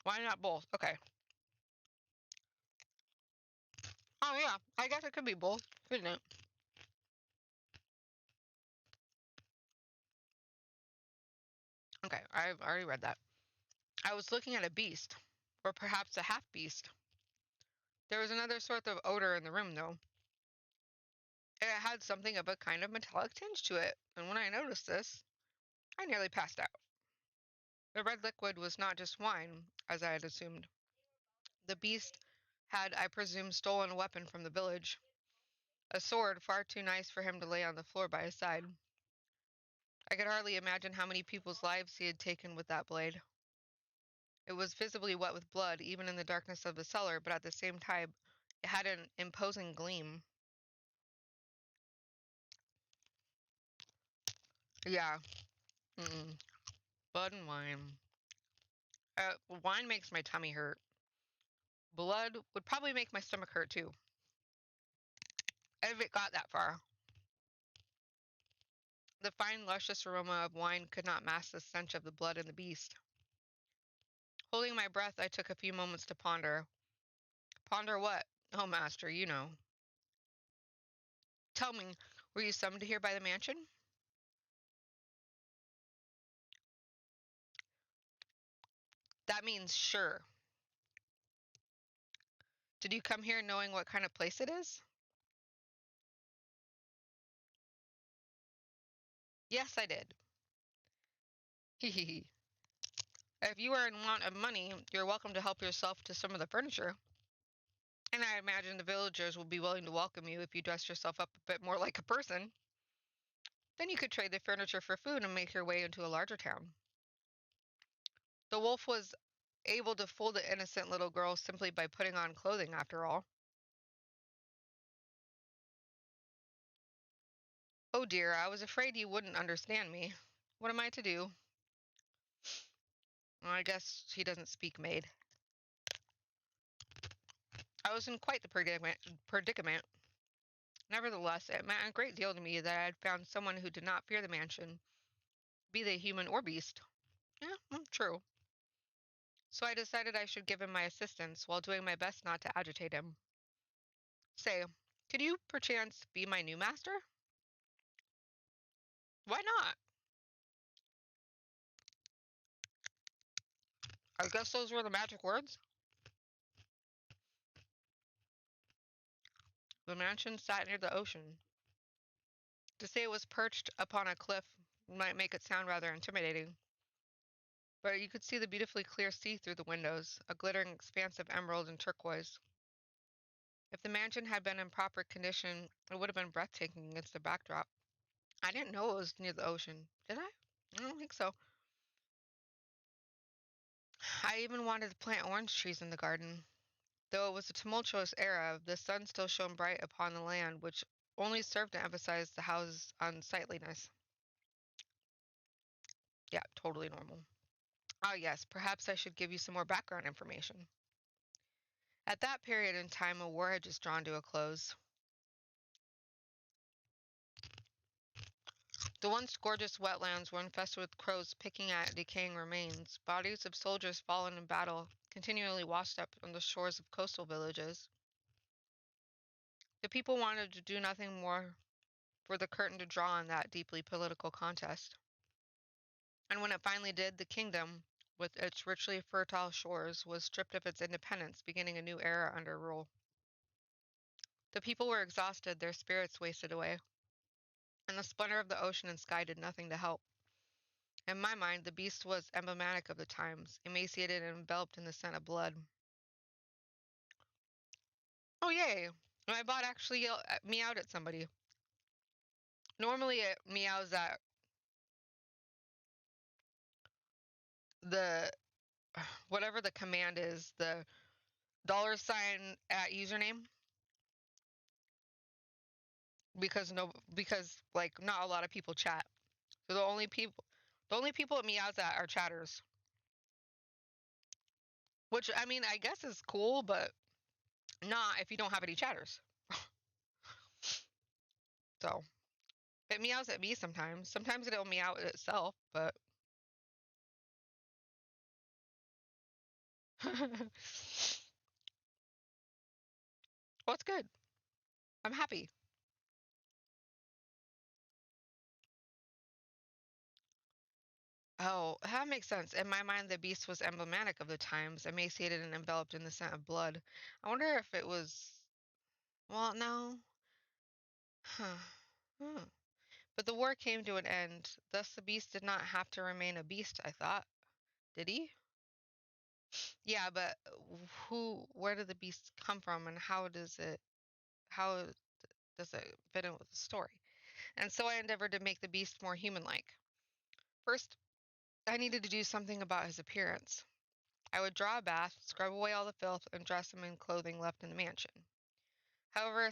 Why not both? Okay. Oh, yeah. I guess it could be both, couldn't it? Okay, I've already read that. I was looking at a beast, or perhaps a half beast. There was another sort of odor in the room, though. It had something of a kind of metallic tinge to it, and when I noticed this, I nearly passed out. The red liquid was not just wine, as I had assumed. The beast had, I presume, stolen a weapon from the village, a sword far too nice for him to lay on the floor by his side. I could hardly imagine how many people's lives he had taken with that blade. It was visibly wet with blood, even in the darkness of the cellar, but at the same time, it had an imposing gleam. Yeah, mm-mm. Blood and wine. Wine makes my tummy hurt. Blood would probably make my stomach hurt too, if it got that far. The fine, luscious aroma of wine could not mask the stench of the blood in the beast. Holding my breath, I took a few moments to ponder. Ponder what? Oh, master, you know. Tell me, were you summoned here by the mansion? That means sure. Did you come here knowing what kind of place it is? Yes, I did. Hee hee hee. If you are in want of money, you're welcome to help yourself to some of the furniture. And I imagine the villagers will be willing to welcome you if you dress yourself up a bit more like a person. Then you could trade the furniture for food and make your way into a larger town. The wolf was able to fool the innocent little girl simply by putting on clothing, after all. Oh dear, I was afraid you wouldn't understand me. What am I to do? Well, I guess he doesn't speak maid. I was in quite the predicament. Nevertheless, it meant a great deal to me that I had found someone who did not fear the mansion, be they human or beast. Yeah, true. So I decided I should give him my assistance while doing my best not to agitate him. Say, could you perchance be my new master? Why not? I guess those were the magic words. The mansion sat near the ocean. To say it was perched upon a cliff might make it sound rather intimidating, but you could see the beautifully clear sea through the windows, a glittering expanse of emerald and turquoise. If the mansion had been in proper condition, it would have been breathtaking against the backdrop. I didn't know it was near the ocean, did I? I don't think so. I even wanted to plant orange trees in the garden. Though it was a tumultuous era, the sun still shone bright upon the land, which only served to emphasize the house's unsightliness. Yeah, totally normal. Ah, yes, perhaps I should give you some more background information. At that period in time, a war had just drawn to a close. The once gorgeous wetlands were infested with crows picking at decaying remains. Bodies of soldiers fallen in battle continually washed up on the shores of coastal villages. The people wanted to do nothing more for the curtain to draw on that deeply political contest. And when it finally did, the kingdom, with its richly fertile shores, was stripped of its independence, beginning a new era under rule. The people were exhausted, their spirits wasted away, and the splendor of the ocean and sky did nothing to help. In my mind, the beast was emblematic of the times, emaciated and enveloped in the scent of blood. Oh, yay! My bot actually meowed at somebody. Normally, it meows at the whatever the command is, the $ at username, because like not a lot of people chat. So the only people it meows at are chatters. Which I mean, I guess is cool, but not if you don't have any chatters. So it meows at me sometimes. Sometimes it'll meow at itself, but well, it's good. I'm happy. Oh, that makes sense. In my mind, the beast was emblematic of the times, emaciated and enveloped in the scent of blood. I wonder if it was. Well, no. Huh. Hmm. But the war came to an end. Thus, the beast did not have to remain a beast, I thought. Did he? Yeah, but where did the beast come from and how does it fit in with the story? And so I endeavored to make the beast more human-like. First, I needed to do something about his appearance. I would draw a bath, scrub away all the filth, and dress him in clothing left in the mansion. However,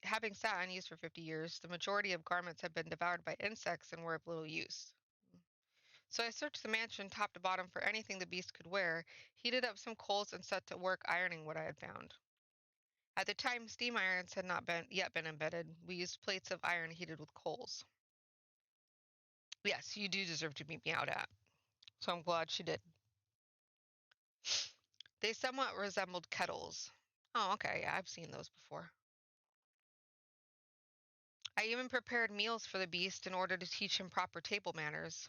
having sat unused for 50 years, the majority of garments had been devoured by insects and were of little use. So I searched the mansion top to bottom for anything the beast could wear, heated up some coals, and set to work ironing what I had found. At the time, steam irons had not yet been invented. We used plates of iron heated with coals. Yes, you do deserve to meet me out at. So I'm glad she did. They somewhat resembled kettles. Oh, okay, yeah, I've seen those before. I even prepared meals for the beast in order to teach him proper table manners.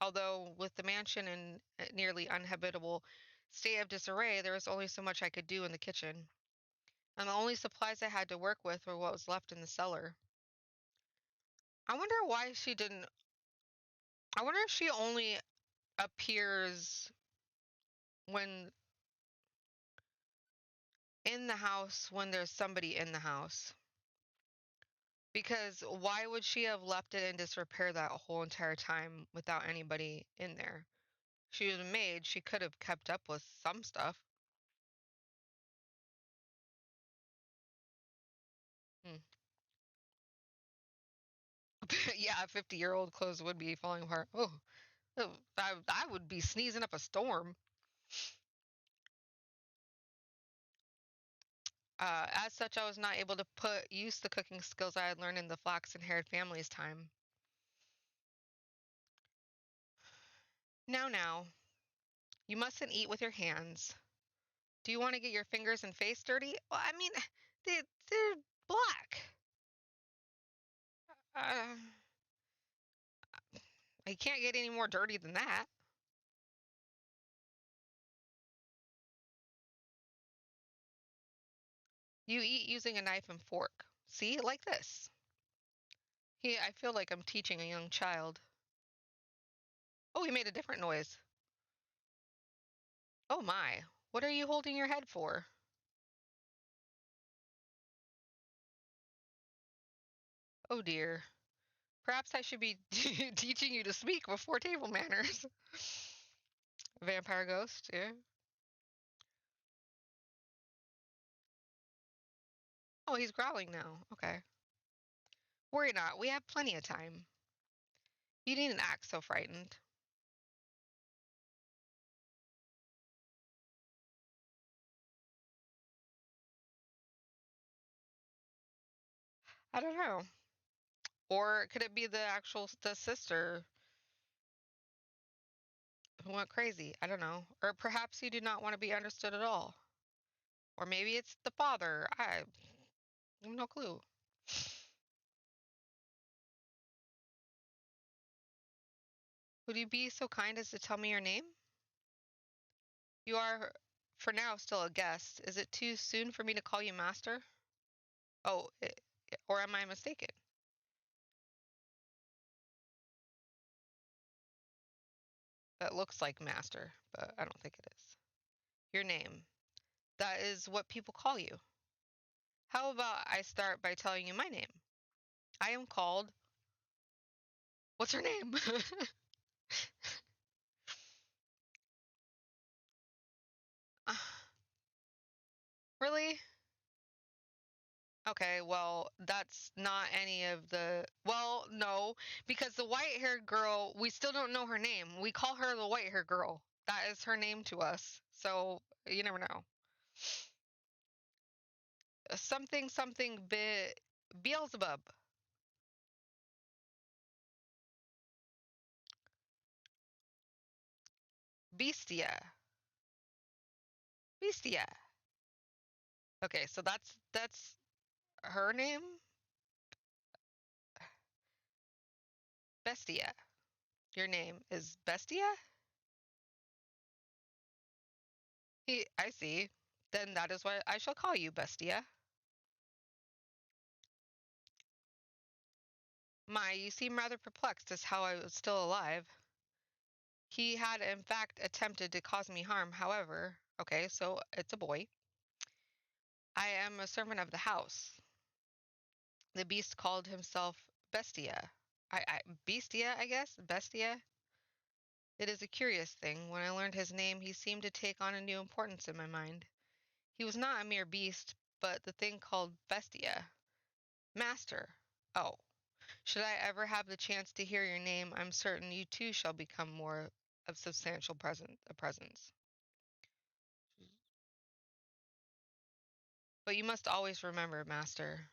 Although, with the mansion in a nearly uninhabitable state of disarray, there was only so much I could do in the kitchen, and the only supplies I had to work with were what was left in the cellar. I wonder why she didn't. I wonder if she only appears when in the house when there's somebody in the house. Because why would she have left it in disrepair that whole entire time without anybody in there? She was a maid. She could have kept up with some stuff. Hmm. Yeah, 50-year-old clothes would be falling apart. Oh, I would be sneezing up a storm. As such, I was not able to put use the cooking skills I had learned in the flaxen-haired family's time. Now, you mustn't eat with your hands. Do you want to get your fingers and face dirty? Well, I mean, they're black. Uh, I can't get any more dirty than that. You eat using a knife and fork. See, like this. I feel like I'm teaching a young child. Oh, he made a different noise. Oh my, what are you holding your head for? Oh dear. Perhaps I should be teaching you to speak before table manners. Vampire ghost, yeah. Oh, he's growling now. Okay. Worry not, we have plenty of time. You needn't act so frightened. I don't know. Or could it be the sister who went crazy? I don't know. Or perhaps you do not want to be understood at all. Or maybe it's the father. I have no clue. Would you be so kind as to tell me your name? You are, for now, still a guest. Is it too soon for me to call you master? Oh, or am I mistaken? That looks like master, but I don't think it is. Your name. That is what people call you. How about I start by telling you my name? I am called. What's her name? Really? Okay, well, that's not any of the. Well, no, because the white haired girl, we still don't know her name. We call her the white haired girl. That is her name to us. So you never know. Something, something, Beelzebub. Bestia. Bestia. Okay, so that's her name? Bestia. Your name is Bestia? I see. Then that is what I shall call you, Bestia. My, you seem rather perplexed as how I was still alive. He had in fact attempted to cause me harm, however. Okay, so it's a boy. I am a servant of the house. The beast called himself Bestia. Bestia, I guess? Bestia? It is a curious thing. When I learned his name, he seemed to take on a new importance in my mind. He was not a mere beast, but the thing called Bestia. Master. Oh, should I ever have the chance to hear your name, I'm certain you too shall become more of substantial presence. But you must always remember, Master,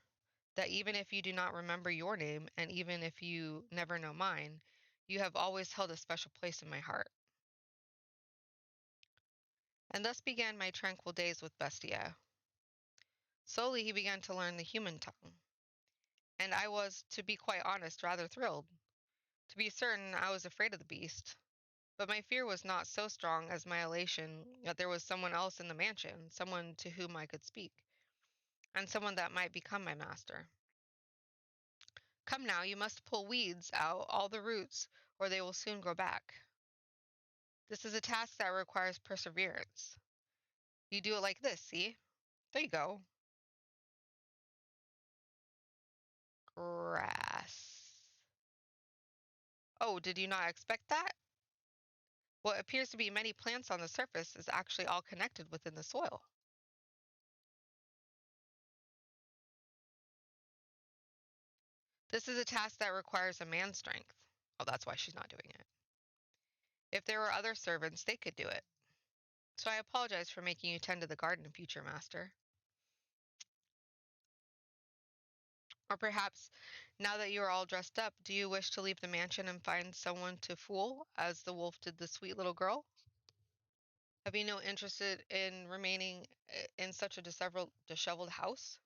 that even if you do not remember your name, and even if you never know mine, you have always held a special place in my heart. And thus began my tranquil days with Bestia. Slowly he began to learn the human tongue, and I was, to be quite honest, rather thrilled. To be certain, I was afraid of the beast, but my fear was not so strong as my elation that there was someone else in the mansion, someone to whom I could speak, and someone that might become my master. Come now, you must pull weeds out, all the roots, or they will soon grow back. This is a task that requires perseverance. You do it like this, see? There you go. Grass. Oh, did you not expect that? What appears to be many plants on the surface is actually all connected within the soil. This is a task that requires a man's strength. Oh, that's why she's not doing it. If there were other servants, they could do it. So I apologize for making you tend to the garden, future master. Or perhaps, now that you are all dressed up, do you wish to leave the mansion and find someone to fool, as the wolf did the sweet little girl? Have you no interest in remaining in such a disheveled house?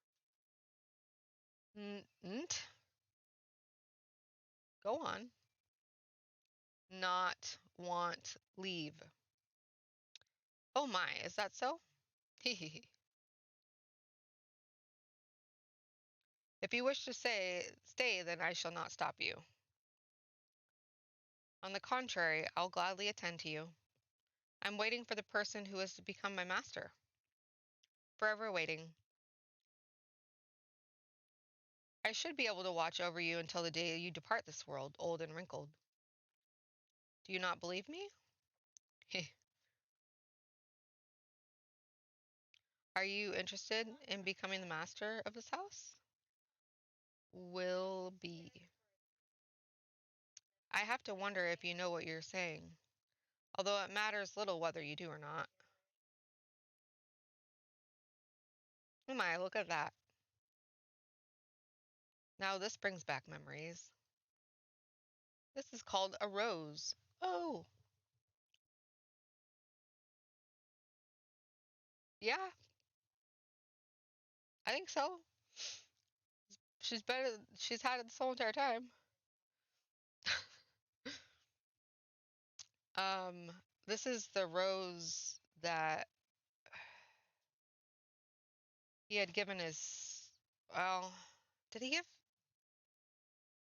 Nt? Go on. Not want leave. Oh my, is that so? Hehehe. If you wish to stay, then I shall not stop you. On the contrary, I'll gladly attend to you. I'm waiting for the person who is to become my master. Forever waiting. I should be able to watch over you until the day you depart this world, old and wrinkled. Do you not believe me? Are you interested in becoming the master of this house? Will be. I have to wonder if you know what you're saying, although it matters little whether you do or not. Oh my, look at that. Now this brings back memories. This is called a rose. Oh, yeah, I think so. She's better. She's had it this whole entire time. um, this is the rose that he had given his. Well, did he give?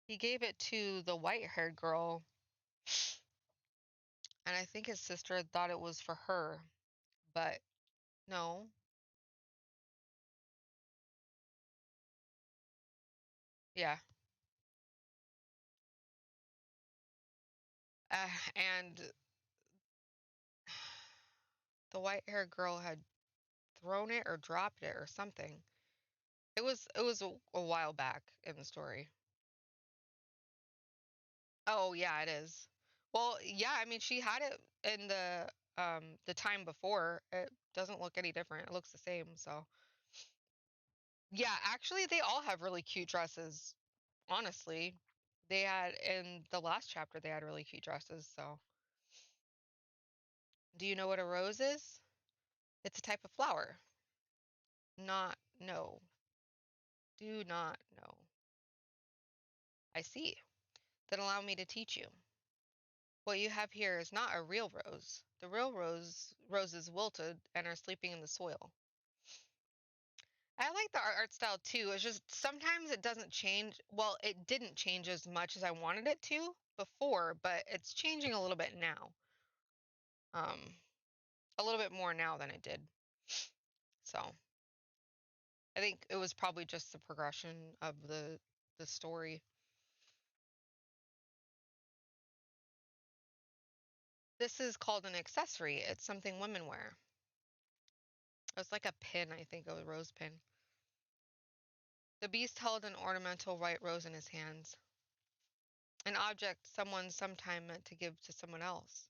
He gave it to the white-haired girl, and I think his sister had thought it was for her, but no. Yeah, and the white-haired girl had thrown it or dropped it or something. It was a while back in the story. Oh yeah, it is. Well, yeah, I mean she had it in the time before. It doesn't look any different. It looks the same, so. Yeah, actually they all have really cute dresses. Honestly. They had in the last chapter they had really cute dresses, so. Do you know what a rose is? It's a type of flower. Not no. Do not know. I see. Then allow me to teach you. What you have here is not a real rose. The real roses wilted and are sleeping in the soil. I like the art style too. It's just sometimes it doesn't change. Well, it didn't change as much as I wanted it to before, but it's changing a little bit now. Um, a little bit more now than it did. So I think it was probably just the progression of the story. This is called an accessory. It's something women wear. It's like a pin, I think, a rose pin. The beast held an ornamental white rose in his hands, an object someone sometime meant to give to someone else.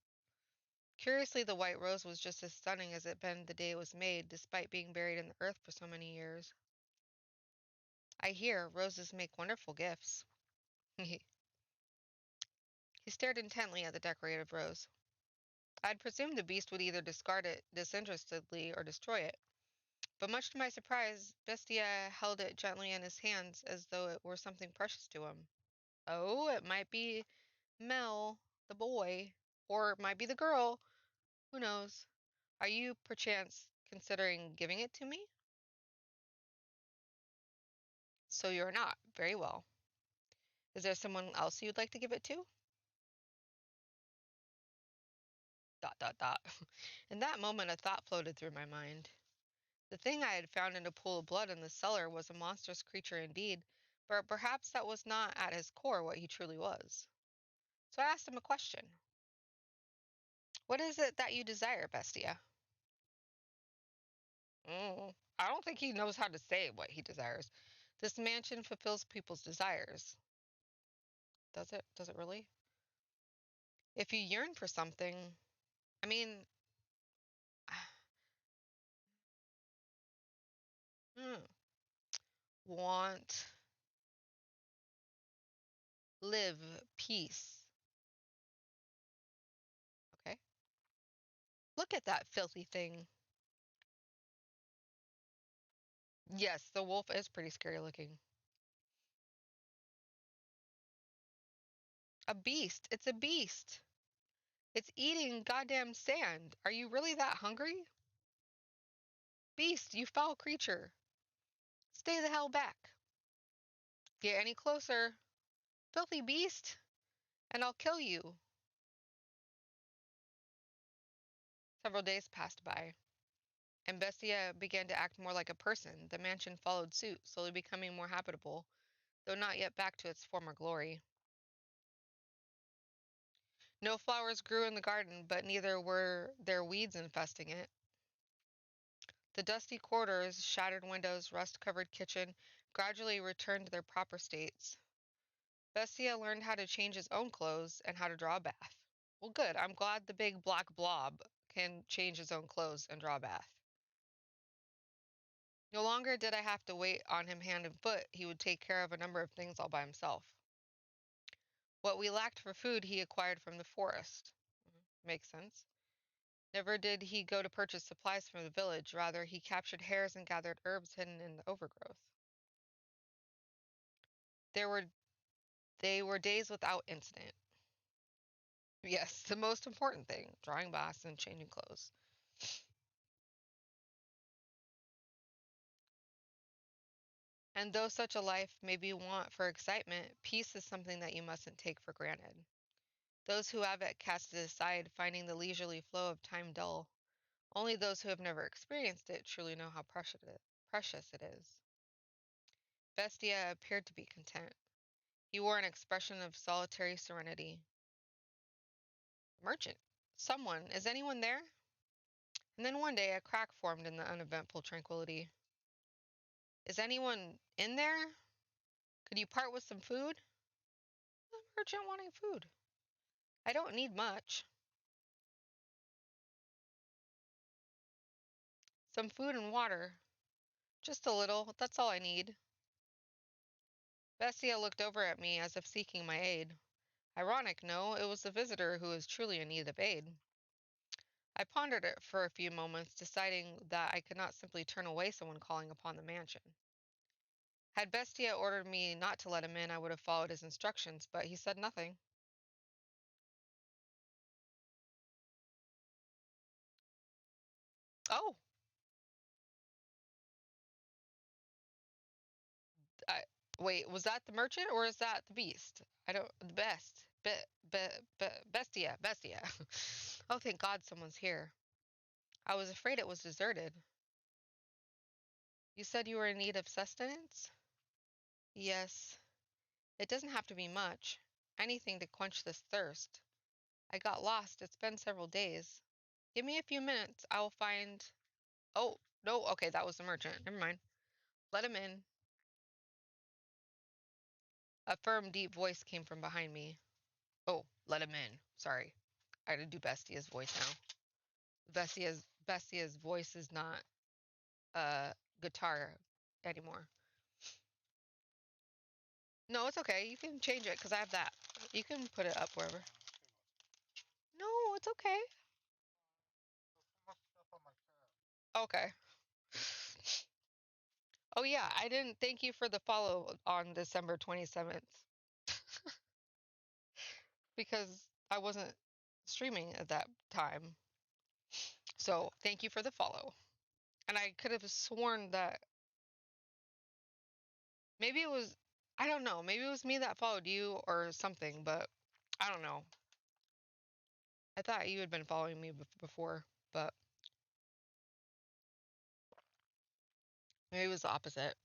Curiously, the white rose was just as stunning as it had been the day it was made, despite being buried in the earth for so many years. I hear roses make wonderful gifts. He stared intently at the decorated rose. I'd presumed the beast would either discard it disinterestedly or destroy it, but much to my surprise, Bestia held it gently in his hands as though it were something precious to him. Oh, it might be Mel, the boy, or it might be the girl. Who knows? Are you, perchance, considering giving it to me? So you're not. Very well. Is there someone else you'd like to give it to? Dot, dot, dot. In that moment, a thought floated through my mind. The thing I had found in a pool of blood in the cellar was a monstrous creature indeed, but perhaps that was not at his core what he truly was. So I asked him a question. What is it that you desire, Bestia? I don't think he knows how to say what he desires. This mansion fulfills people's desires. Does it? Does it really? If you yearn for something, I mean, hmm, want, live, peace. Okay. Look at that filthy thing. Yes, the wolf is pretty scary looking. A beast. It's a beast. It's eating goddamn sand. Are you really that hungry? Beast, you foul creature. Stay the hell back. Get any closer, filthy beast, and I'll kill you. Several days passed by, and Bestia began to act more like a person. The mansion followed suit, slowly becoming more habitable, though not yet back to its former glory. No flowers grew in the garden, but neither were there weeds infesting it. The dusty corridors, shattered windows, rust-covered kitchen gradually returned to their proper states. Bestia learned how to change his own clothes and how to draw a bath. Well, good. I'm glad the big black blob can change his own clothes and draw a bath. No longer did I have to wait on him hand and foot. He would take care of a number of things all by himself. What we lacked for food, he acquired from the forest. Makes sense. Never did he go to purchase supplies from the village. Rather, he captured hares and gathered herbs hidden in the overgrowth. There were They were days without incident. Yes, the most important thing, drawing baths and changing clothes. And though such a life may be want for excitement, peace is something that you mustn't take for granted. Those who have it cast it aside, finding the leisurely flow of time dull. Only those who have never experienced it truly know how precious it is. Bestia appeared to be content. He wore an expression of solitary serenity. Merchant. Someone. Is anyone there? And then one day a crack formed in the uneventful tranquility. Is anyone in there? Could you part with some food? The merchant wanting food. I don't need much. Some food and water. Just a little. That's all I need. Bestia looked over at me as if seeking my aid. Ironic, no, it was the visitor who was truly in need of aid. I pondered it for a few moments, deciding that I could not simply turn away someone calling upon the mansion. Had Bestia ordered me not to let him in, I would have followed his instructions, but he said nothing. Oh, I, wait, was that the merchant or is that the beast? I don't. The best. Bestia. Oh, thank God someone's here. I was afraid it was deserted. You said you were in need of sustenance? Yes. It doesn't have to be much. Anything to quench this thirst. I got lost. It's been several days. Give me a few minutes. I will find. Oh, no. Okay, that was the merchant. Never mind. Let him in. A firm, deep voice came from behind me. Oh, let him in. Sorry. I gotta do Bestia's voice now. Bestia's voice is not guitar anymore. No, it's okay. You can change it because I have that. You can put it up wherever. No, it's okay. Okay. Oh yeah, I didn't thank you for the follow on December 27th because I wasn't streaming at that time. So thank you for the follow. And I could have sworn that maybe it was, I don't know, maybe it was me that followed you or something, but I don't know. I thought you had been following me before, but maybe it was the opposite.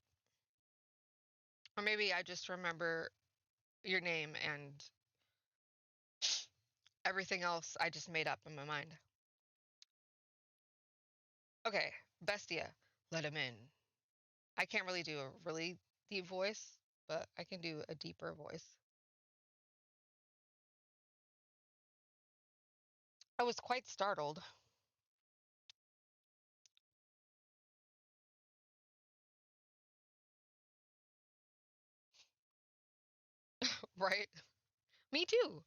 Or maybe I just remember your name and everything else I just made up in my mind. Okay, Bestia, let him in. I can't really do a really deep voice, but I can do a deeper voice. I was quite startled. Right? Me too.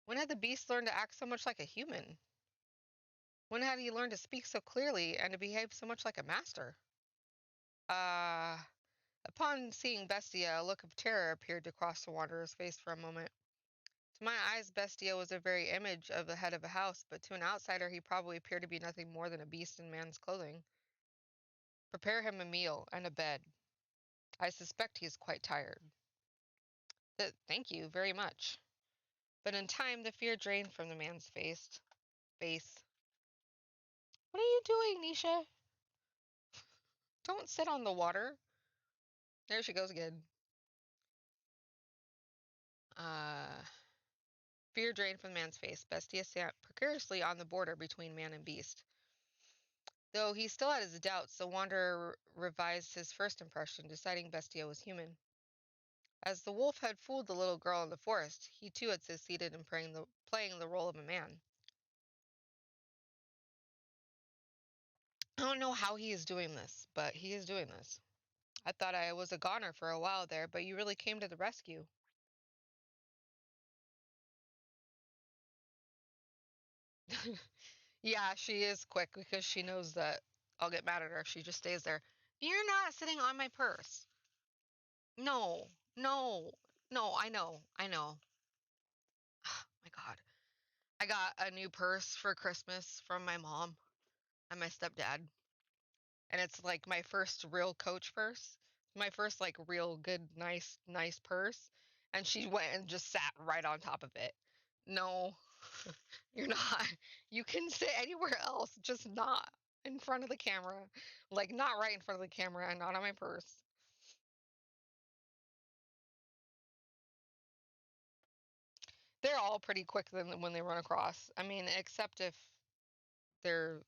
When had the beast learned to act so much like a human? When had he learned to speak so clearly and to behave so much like a master? Ah. Upon seeing Bestia, a look of terror appeared to cross the wanderer's face for a moment. To my eyes, Bestia was a very image of the head of a house, but to an outsider he probably appeared to be nothing more than a beast in man's clothing. Prepare him a meal and a bed. I suspect he is quite tired. Thank you very much. But in time the fear drained from the man's face. What are you doing, Nisha? Don't sit on the water. There she goes again. Uh Fear drained from the man's face. Bestia sat precariously on the border between man and beast. Though he still had his doubts, the wanderer revised his first impression, deciding Bestia was human. As the wolf had fooled the little girl in the forest, he too had succeeded in playing the role of a man. I don't know how he is doing this, but he is doing this. I thought I was a goner for a while there, but you really came to the rescue. Yeah, she is quick because she knows that I'll get mad at her if she just stays there. You're not sitting on my purse. No, no, no, I know. My God. I got a new purse for Christmas from my mom and my stepdad. And it's like my first real Coach purse. My first like real good, nice purse. And she went and just sat right on top of it. No, you're not. You can sit anywhere else, just not in front of the camera. Like not right in front of the camera and not on my purse. They're all pretty quick then when they run across. I mean, except if they're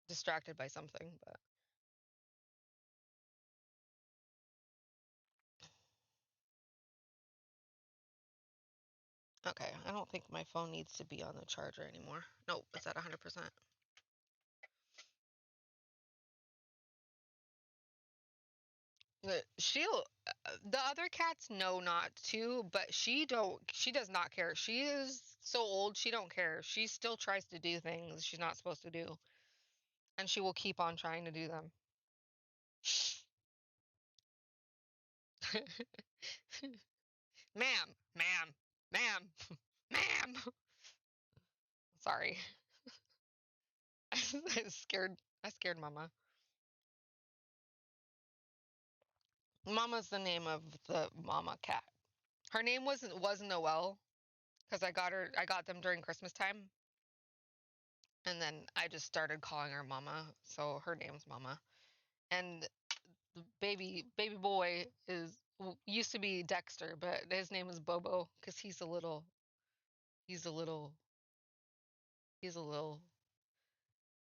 distracted by something, but okay, I don't think my phone needs to be on the charger anymore. Nope, it's at 100%. The other cats know not to, but she does not care. She is so old, she don't care. She still tries to do things she's not supposed to do, and she will keep on trying to do them. Ma'am, ma'am, ma'am, ma'am. Sorry. I scared Mama. Mama's the name of the mama cat. Her name was Noelle because I got them during Christmas time, and then I just started calling her Mama, so her name's Mama. And the baby boy is used to be Dexter, but his name is Bobo because he's a little he's a little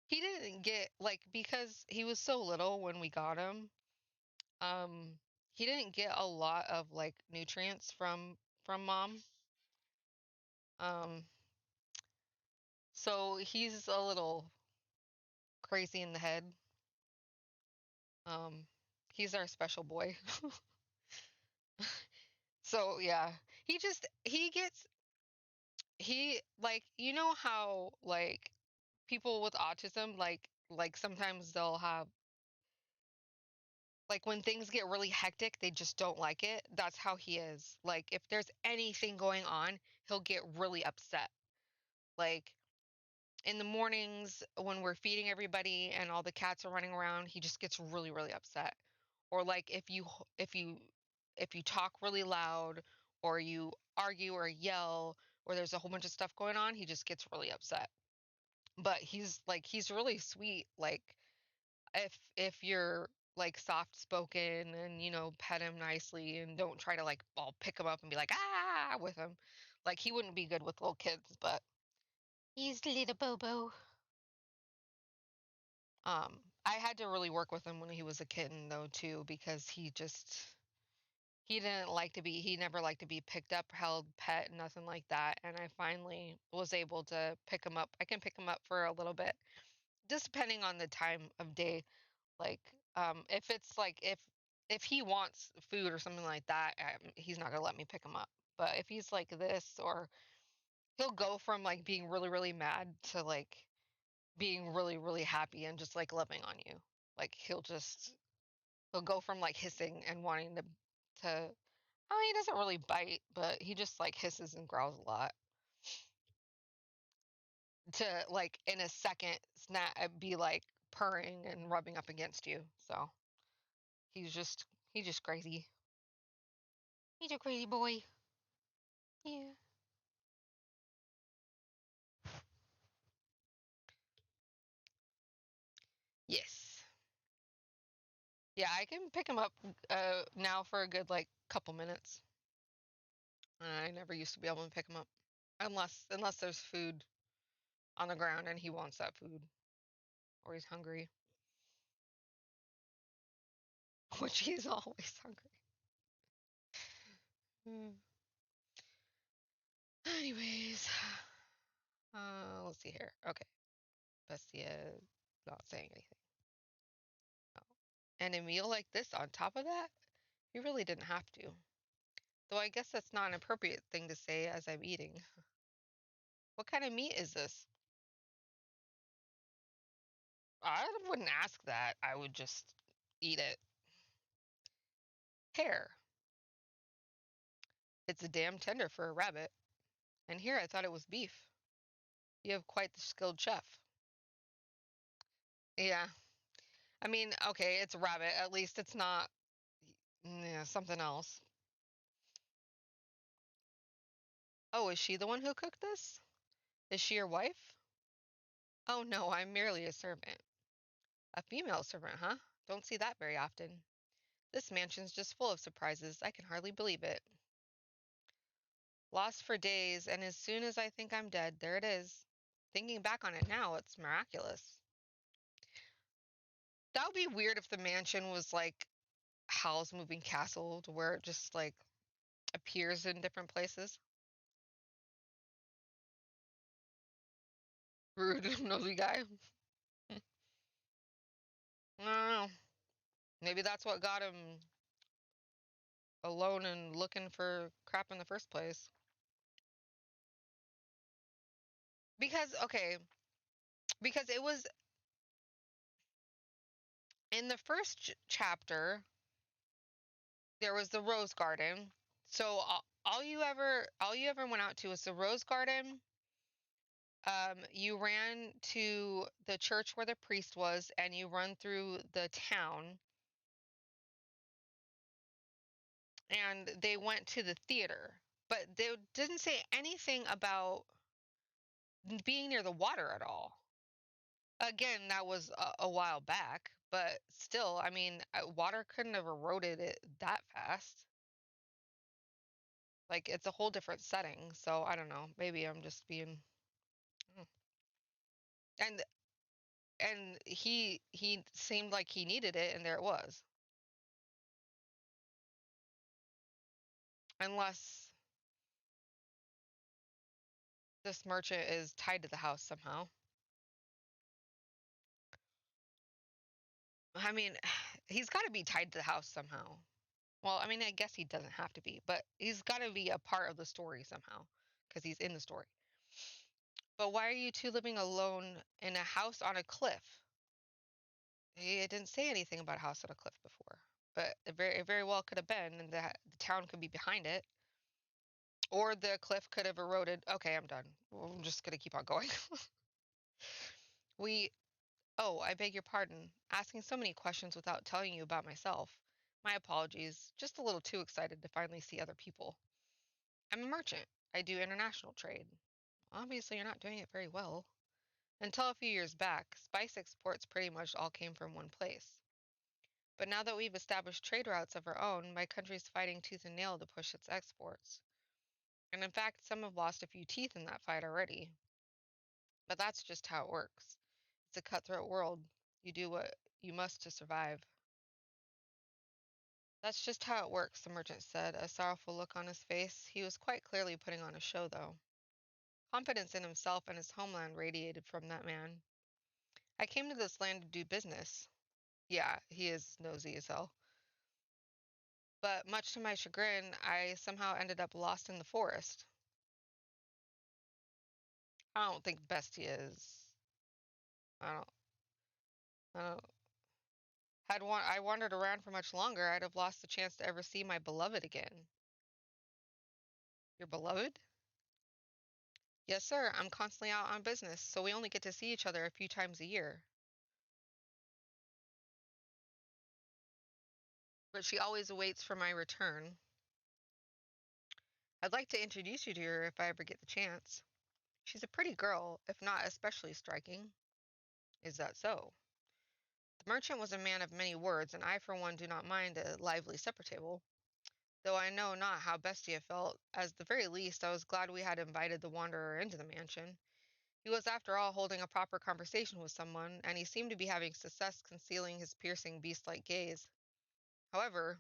he didn't get like because he was so little when we got him. He didn't get a lot of like nutrients from mom. Um, so he's a little crazy in the head. Um, he's our special boy. So yeah, he gets he like you know how like people with autism like sometimes they'll have like when things get really hectic they just don't like it. That's how he is. Like if there's anything going on, he'll get really upset. Like in the mornings when we're feeding everybody and all the cats are running around, he just gets really upset. Or like if you talk really loud or you argue or yell or there's a whole bunch of stuff going on, he just gets really upset. But he's really sweet. Like if you're like soft spoken and pet him nicely and don't try to like I'll pick him up and be like with him. Like he wouldn't be good with little kids, but he's little Bobo. I had to really work with him when he was a kitten though too because he never liked to be picked up, held, pet, nothing like that, and I finally was able to pick him up. I can pick him up for a little bit, just depending on the time of day. Like, if it's like if he wants food or something like that, he's not gonna let me pick him up. But if he's like this, or he'll go from like being really, really mad to like being really, really happy and just like loving on you. Like he'll go from like hissing and wanting to oh, he doesn't really bite, but he just like hisses and growls a lot. To like in a second snap be like purring and rubbing up against you. So he's just crazy. He's a crazy boy. Yeah. Yes. Yeah, I can pick him up now for a good like couple minutes. I never used to be able to pick him up unless there's food on the ground and he wants that food or he's hungry, which he's always hungry. Hmm. Anyways, let's see here. Okay, Bestia not saying anything. No. And a meal like this on top of that, you really didn't have to. Though I guess that's not an appropriate thing to say as I'm eating. What kind of meat is this? I wouldn't ask that. I would just eat it. Hair. It's a damn tender for a rabbit. And here I thought it was beef. You have quite the skilled chef. Yeah. I mean, okay, it's rabbit. At least it's not yeah, something else. Oh, is she the one who cooked this? Is she your wife? Oh no, I'm merely a servant. A female servant, huh? Don't see that very often. This mansion's just full of surprises. I can hardly believe it. Lost for days, and as soon as I think I'm dead, there it is. Thinking back on it now, it's miraculous. That would be weird if the mansion was like Howl's Moving Castle, to where it just like appears in different places. Rude, nosy guy. I don't know. Maybe that's what got him alone and looking for crap in the first place. Because, okay, because it was in the first chapter, there was the rose garden. So all you ever went out to was the rose garden. You ran to the church where the priest was, and you run through the town, and they went to the theater. But they didn't say anything about being near the water at all. Again, that was a while back, but still, I mean, water couldn't have eroded it that fast. Like it's a whole different setting, so I don't know. Maybe I'm just being mm. and he seemed like he needed it, and there it was. Unless this merchant is tied to the house somehow. I mean, he's got to be tied to the house somehow. Well, I mean, I guess he doesn't have to be, but he's got to be a part of the story somehow because he's in the story. But why are you two living alone in a house on a cliff? It didn't say anything about a house on a cliff before, but it very well could have been, and the town could be behind it, or the cliff could have eroded. Okay, I'm done. I'm just gonna keep on going. we. Oh, I beg your pardon. Asking so many questions without telling you about myself. My apologies. Just a little too excited to finally see other people. I'm a merchant. I do international trade. Obviously, you're not doing it very well. Until a few years back, spice exports pretty much all came from one place. But now that we've established trade routes of our own, my country's fighting tooth and nail to push its exports. And in fact, some have lost a few teeth in that fight already. But that's just how it works. It's a cutthroat world. You do what you must to survive. That's just how it works, the merchant said, a sorrowful look on his face. He was quite clearly putting on a show, though. Confidence in himself and his homeland radiated from that man. I came to this land to do business. Yeah, he is nosy as hell. But much to my chagrin, I somehow ended up lost in the forest. I don't think Bestia is. I don't. I don't. I wandered around for much longer, I'd have lost the chance to ever see my beloved again. Your beloved? Yes, sir. I'm constantly out on business, so we only get to see each other a few times a year. But she always awaits for my return. I'd like to introduce you to her if I ever get the chance. She's a pretty girl, if not especially striking. Is that so? The merchant was a man of many words, and I for one do not mind a lively supper table, though I know not how Bestia felt. At the very least, I was glad we had invited the wanderer into the mansion. He was, after all, holding a proper conversation with someone, and he seemed to be having success concealing his piercing beast-like gaze. However,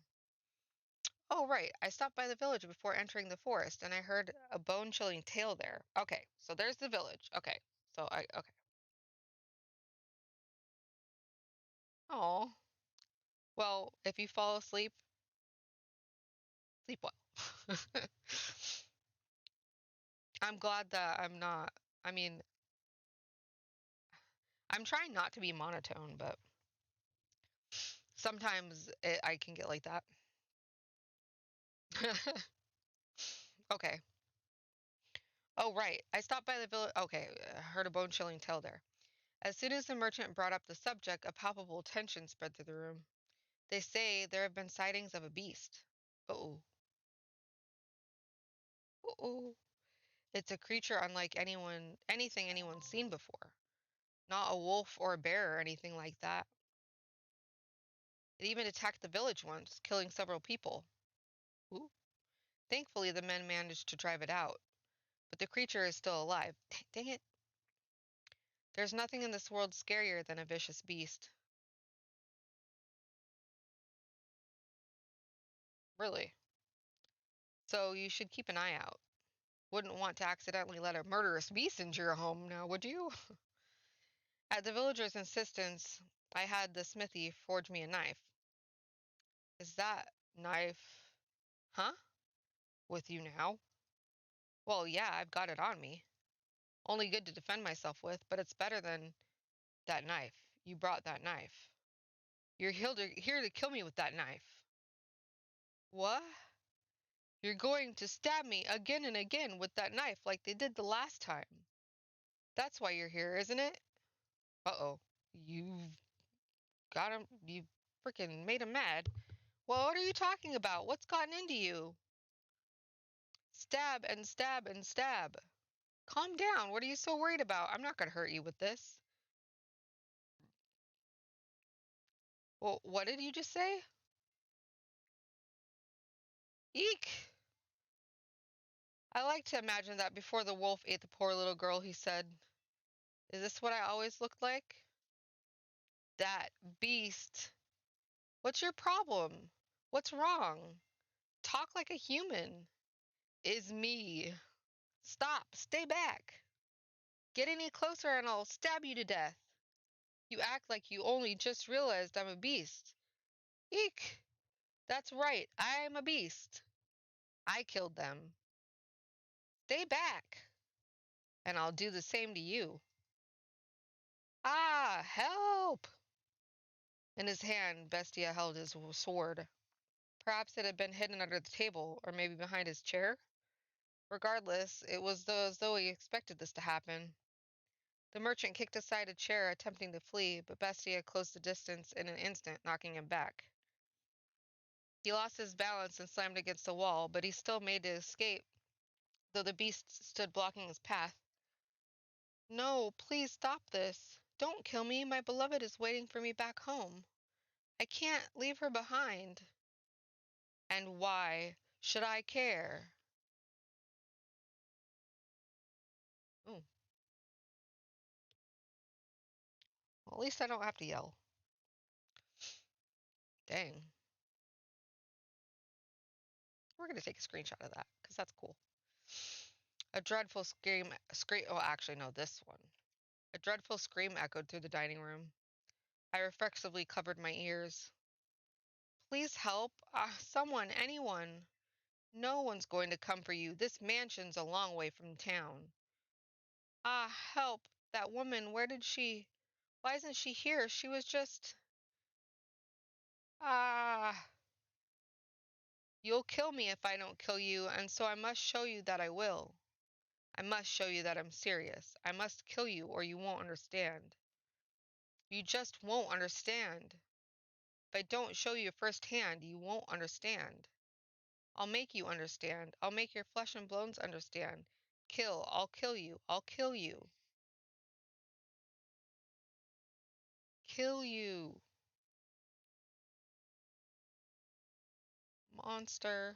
oh, right, I stopped by the village before entering the forest, and I heard a bone-chilling tale there. Okay, so there's the village. Okay. Oh, well, if you fall asleep, sleep well. I'm glad that I'm not. I mean, I'm trying not to be monotone, but sometimes I can get like that. Okay. Oh, right. I stopped by the village. Okay, heard a bone-chilling tale there. As soon as the merchant brought up the subject, a palpable tension spread through the room. They say there have been sightings of a beast. Oh, oh. It's a creature unlike anything anyone's seen before. Not a wolf or a bear or anything like that. It even attacked the village once, killing several people. Ooh. Thankfully, the men managed to drive it out, but the creature is still alive. Dang it. There's nothing in this world scarier than a vicious beast. Really. So you should keep an eye out. Wouldn't want to accidentally let a murderous beast into your home now, would you? At the villager's insistence, I had the smithy forge me a knife. Is that knife? Huh? With you now? Well, yeah, I've got it on me. Only good to defend myself with, but it's better than that knife. You brought that knife. You're here to kill me with that knife. What? You're going to stab me again and again with that knife like they did the last time. That's why you're here, isn't it? Uh-oh. You've got him. You freaking made him mad. Well, what are you talking about? What's gotten into you? Stab and stab and stab. Calm down. What are you so worried about? I'm not going to hurt you with this. Well, what did you just say? Eek! I like to imagine that before the wolf ate the poor little girl, he said, is this what I always looked like? That beast. What's your problem? What's wrong? Talk like a human. Is me. Stop. Stay back. Get any closer and I'll stab you to death. You act like you only just realized I'm a beast. Eek! That's right. I'm a beast. I killed them. Stay back. And I'll do the same to you. Ah, help! In his hand, Bestia held his sword. Perhaps it had been hidden under the table, or maybe behind his chair. Regardless, it was as though he expected this to happen. The merchant kicked aside a chair, attempting to flee, but Bestia closed the distance in an instant, knocking him back. He lost his balance and slammed against the wall, but he still made to escape, though the beast stood blocking his path. No, please stop this. Don't kill me. My beloved is waiting for me back home. I can't leave her behind. And why should I care? Oh, well, at least I don't have to yell. Dang. We're going to take a screenshot of that because that's cool. A dreadful scream. Oh, actually, no, this one. A dreadful scream echoed through the dining room. I reflexively covered my ears. Please help. Someone, anyone. No one's going to come for you. This mansion's a long way from town. Help. That woman, where did she? Why isn't she here? She was just. Ah. You'll kill me if I don't kill you, and so I must show you that I will. I must show you that I'm serious. I must kill you or you won't understand. You just won't understand. If I don't show you firsthand, you won't understand. I'll make you understand. I'll make your flesh and bones understand. Kill. I'll kill you. I'll kill you. Kill you. Monster.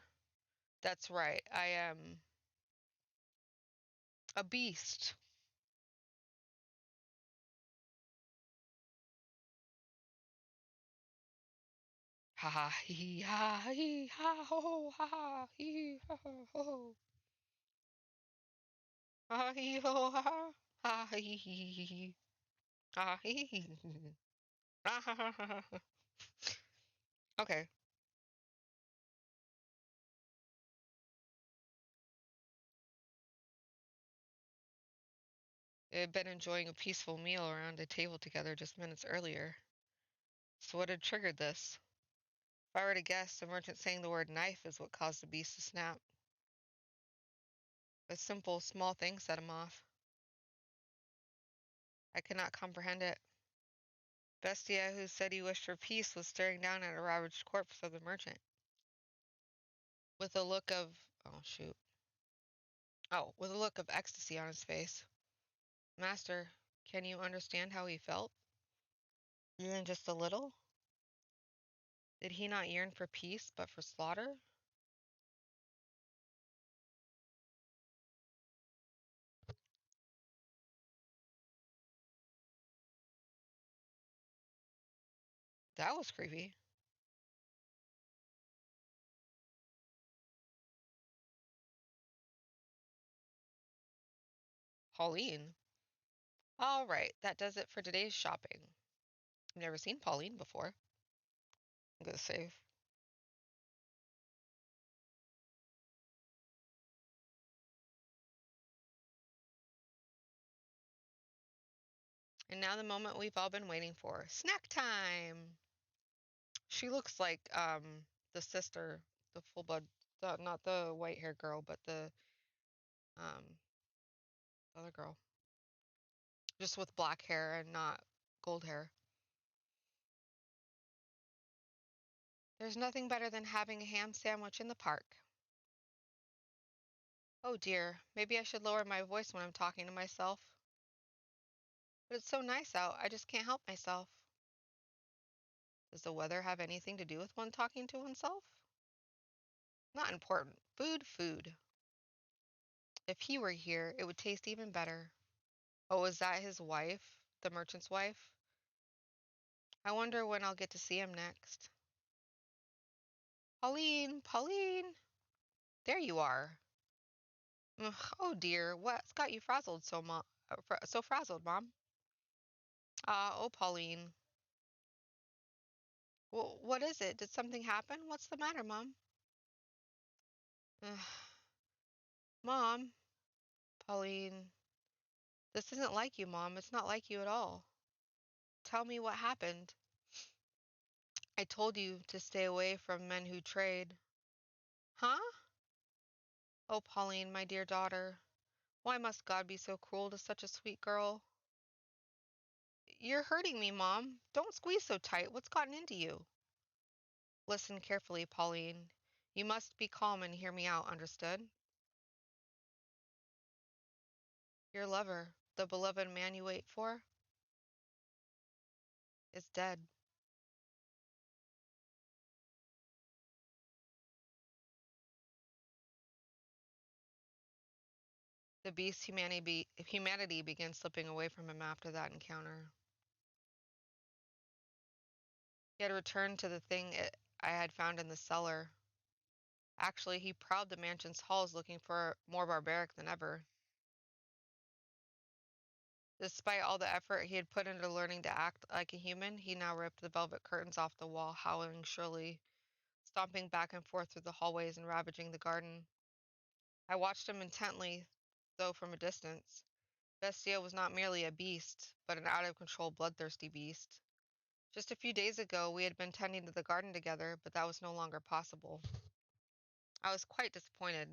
That's right. I am a beast. Ha ha hee ha hee ha ho ha ha hee ha ho. Ha hee ho ha ha hee hee ha hee. Okay. They had been enjoying a peaceful meal around a table together just minutes earlier. So what had triggered this? If I were to guess, the merchant saying the word knife is what caused the beast to snap. A simple, small thing set him off. I could not comprehend it. Bestia, who said he wished for peace, was staring down at a ravaged corpse of the merchant. With a look of with a look of ecstasy on his face. Master, can you understand how he felt? Even just a little? Did he not yearn for peace, but for slaughter? That was creepy. Pauline? All right, that does it for today's shopping. I've never seen Pauline before. I'm gonna save. And now the moment we've all been waiting for. Snack time! She looks like the sister, the full blood, not the white hair girl, but um the other girl. Just with black hair and not gold hair. There's nothing better than having a ham sandwich in the park. Oh dear, maybe I should lower my voice when I'm talking to myself. But it's so nice out, I just can't help myself. Does the weather have anything to do with one talking to oneself? Not important. Food, food. If he were here, it would taste even better. Oh, is that his wife? The merchant's wife? I wonder when I'll get to see him next. Pauline, Pauline! There you are. Ugh, oh dear, what's got you frazzled so frazzled, Mom? Oh, Pauline. Well, what is it? Did something happen? What's the matter, Mom? Ugh, Mom, Pauline. This isn't like you, Mom. It's not like you at all. Tell me what happened. I told you to stay away from men who trade. Huh? Oh, Pauline, my dear daughter. Why must God be so cruel to such a sweet girl? You're hurting me, Mom. Don't squeeze so tight. What's gotten into you? Listen carefully, Pauline. You must be calm and hear me out, understood? Your lover, the beloved man you wait for, is dead. The beast's humanity began slipping away from him after that encounter. He had returned to the thing I had found in the cellar. Actually, he prowled the mansion's halls looking for more barbaric than ever. Despite all the effort he had put into learning to act like a human, he now ripped the velvet curtains off the wall, howling shrilly, stomping back and forth through the hallways and ravaging the garden. I watched him intently, though from a distance. Bestia was not merely a beast, but an out-of-control, bloodthirsty beast. Just a few days ago, we had been tending to the garden together, but that was no longer possible. I was quite disappointed.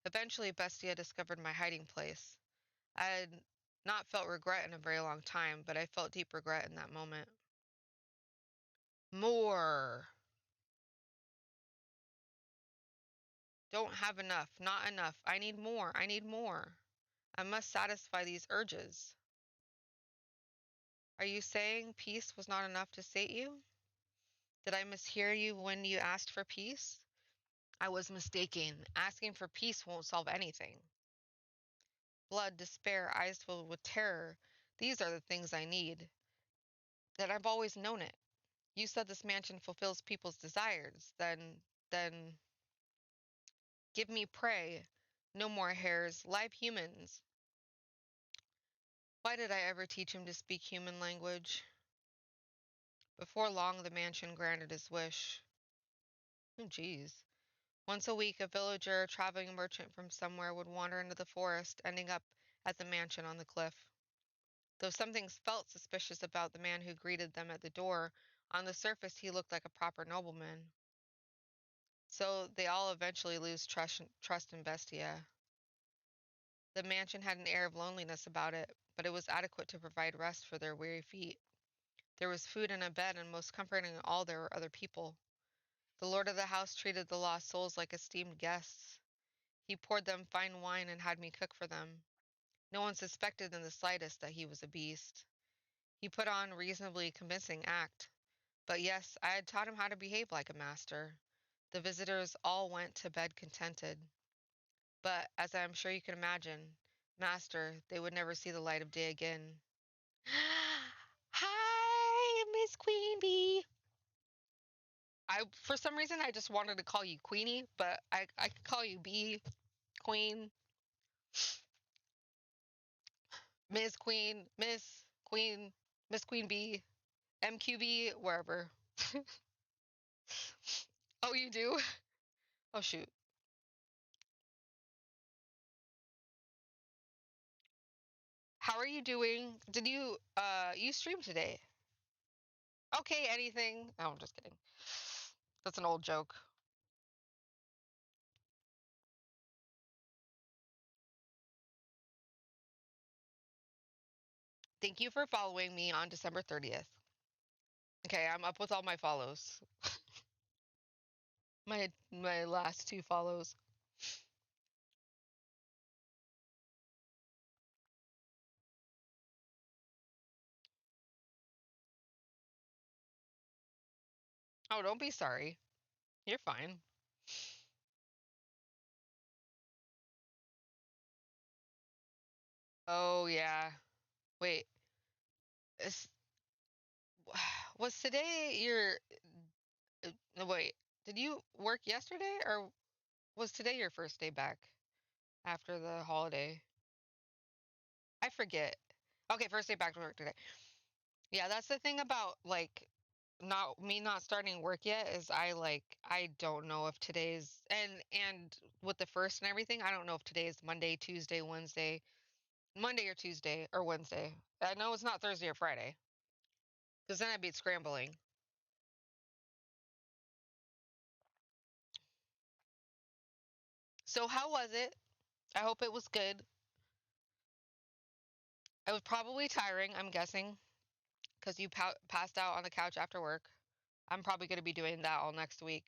Eventually, Bestia discovered my hiding place. I had not felt regret in a very long time, but I felt deep regret in that moment. More! Don't have enough, not enough. I need more, I need more. I must satisfy these urges. Are you saying peace was not enough to sate you? Did I mishear you when you asked for peace? I was mistaken. Asking for peace won't solve anything. Blood, despair, eyes filled with terror. These are the things I need. That I've always known it. You said this mansion fulfills people's desires. Then, give me prey. No more hares, live humans. Why did I ever teach him to speak human language? Before long, the mansion granted his wish. Oh, geez. Once a week, a villager, a traveling merchant from somewhere, would wander into the forest, ending up at the mansion on the cliff. Though something felt suspicious about the man who greeted them at the door, on the surface he looked like a proper nobleman. So they all eventually lose trust in Bestia. The mansion had an air of loneliness about it, but it was adequate to provide rest for their weary feet. There was food and a bed, and most comforting of all, there were other people. The lord of the house treated the lost souls like esteemed guests. He poured them fine wine and had me cook for them. No one suspected in the slightest that he was a beast. He put on a reasonably convincing act. But yes, I had taught him how to behave like a master. The visitors all went to bed contented. But, as I am sure you can imagine, master, they would never see the light of day again. Hi, Miss Queen Bee. For some reason, I just wanted to call you Queenie, but I could call you Bee, Queen, Miss Queen, Miss Queen, Miss Queen Bee, MQB, wherever. Oh, you do? Oh, shoot. How are you doing? Did you stream today? Okay, anything. Oh, I'm just kidding. That's an old joke. Thank you for following me on December 30th. Okay, I'm up with all my follows. My last two follows. Oh, don't be sorry. You're fine. Oh yeah. Wait. Is, was today your no, wait. Did you work yesterday or was today your first day back after the holiday? I forget. Okay, first day back to work today. Yeah, that's the thing about like not starting work yet is I don't know if today's and with the first and everything, I don't know if today's Monday, Tuesday, Wednesday, Monday or Tuesday or Wednesday. I know it's not Thursday or Friday because then I'd be scrambling. So how was it? I hope it was good. It was probably tiring, I'm guessing, because you passed out on the couch after work. I'm probably going to be doing that all next week.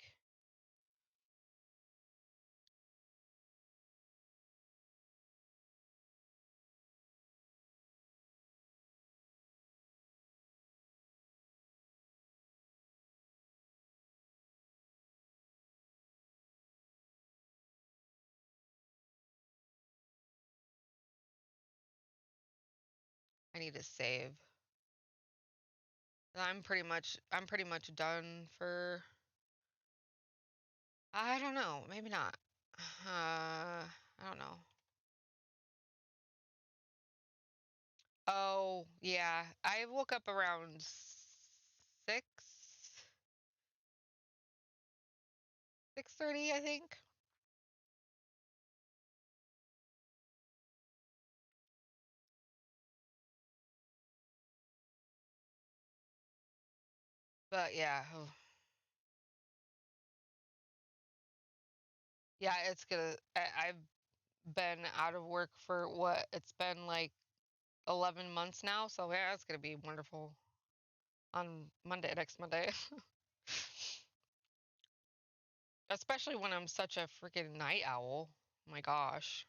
I need to save. I'm pretty much done for I don't know. Maybe not. I don't know. Oh, yeah. I woke up around 6:30, I think. But yeah. Yeah, it's gonna I've been out of work for what? It's been like 11 months now, so yeah, it's gonna be wonderful on Monday, next Monday. Especially when I'm such a freaking night owl. My gosh.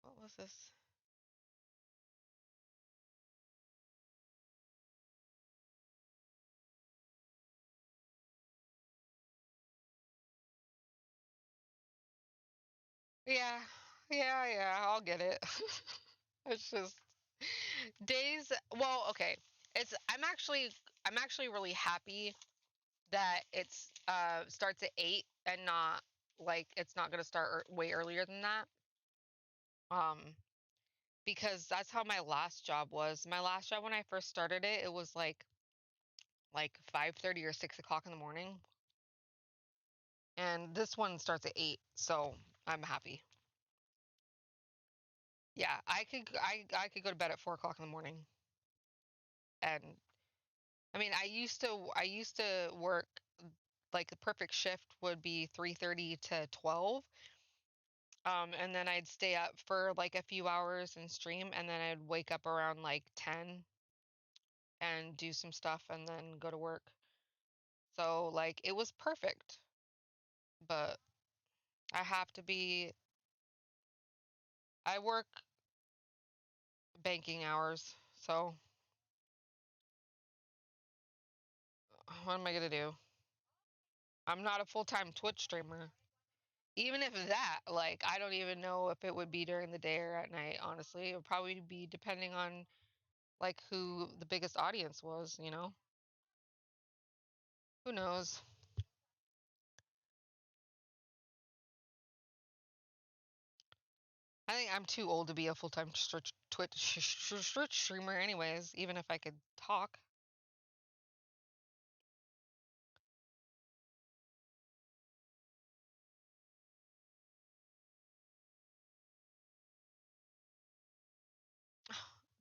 What was this? Yeah, yeah, I'll get it. It's just days. Well, okay. It's I'm actually really happy that it's starts at 8 and not like it's not gonna start way earlier than that. Um, because that's how my last job was. My last job when I first started it, it was like 5:30 or 6 o'clock in the morning, and this one starts at 8, so I'm happy. Yeah, I could go to bed at 4 o'clock in the morning, and I mean I used to work like the perfect shift would be 3:30 to 12. And then I'd stay up for like a few hours and stream, and then I'd wake up around like 10 and do some stuff and then go to work. So like it was perfect, but I have to be I work banking hours. So what am I going to do? I'm not a full-time Twitch streamer. Even if that, like I don't even know if it would be during the day or at night, honestly. It would probably be depending on like who the biggest audience was. Who knows? I think I'm too old to be a full-time Twitch streamer anyways, even if I could talk.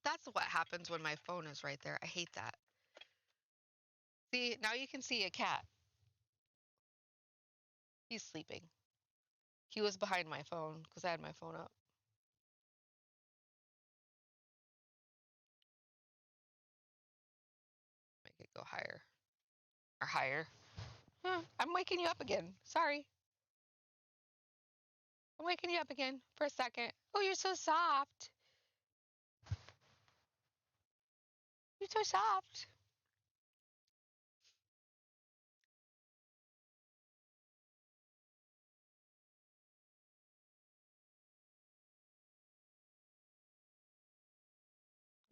That's what happens when my phone is right there. I hate that. See, now you can see a cat. He's sleeping. He was behind my phone because I had my phone up. Make it go higher. Or higher. I'm waking you up again. Sorry. I'm waking you up again for a second. Oh, you're so soft. You're so soft.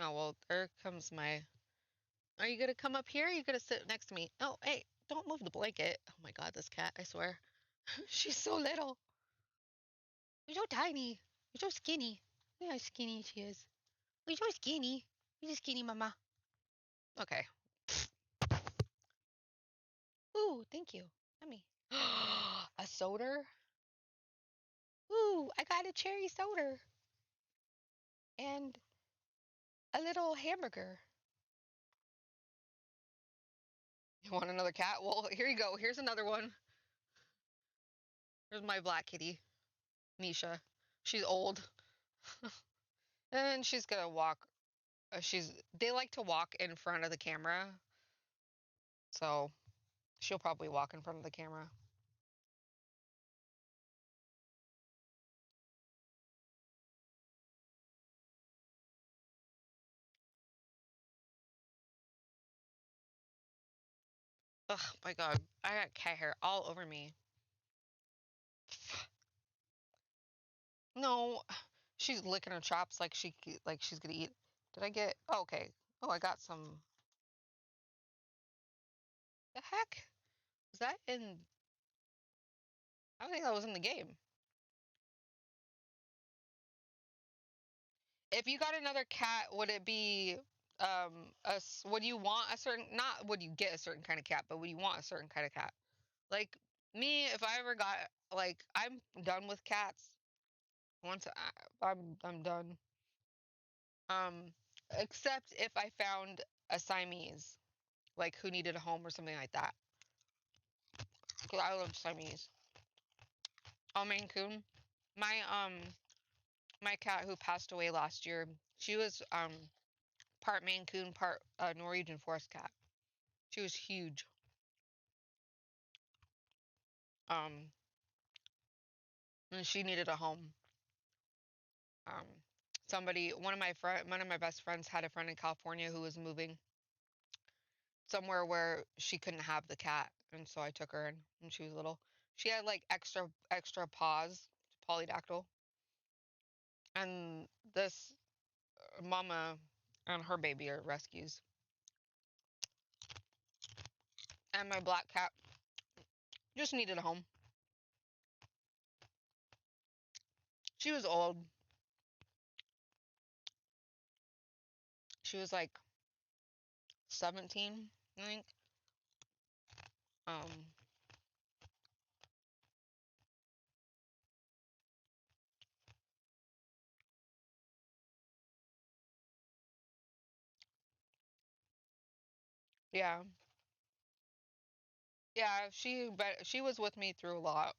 Oh, well, there comes my. Are you going to come up here? Are you going to sit next to me? Oh, hey, don't move the blanket. Oh my God, this cat, I swear. She's so little. You're so tiny. You're so skinny. Look how skinny she is. You're so skinny. You're so skinny, mama. Okay. Ooh, thank you. Let me. A soda? Ooh, I got a cherry soda and a little hamburger. You want another cat? Well, here you go. Here's another one. Here's my black kitty, Nisha. She's old. And she's gonna walk. They like to walk in front of the camera, so she'll probably walk in front of the camera. Ugh, my God. I got cat hair all over me. No, she's licking her chops like she's gonna eat. Did I get? Oh, okay. Oh, I got some. The heck? Was that in? I don't think that was in the game. If you got another cat, would it be would you want a certain, not would you get a certain kind of cat, but would you want a certain kind of cat? Like me, if I ever got, like, I'm done with cats. Once I'm done. Um except if I found a Siamese, like who needed a home or something like that. Cuz I love Siamese. Oh, Maine Coon. My cat who passed away last year, she was part Maine Coon, part Norwegian Forest cat. She was huge. Um, and she needed a home. Um, one of my best friends had a friend in California who was moving somewhere where she couldn't have the cat, and so I took her in when she was little. She had like extra paws, polydactyl, and this mama and her baby are rescues. And my black cat just needed a home. She was old. She was like 17, I think. Um, yeah, yeah. She was with me through a lot,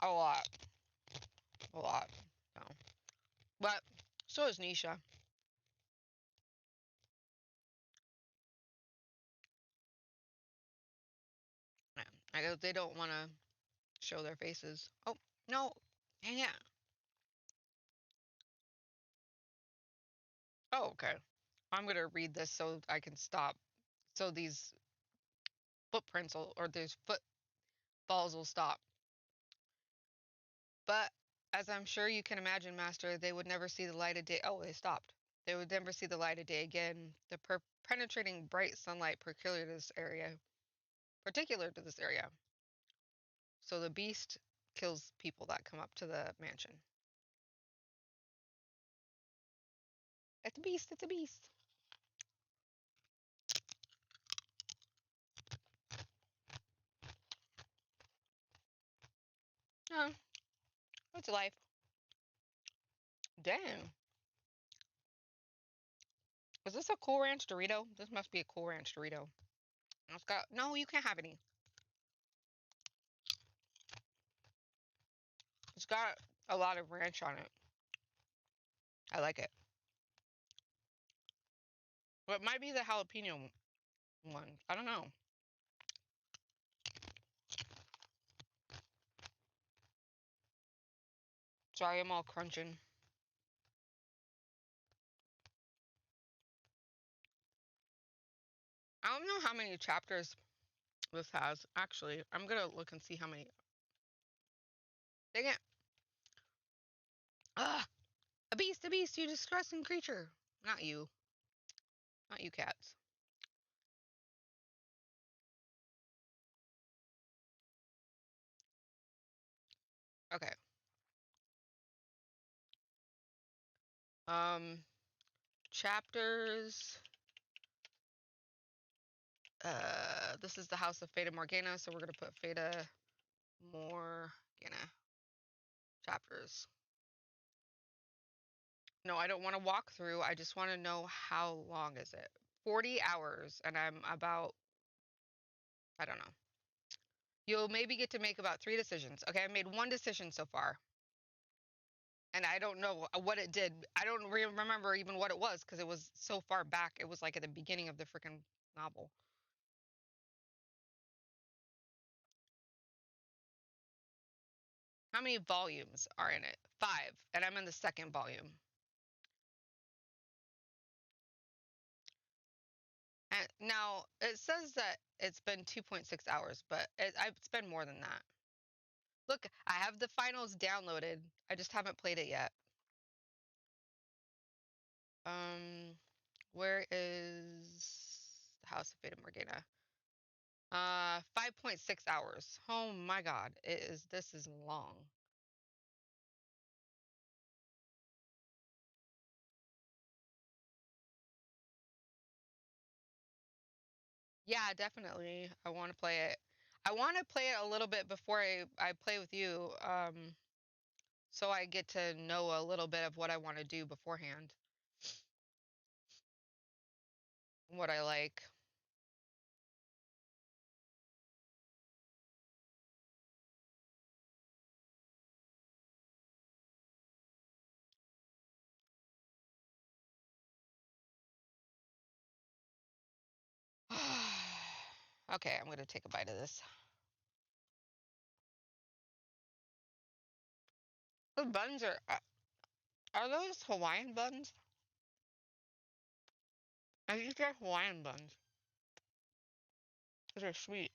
a lot. So. But so is Nisha. Yeah, I guess they don't want to show their faces. Oh no, dang it. Oh, okay. I'm gonna read this so I can stop. So these footprints will, or these footfalls will stop. But as I'm sure you can imagine, Master, they would never see the light of day. Oh, they stopped. They would never see the light of day again. The penetrating bright sunlight particular to this area. So the beast kills people that come up to the mansion. It's a beast. It's a beast. Oh, it's life. Damn. Is this a Cool Ranch Dorito? This must be a Cool Ranch Dorito. It's got no. You can't have any. It's got a lot of ranch on it. I like it. But it might be the jalapeno one. I don't know. Sorry, I'm all crunching. I don't know how many chapters this has. Actually, I'm gonna look and see how many. Dang it! Ah, a beast, you disgusting creature. Not you. Not you, cats. Okay. Um, chapters. This is the House of Fata Morgana, so we're gonna put Fata Morgana chapters. No, I don't want to walk through. I just want to know how long is it. 40 hours, and I'm about, I don't know. You'll maybe get to make about 3 decisions. Okay, I made one decision so far, and I don't know what it did. I don't remember even what it was because it was so far back. It was like at the beginning of the freaking novel. How many volumes are in it? 5, and I'm in the second volume. And now it says that it's been 2.6 hours, but it's been more than that. Look, I have the finals downloaded. I just haven't played it yet. Um, where is House of Fata Morgana. 5.6 hours. Oh my god. This is long. Yeah, definitely. I want to play it. I want to play it a little bit before I play with you. So I get to know a little bit of what I want to do beforehand. What I like. Okay, I'm gonna take a bite of this. The buns are those Hawaiian buns? I think they're Hawaiian buns. Those are sweet.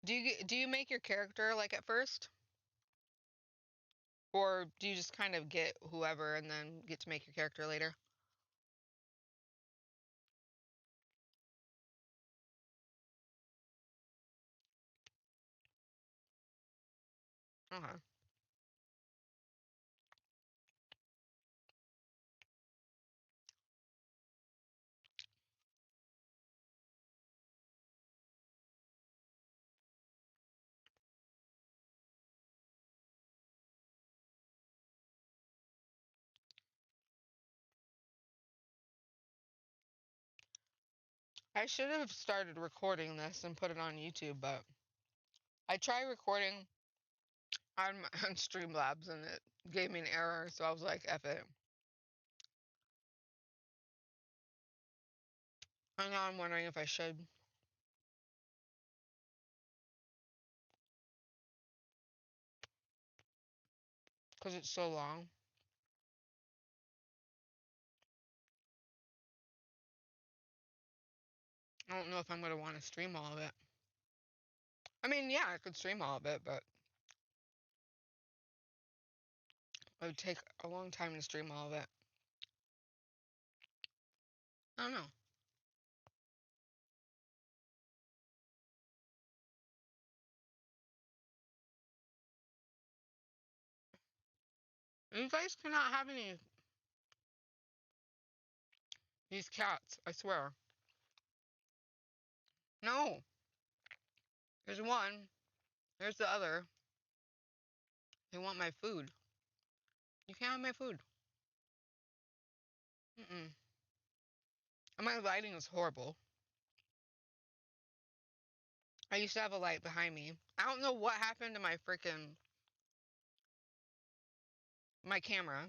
Do you make your character like at first, or do you just kind of get whoever and then get to make your character later? Okay. I should have started recording this and put it on YouTube, but I tried recording on Streamlabs and it gave me an error, so I was like, F it. And now I'm wondering if I should, because it's so long. I don't know if I'm going to want to stream all of it. I mean, yeah, I could stream all of it, but it would take a long time to stream all of it. I don't know. You guys cannot have any these cats, I swear. No, there's one. There's the other. They want my food. You can't have my food. Mm-mm. And my lighting is horrible. I used to have a light behind me. I don't know what happened to my freaking my camera.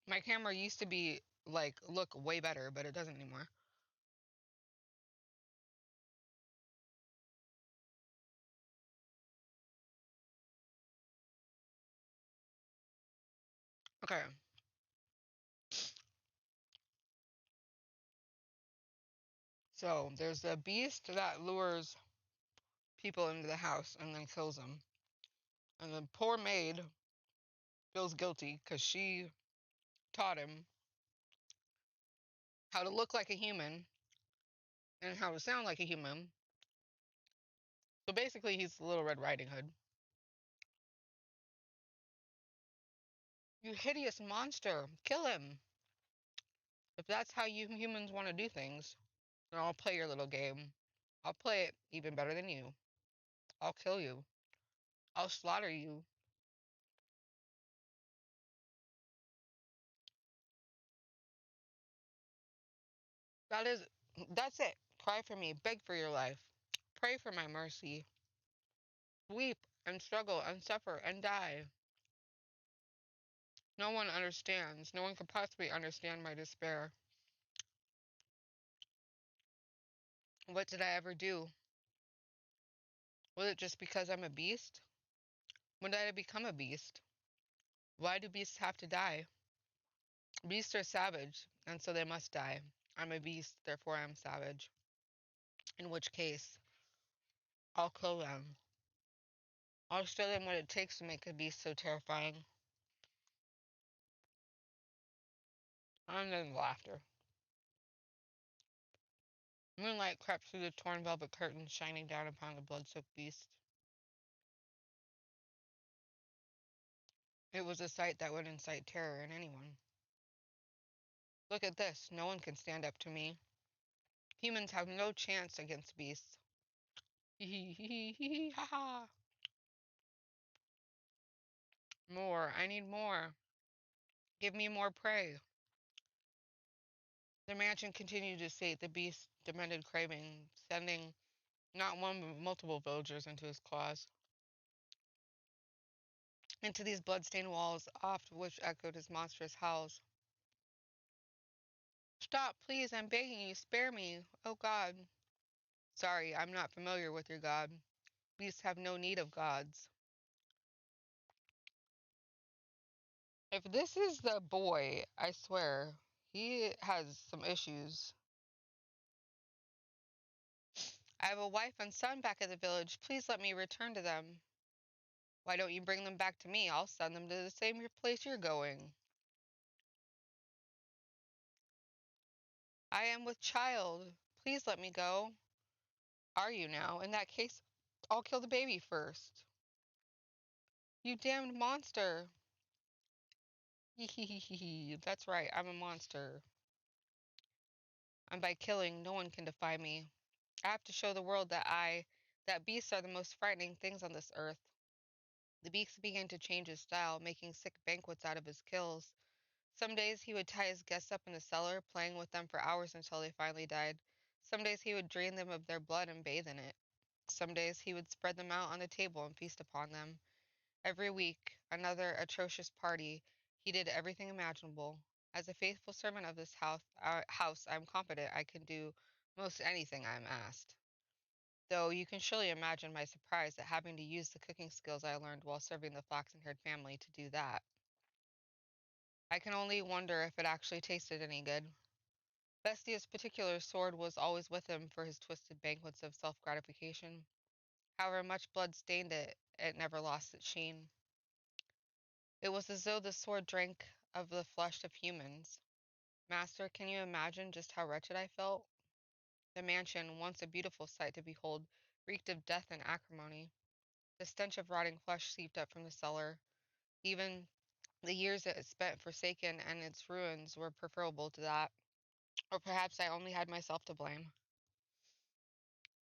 My camera used to be like look way better, but it doesn't anymore. Okay. So there's a beast that lures people into the house and then kills them. And the poor maid feels guilty because she taught him how to look like a human and how to sound like a human. So basically, he's Little Red Riding Hood. You hideous monster! Kill him! If that's how you humans want to do things, then I'll play your little game. I'll play it even better than you. I'll kill you. I'll slaughter you. That is, that's it. Cry for me. Beg for your life. Pray for my mercy. Weep and struggle and suffer and die. No one understands. No one could possibly understand my despair. What did I ever do? Was it just because I'm a beast? When did I become a beast? Why do beasts have to die? Beasts are savage, and so they must die. I'm a beast, therefore I'm savage. In which case, I'll kill them. I'll show them what it takes to make a beast so terrifying. And then laughter. Moonlight crept through the torn velvet curtains, shining down upon the blood-soaked beast. It was a sight that would incite terror in anyone. Look at this. No one can stand up to me. Humans have no chance against beasts. Hee hee hee hee hee ha ha. More. I need more. Give me more prey. The mansion continued to sate the beast's demented craving, sending not one but multiple villagers into his claws. Into these blood-stained walls, oft which echoed his monstrous howls. Stop, please, I'm begging you, spare me. Oh God. Sorry, I'm not familiar with your God. Beasts have no need of gods. If this is the boy, I swear, he has some issues. I have a wife and son back at the village. Please let me return to them. Why don't you bring them back to me? I'll send them to the same place you're going. I am with child. Please let me go. Are you now? In that case, I'll kill the baby first. You damned monster. That's right, I'm a monster. And by killing, no one can defy me. I have to show the world that beasts are the most frightening things on this earth. The beast began to change his style, making sick banquets out of his kills. Some days he would tie his guests up in the cellar, playing with them for hours until they finally died. Some days he would drain them of their blood and bathe in it. Some days he would spread them out on the table and feast upon them. Every week, another atrocious party. He did everything imaginable. As a faithful servant of this house, I'm confident I can do most anything I am asked. Though you can surely imagine my surprise at having to use the cooking skills I learned while serving the flaxen-haired family to do that. I can only wonder if it actually tasted any good. Bestia's particular sword was always with him for his twisted banquets of self-gratification. However much blood stained it, it never lost its sheen. It was as though the sword drank of the flesh of humans. Master, can you imagine just how wretched I felt? The mansion, once a beautiful sight to behold, reeked of death and acrimony. The stench of rotting flesh seeped up from the cellar. Even the years it had spent forsaken and its ruins were preferable to that. Or perhaps I only had myself to blame.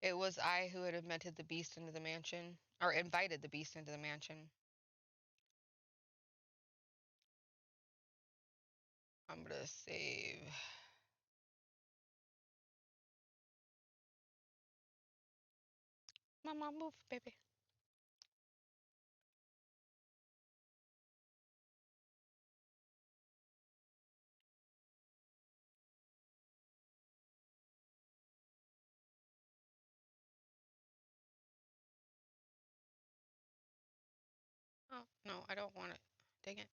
It was I who had invented the beast into the mansion, or invited the beast into the mansion. I'm gonna save. Mama, move, baby. Oh, no, I don't want it. Dang it.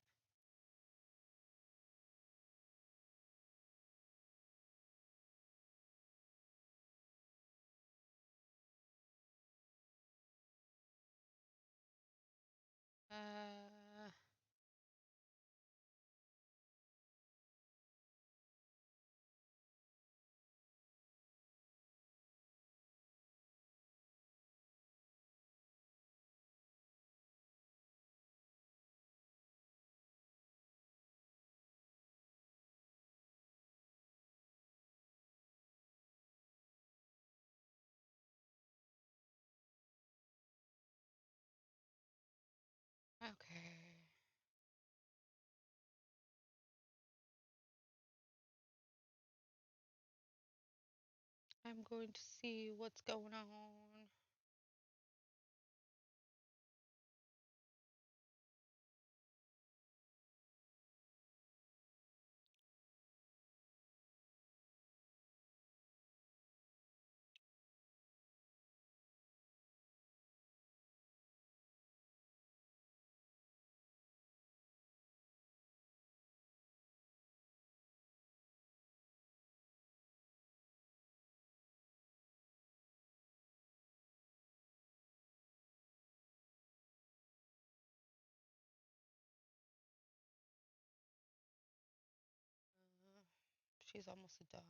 Uh, okay. I'm going to see what's going on. She's almost done.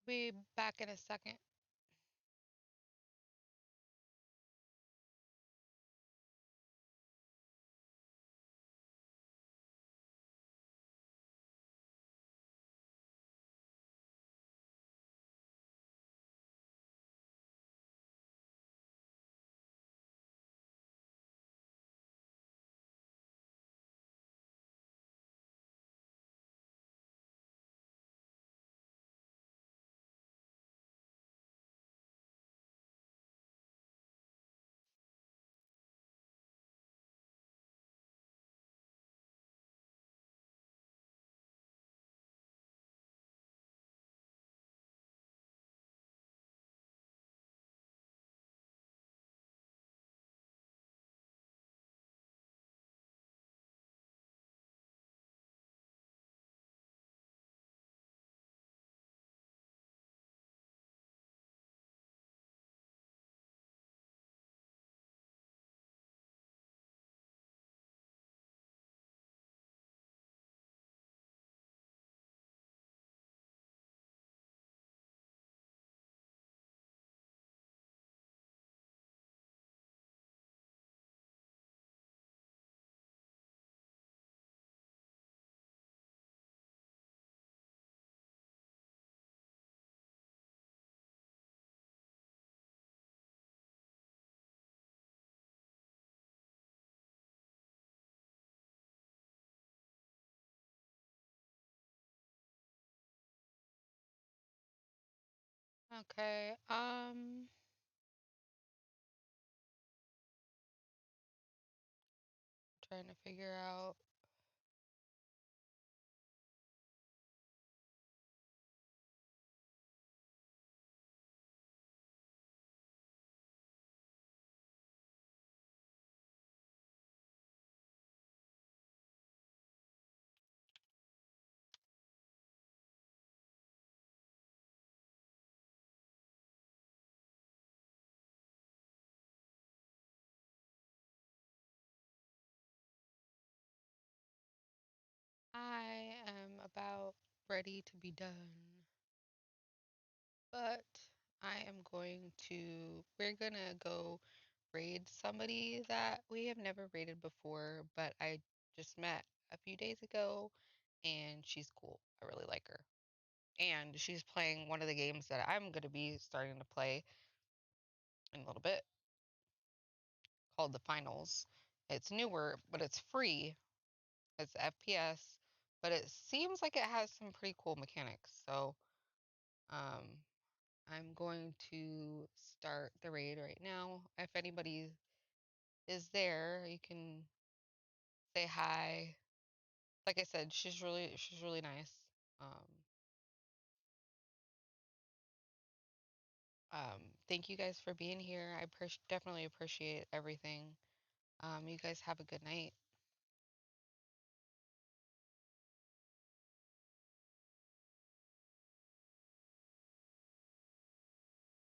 Be back in a second. Okay. Trying to figure out. I am about ready to be done, but I am going to. We're gonna go raid somebody that we have never raided before, but I just met a few days ago, and she's cool. I really like her. And she's playing one of the games that I'm going to be starting to play in a little bit called The Finals. It's newer, but it's free. It's FPS, but it seems like it has some pretty cool mechanics. So, um, I'm going to start the raid right now. If anybody is there, you can say hi. Like I said, she's really nice. Um, thank you guys for being here. I definitely appreciate everything. You guys have a good night.